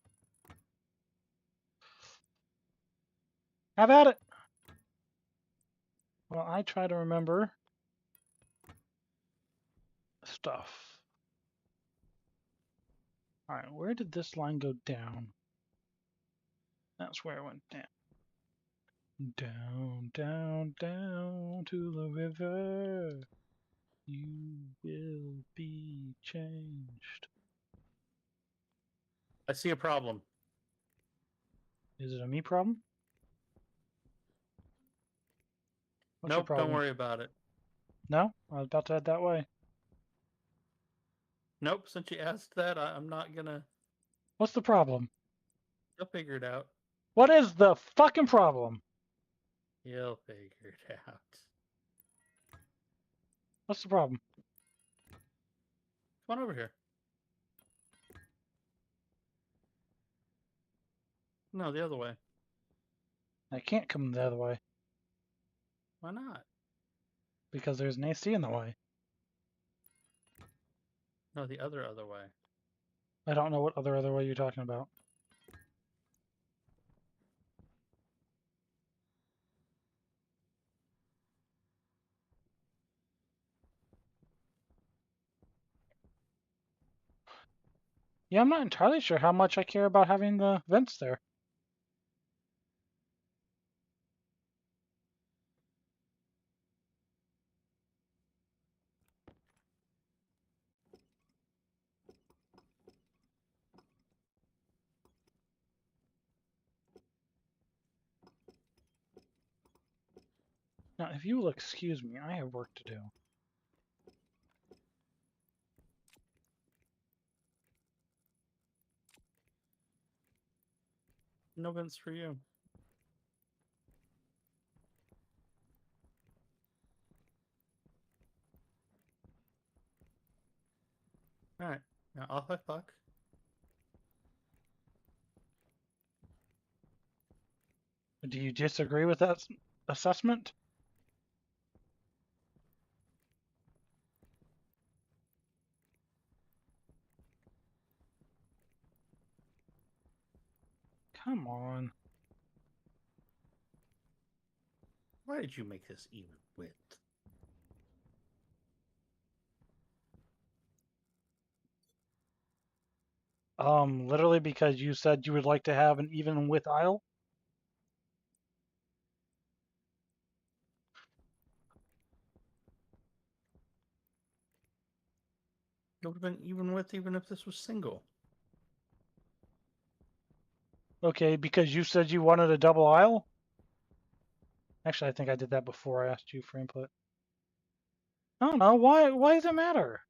Have at it. Well, I try to remember stuff. All right, where did this line go down? That's where it went down. Down, down, down to the river. You will be changed. I see a problem. Is it a me problem? What's your Nope, don't problem? worry about it. No? I was about to head that way. Nope. Since you asked that, I'm not gonna. What's the problem? You'll figure it out. What is the fucking problem? You'll figure it out. What's the problem? Come on over here. No, the other way. I can't come the other way Why not? because there's an AC in the way. No, the other way. I don't know what other way you're talking about. Yeah, I'm not entirely sure how much I care about having the vents there. Now, if you will excuse me, I have work to do. No vents for you. All right. Now off I fuck. Do you disagree with that assessment? Come on. Why did you make this even width? Literally because you said you would like to have an even width aisle? It would have been even width even if this was single. Okay, because you said you wanted a double aisle? Actually, I think I did that before I asked you for input. I don't know. Why does it matter?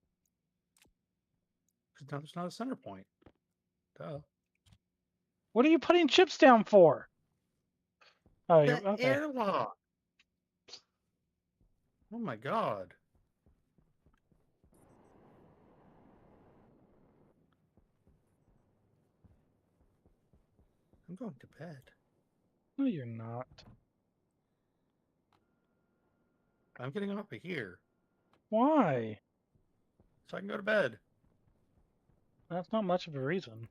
Because now there's not a center point. Duh. What are you putting chips down for? Oh, you're The okay. airlock. Oh my god. I'm going to bed. No, you're not. I'm getting off of here Why? so I can go to bed. That's not much of a reason.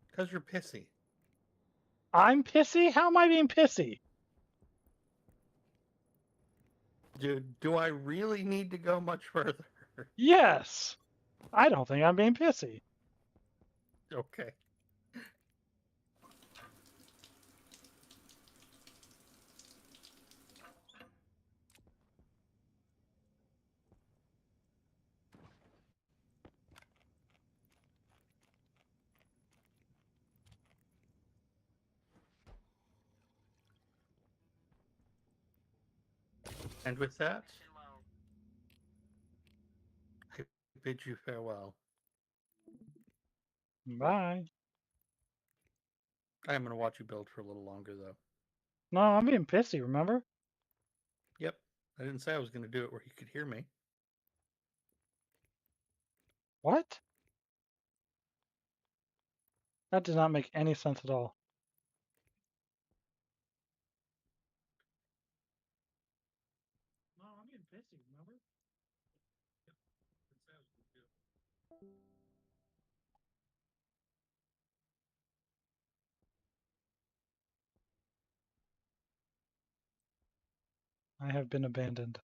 Because you're pissy. I'm pissy? How am I being pissy? Dude, do I really need to go much further? Yes. I don't think I'm being pissy. Okay. And with that, Connection low. I bid you farewell. Bye. I am going to watch you build for a little longer, though. No, I'm being pissy, remember? Yep. I didn't say I was going to do it where you could hear me. What? That did not make any sense at all. No, I'm being pissy, remember? I have been abandoned.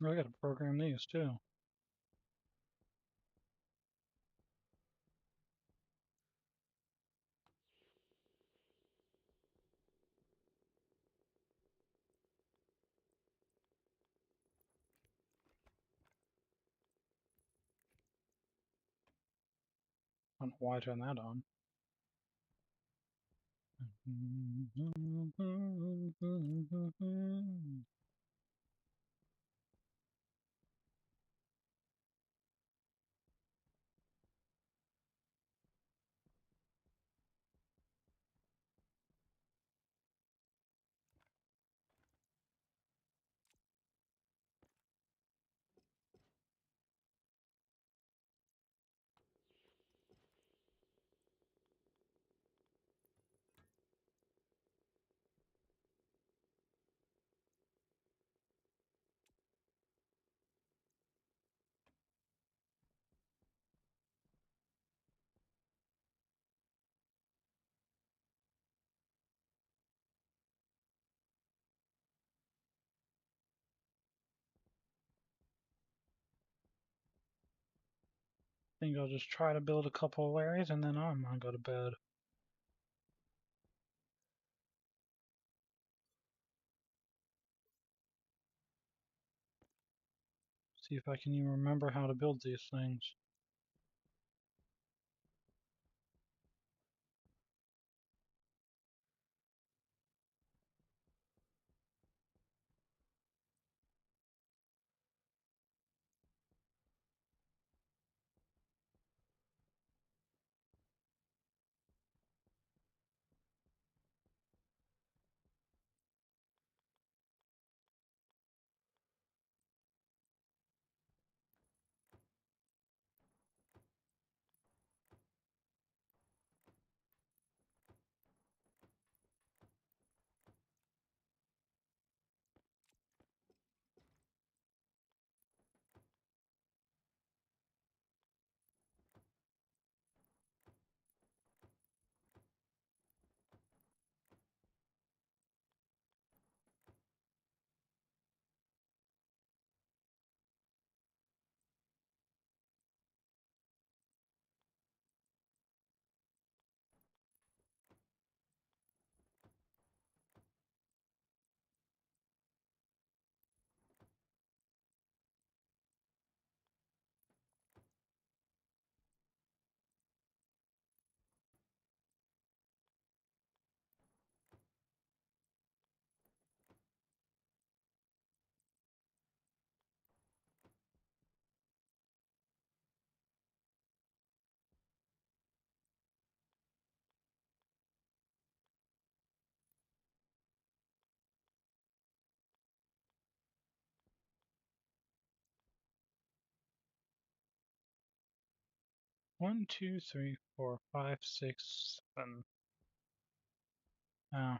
I gotta program these too. I don't know why I turned that on. I think I'll just try to build a couple of areas and then I'm gonna go to bed. See if I can even remember how to build these things. One, two, three, four, five, six, seven. Oh.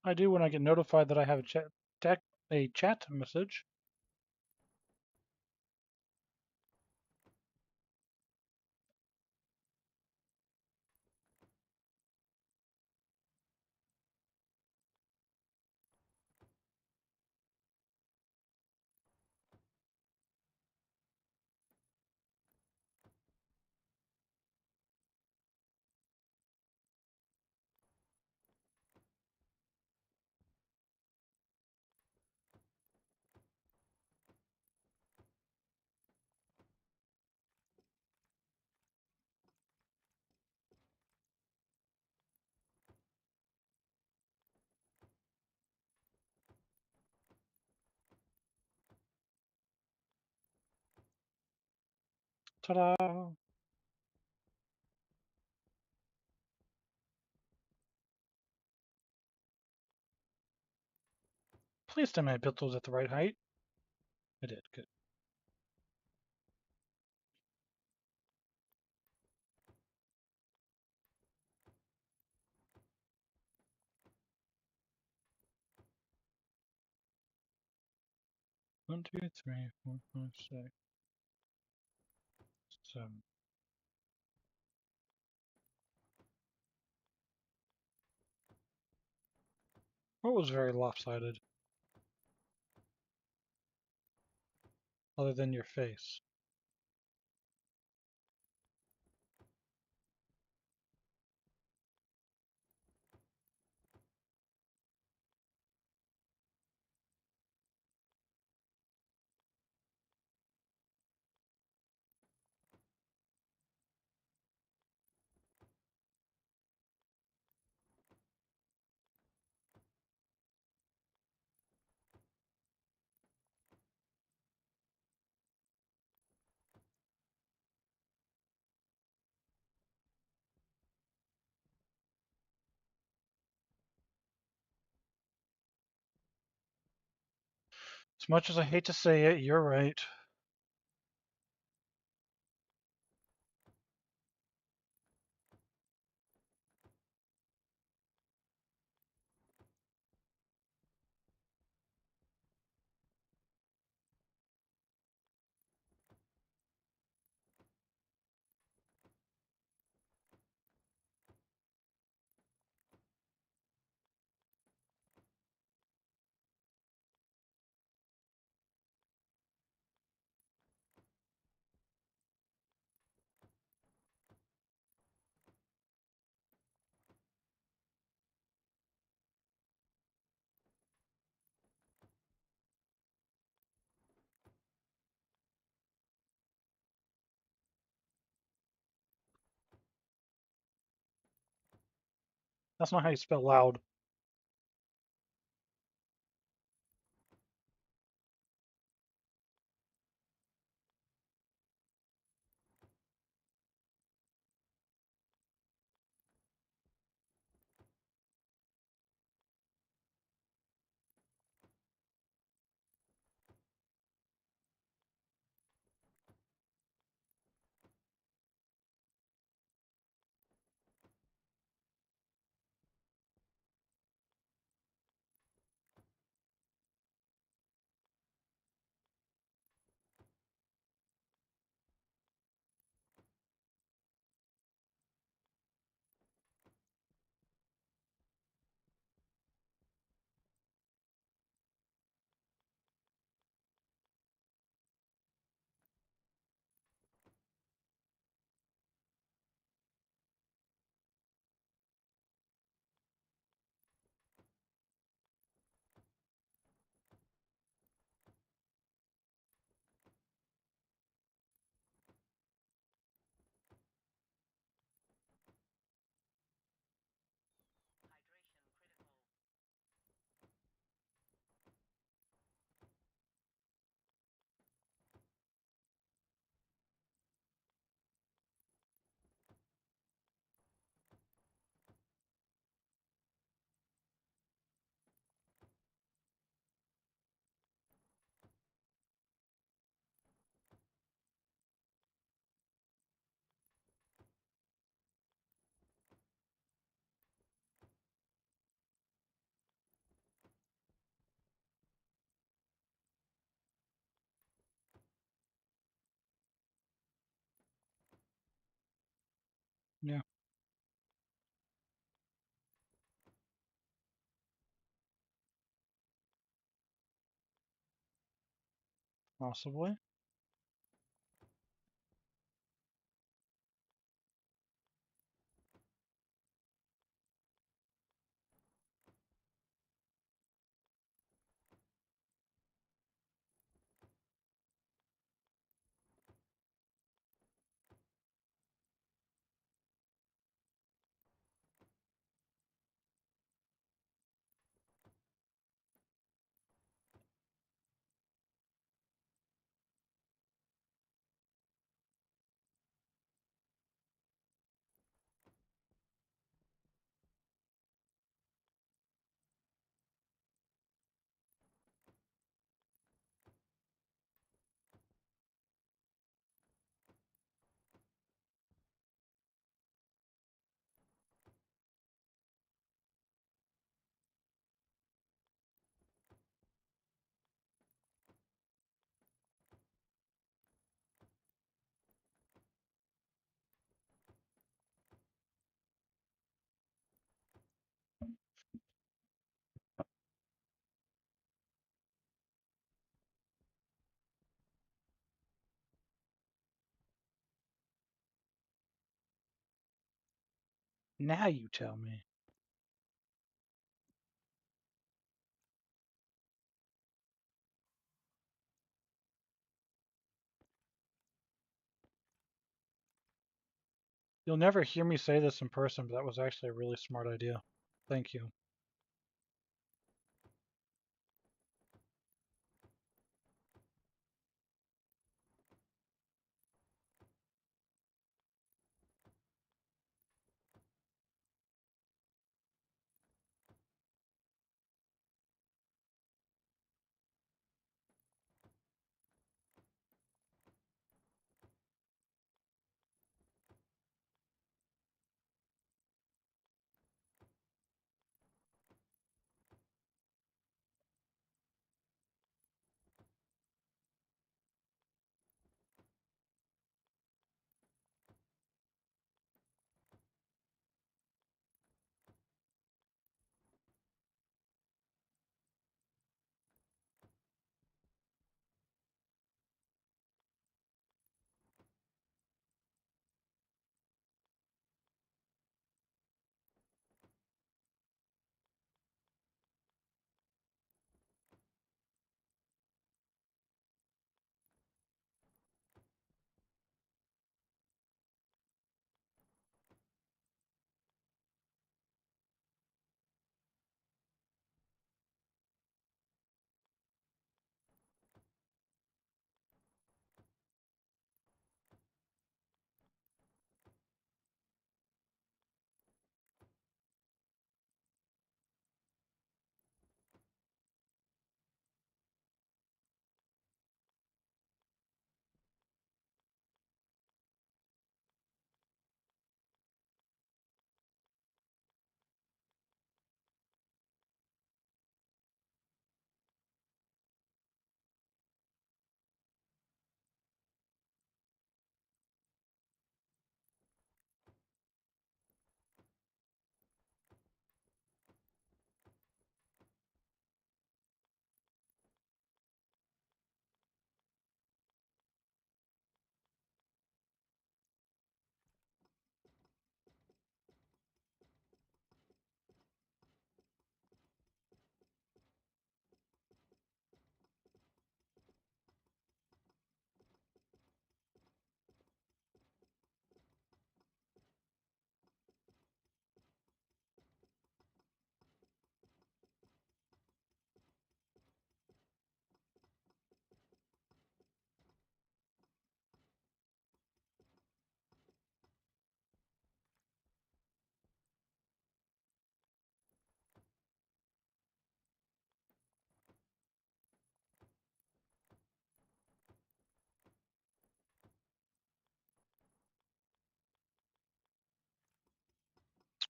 I do when I get notified that I have a chat message. Ta-da! Please tell me I built those at the right height. I did. Good. One, two, three, four, five, six, seven. What was very lopsided? Other than your face. As much as I hate to say it, you're right. That's not how you spell loud. Hydration critical. Yeah, possibly. Now you tell me. You'll never hear me say this in person, but that was actually a really smart idea. Thank you.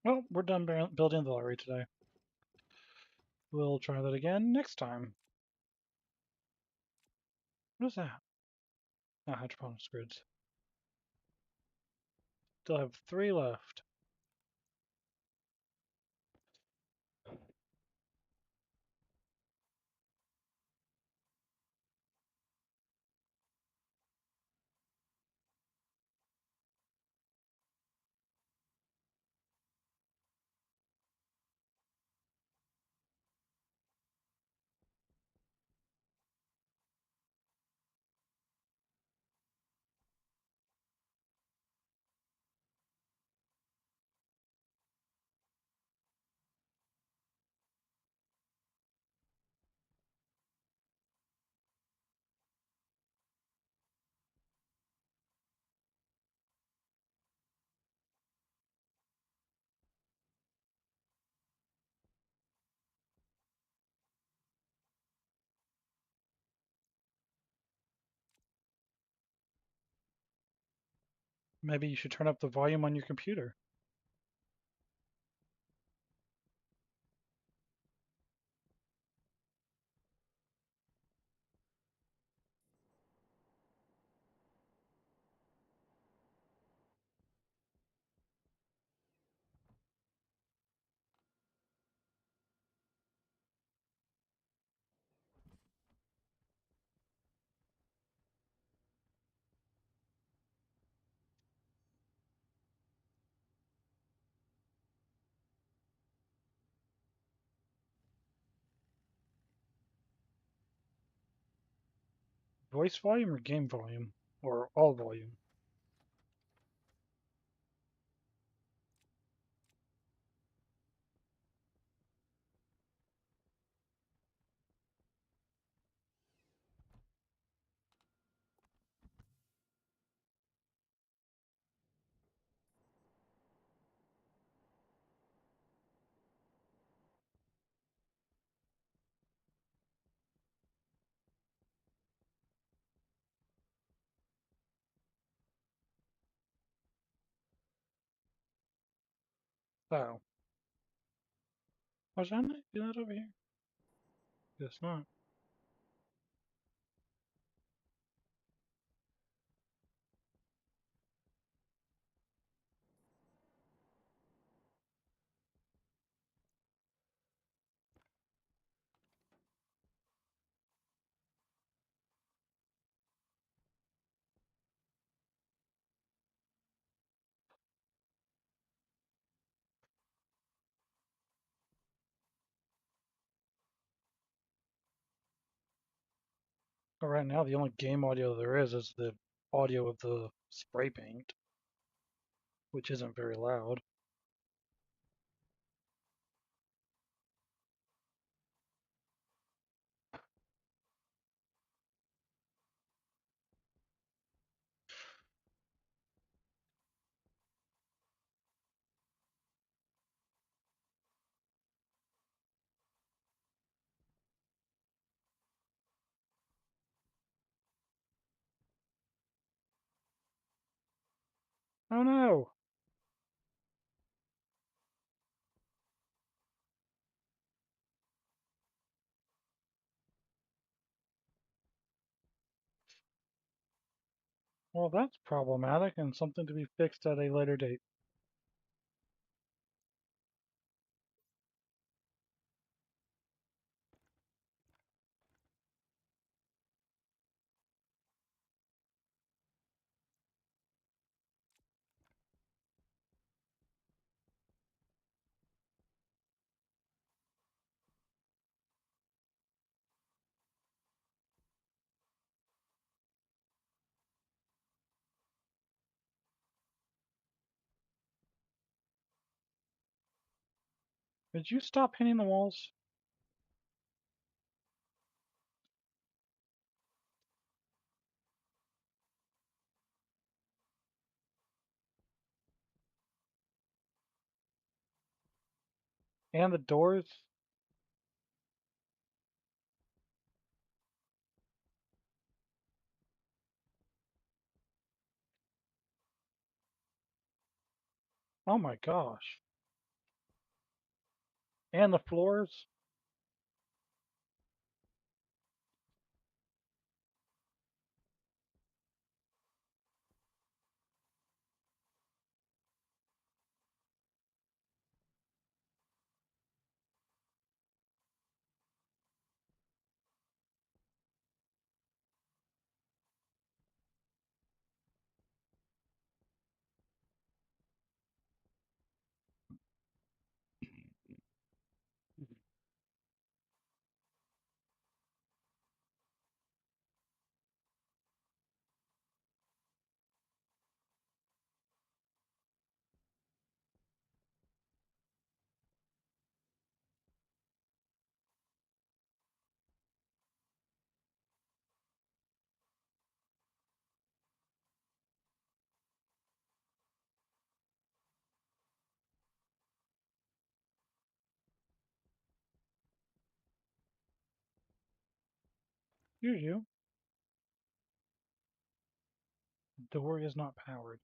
Well, we're done building the lorry today. We'll try that again next time. What is that? Oh, hydroponics grids. Still have 3 left. Maybe you should turn up the volume on your computer. Voice volume or game volume? Or all volume? Oh. Was I not do that over here? Guess not. But right now, the only game audio there is the audio of the spray paint, which isn't very loud. Oh no! Well, that's problematic and something to be fixed at a later date. Did you stop painting the walls? And the doors? Oh my gosh. And the floors? You. The door is not powered.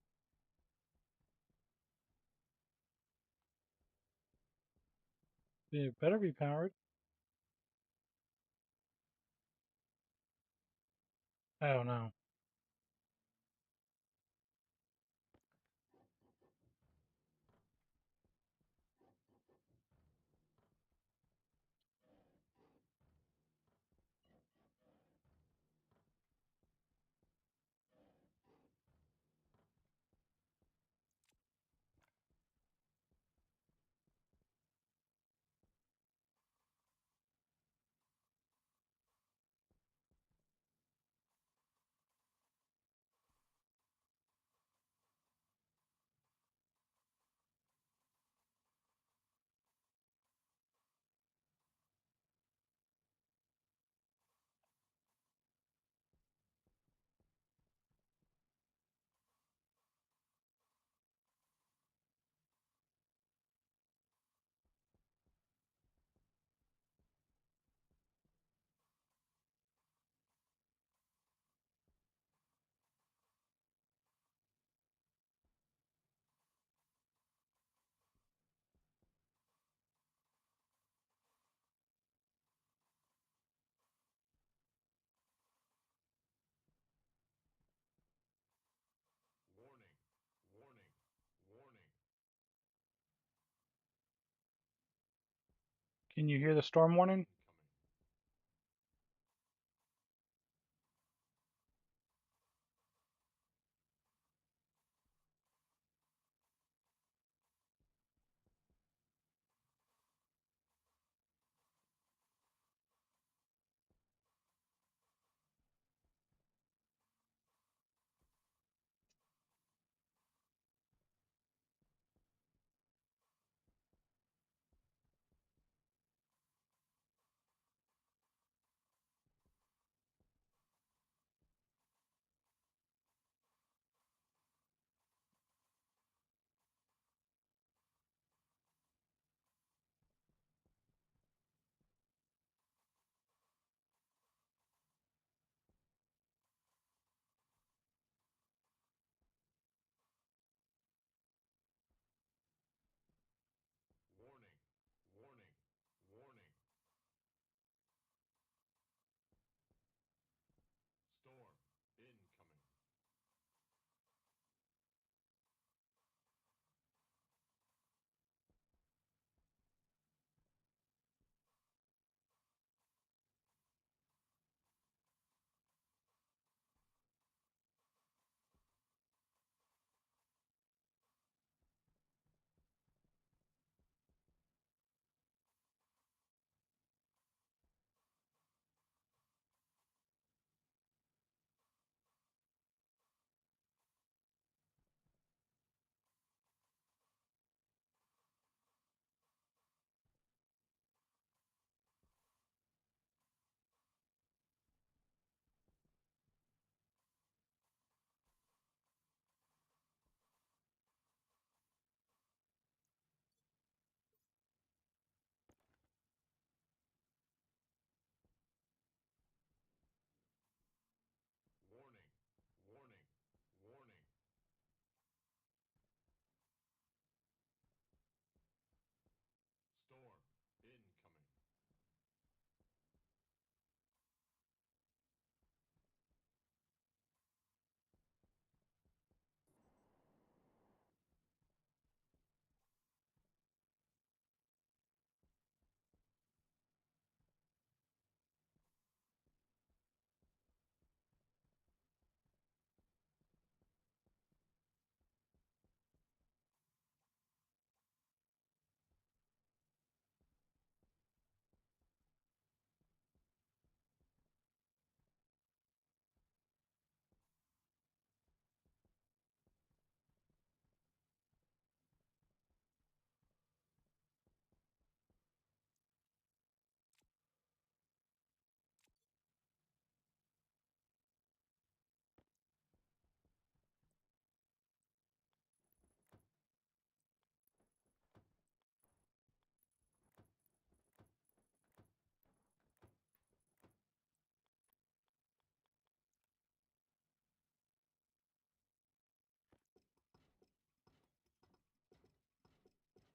It better be powered. Oh no. Can you hear the storm warning? Warning, warning, warning. Storm incoming. Warning, warning, warning.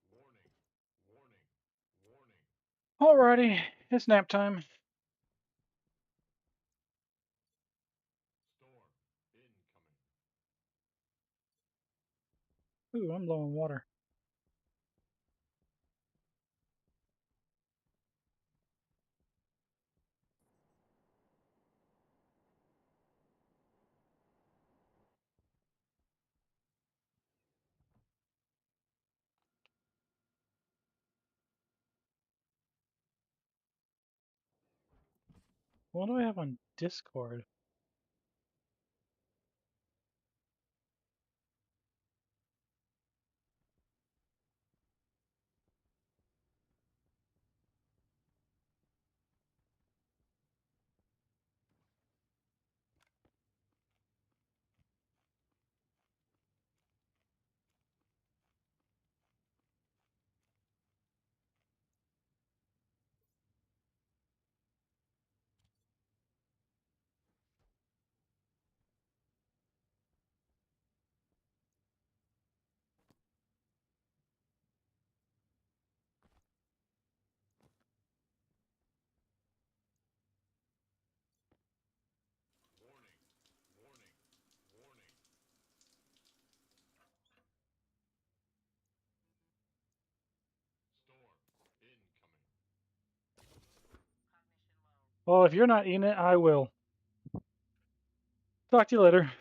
Storm incoming. Warning, warning, warning. Alrighty, it's nap time. Storm incoming. Ooh, I'm low on water. What do I have on Discord? Well, if you're not eating it, I will. Talk to you later.